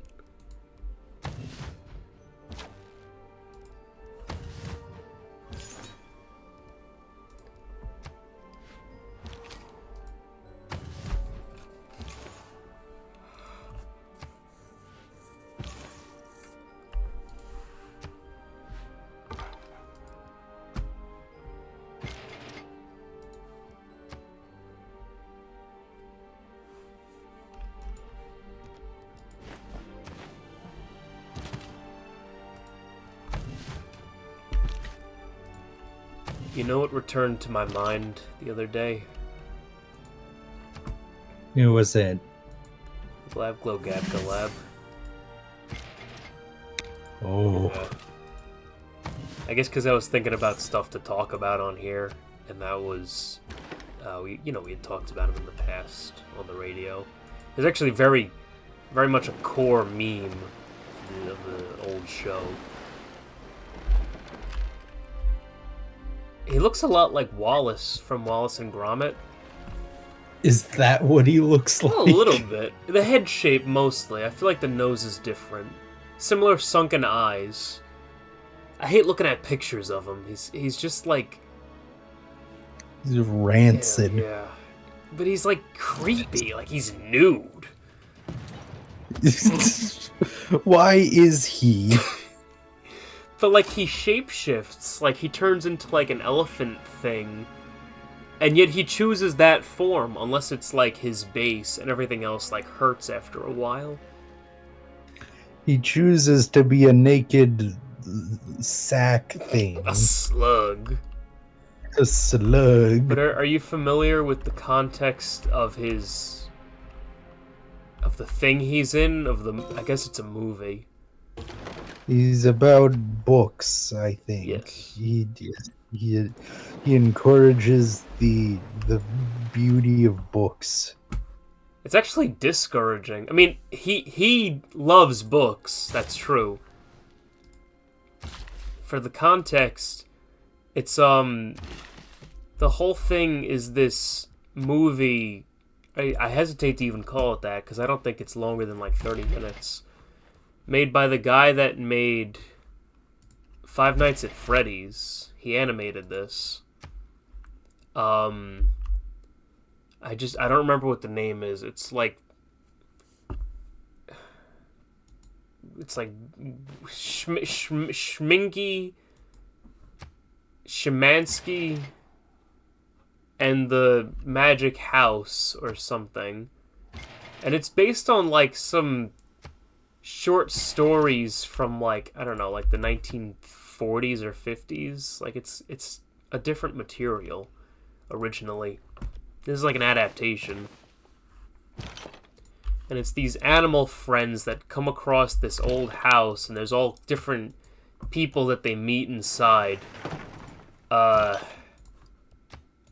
You know what returned to my mind the other day? Who was it? Glab Glogabka Lab. Oh. Yeah. I guess because I was thinking about stuff to talk about on here, and that was, we had talked about him in the past on the radio. It's actually very much a core meme of the old show. He looks a lot like Wallace from Wallace and Gromit. Is that what he looks like? A little bit. The head shape mostly. I feel like the nose is different. Similar sunken eyes. I hate looking at pictures of him. He's just like... He's rancid. Yeah. But he's like creepy. Like he's nude. Why is he? But like he shapeshifts. Like he turns into like an elephant thing. And yet he chooses that form unless it's like his base and everything else like hurts after a while. He chooses to be a naked sack thing. A slug. A slug. But are you familiar with the context of his... of the thing he's in? I guess it's a movie. He's about books, I think. Yes. He he encourages the beauty of books. It's actually discouraging. I mean, he loves books. That's true. For the context, it's the whole thing is this movie. I hesitate to even call it that because I don't think it's longer than like 30 minutes. Made by the guy that made Five Nights at Freddy's. He animated this. I don't remember what the name is. It's like Schminky, Shemansky, and the Magic House or something. And it's based on like some short stories from like, I don't know, like the 1940s or 50s. Like it's a different material originally. This is like an adaptation. And it's these animal friends that come across this old house, and there's all different people that they meet inside.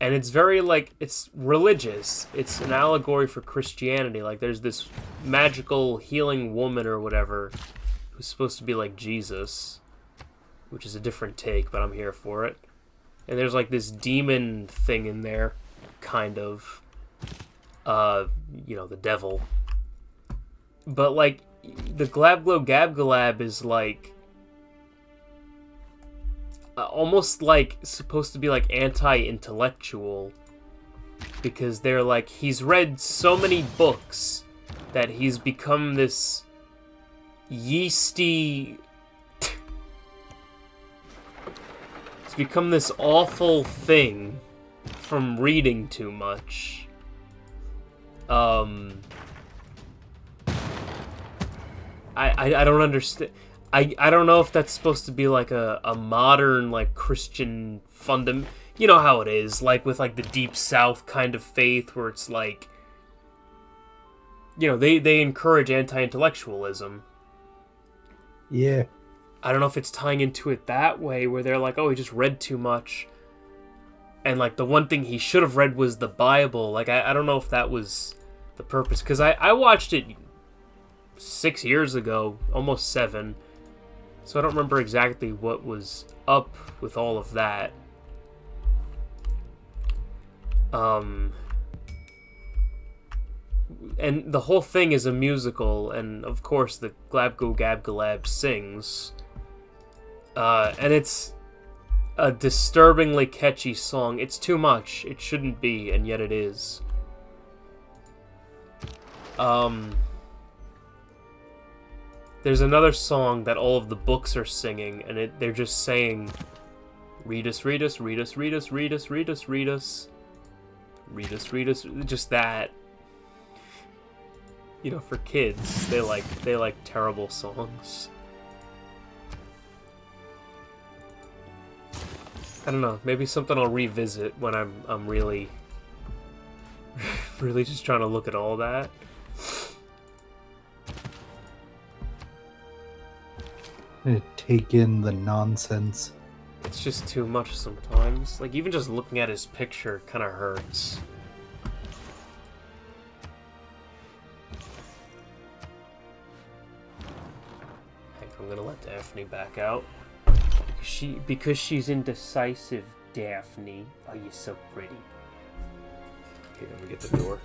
And it's very, like, it's religious. It's an allegory for Christianity. Like, there's this magical healing woman or whatever who's supposed to be like Jesus, which is a different take, but I'm here for it. And there's, like, this demon thing in there, kind of. The devil. But, like, the Glabglow Gabgalab is, like, almost, like, supposed to be, like, anti-intellectual. Because they're, like, he's read so many books that he's become this yeasty... he's become this awful thing from reading too much. I don't understand. I don't know if that's supposed to be like a modern like Christian fundament. You know how it is, like with like the Deep South kind of faith where it's like, they encourage anti-intellectualism. Yeah. I don't know if it's tying into it that way where they're like, oh, he just read too much. And like the one thing he should have read was the Bible. Like I don't know if that was the purpose, because I watched it 6 years ago, almost 7, so I don't remember exactly what was up with all of that. And the whole thing is a musical, and of course the Glabgo Gabgalab sings, and it's a disturbingly catchy song. It's too much. It shouldn't be, and yet it is. There's another song that all of the books are singing, and they're just saying, read us, read us, read us, read us, read us, read us, read us, read us, read us, just that. For kids, they like terrible songs. I don't know, maybe something I'll revisit when I'm really really just trying to look at all that. Take in the nonsense. It's just too much sometimes. Like, even just looking at his picture kind of hurts. I think I'm gonna let Daphne back out. Because she's indecisive, Daphne. Oh, you're so pretty. Okay, let me get the door.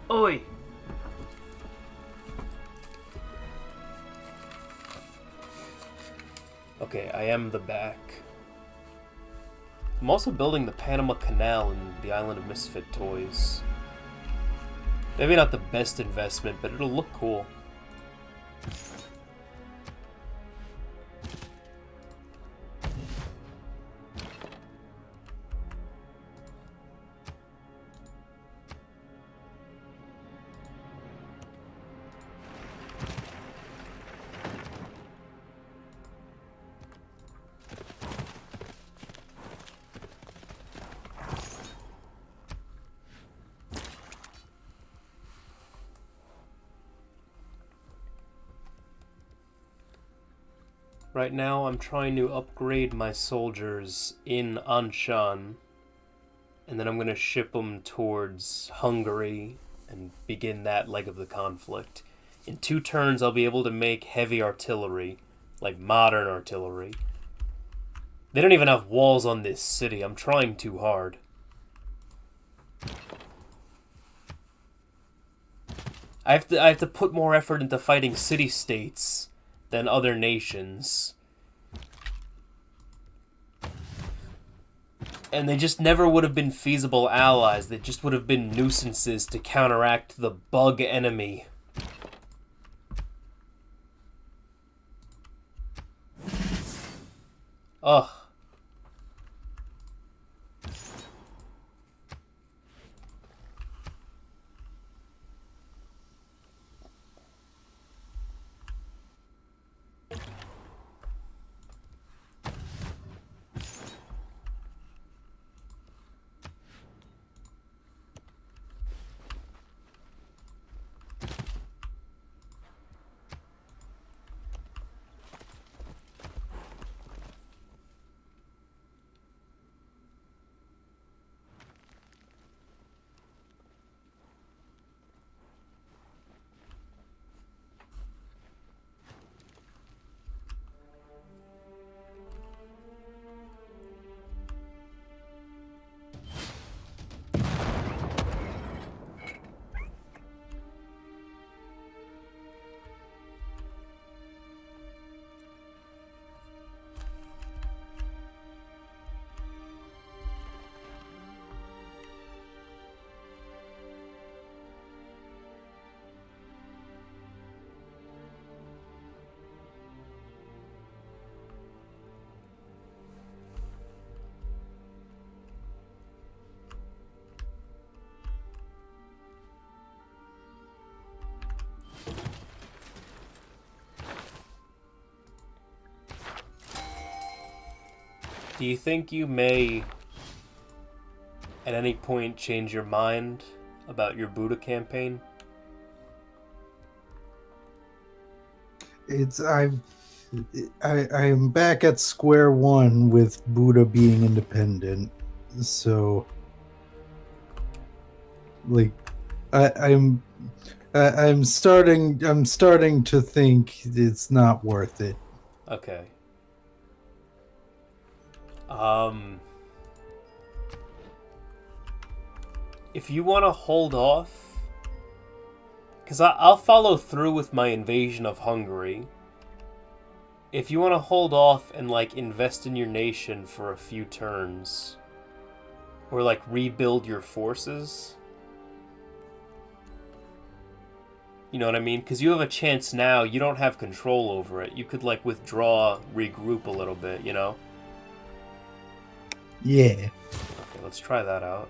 Oi! Okay, I am the back. I'm also building the Panama Canal in the Island of Misfit Toys. Maybe not the best investment, but it'll look cool. Right now, I'm trying to upgrade my soldiers in Anshan, and then I'm going to ship them towards Hungary and begin that leg of the conflict. In 2 turns, I'll be able to make heavy artillery, like modern artillery. They don't even have walls on this city. I'm trying too hard. I have to put more effort into fighting city-states than other nations. And they just never would have been feasible allies. They just would have been nuisances to counteract the bug enemy. Ugh. Do you think you may, at any point, change your mind about your Buddha campaign? I'm back at square one with Buddha being independent, so like I'm starting to think it's not worth it. Okay. If you want to hold off, because I'll follow through with my invasion of Hungary. If you want to hold off and, like, invest in your nation for a few turns, or, like, rebuild your forces, you know what I mean? Because you have a chance now, you don't have control over it. You could, like, withdraw, regroup a little bit, you know? Yeah. Okay, let's try that out.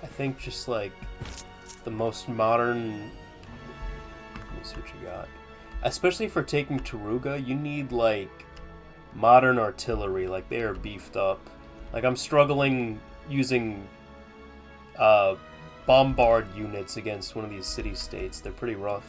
I think just like the most modern. Let me see what you got. Especially for taking Taruga, you need like modern artillery. Like they are beefed up. Like I'm struggling using bombard units against one of these city-states. They're pretty rough.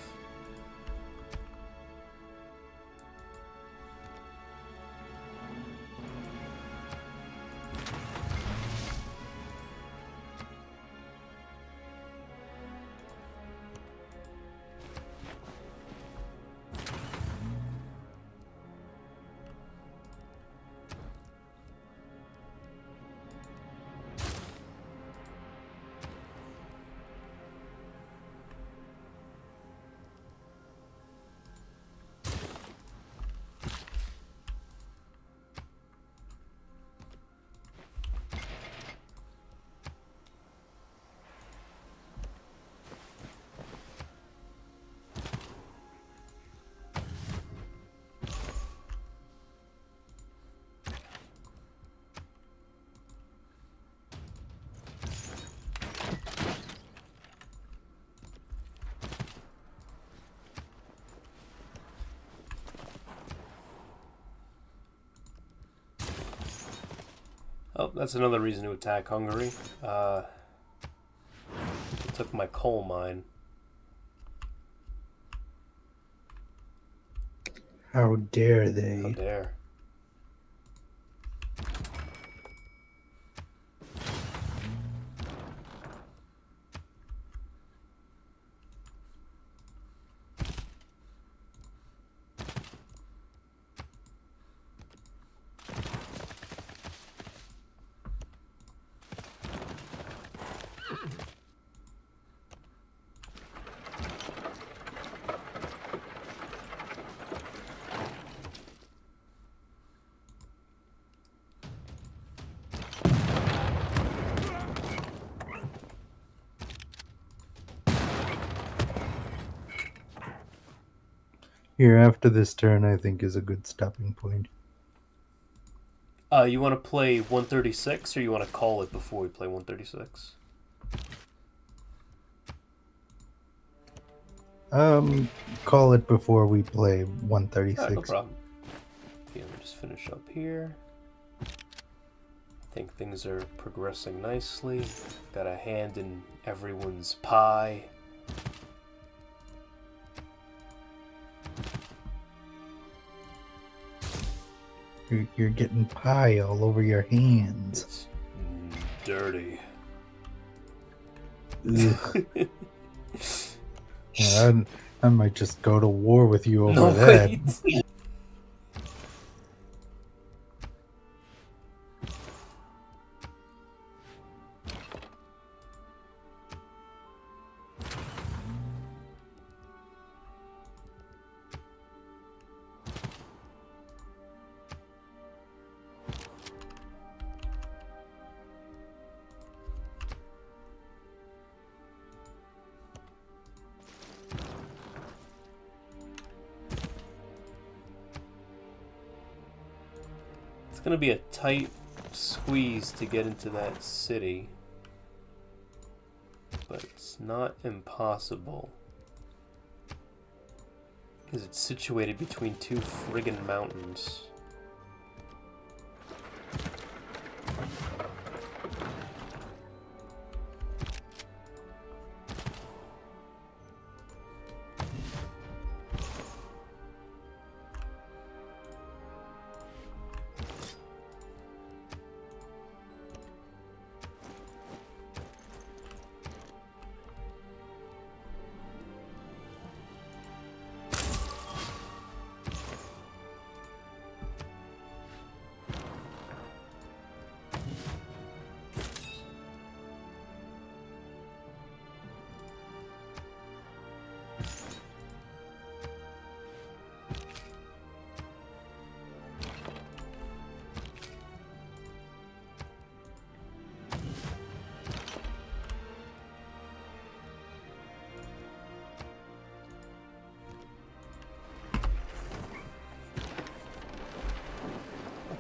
Oh, that's another reason to attack Hungary. They took my coal mine. How dare they? How dare. Here, after this turn, I think is a good stopping point. You want to play 136, or you want to call it before we play 136? Call it before we play 136. Alright, no problem. Okay, let me just finish up here. I think things are progressing nicely. Got a hand in everyone's pie. You're getting pie all over your hands. It's dirty. Ugh. Yeah, I might just go to war with you over No, that. wait. It's gonna be a tight squeeze to get into that city, but it's not impossible because it's situated between two friggin' mountains.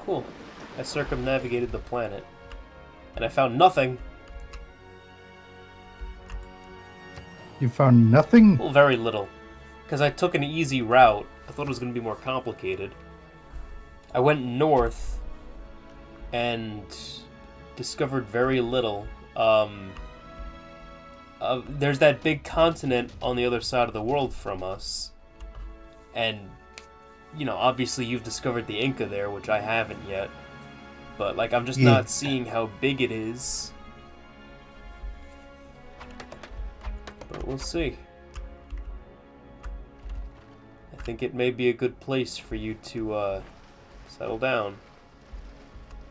Cool. I circumnavigated the planet, and I found nothing. You found nothing? Well, very little. Because I took an easy route. I thought it was going to be more complicated. I went north and discovered very little. There's that big continent on the other side of the world from us. And, you know, obviously you've discovered the Inca there, which I haven't yet. But, like, I'm just not seeing how big it is. But we'll see. I think it may be a good place for you to, settle down.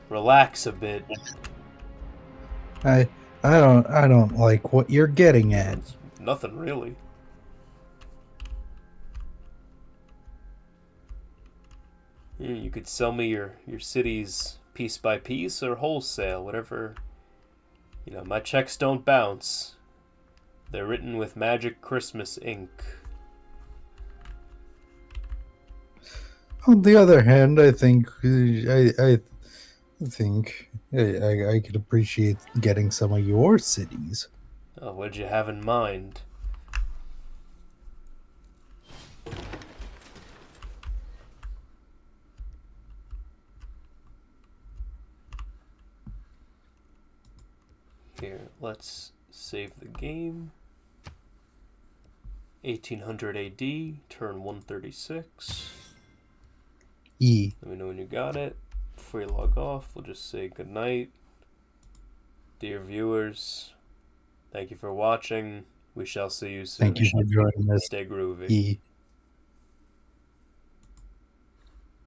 Relax a bit. I don't like what you're getting at. Nothing really. You could sell me your cities piece by piece or wholesale, whatever. You know, my checks don't bounce. They're written with magic Christmas ink. On the other hand, I think I think I could appreciate getting some of your cities. Oh, what'd you have in mind? Here, let's save the game. 1800 AD, turn 136. E. Let me know when you got it. Before you log off, we'll just say goodnight. Dear viewers, thank you for watching. We shall see you soon. Thank you for joining us. Stay groovy. E.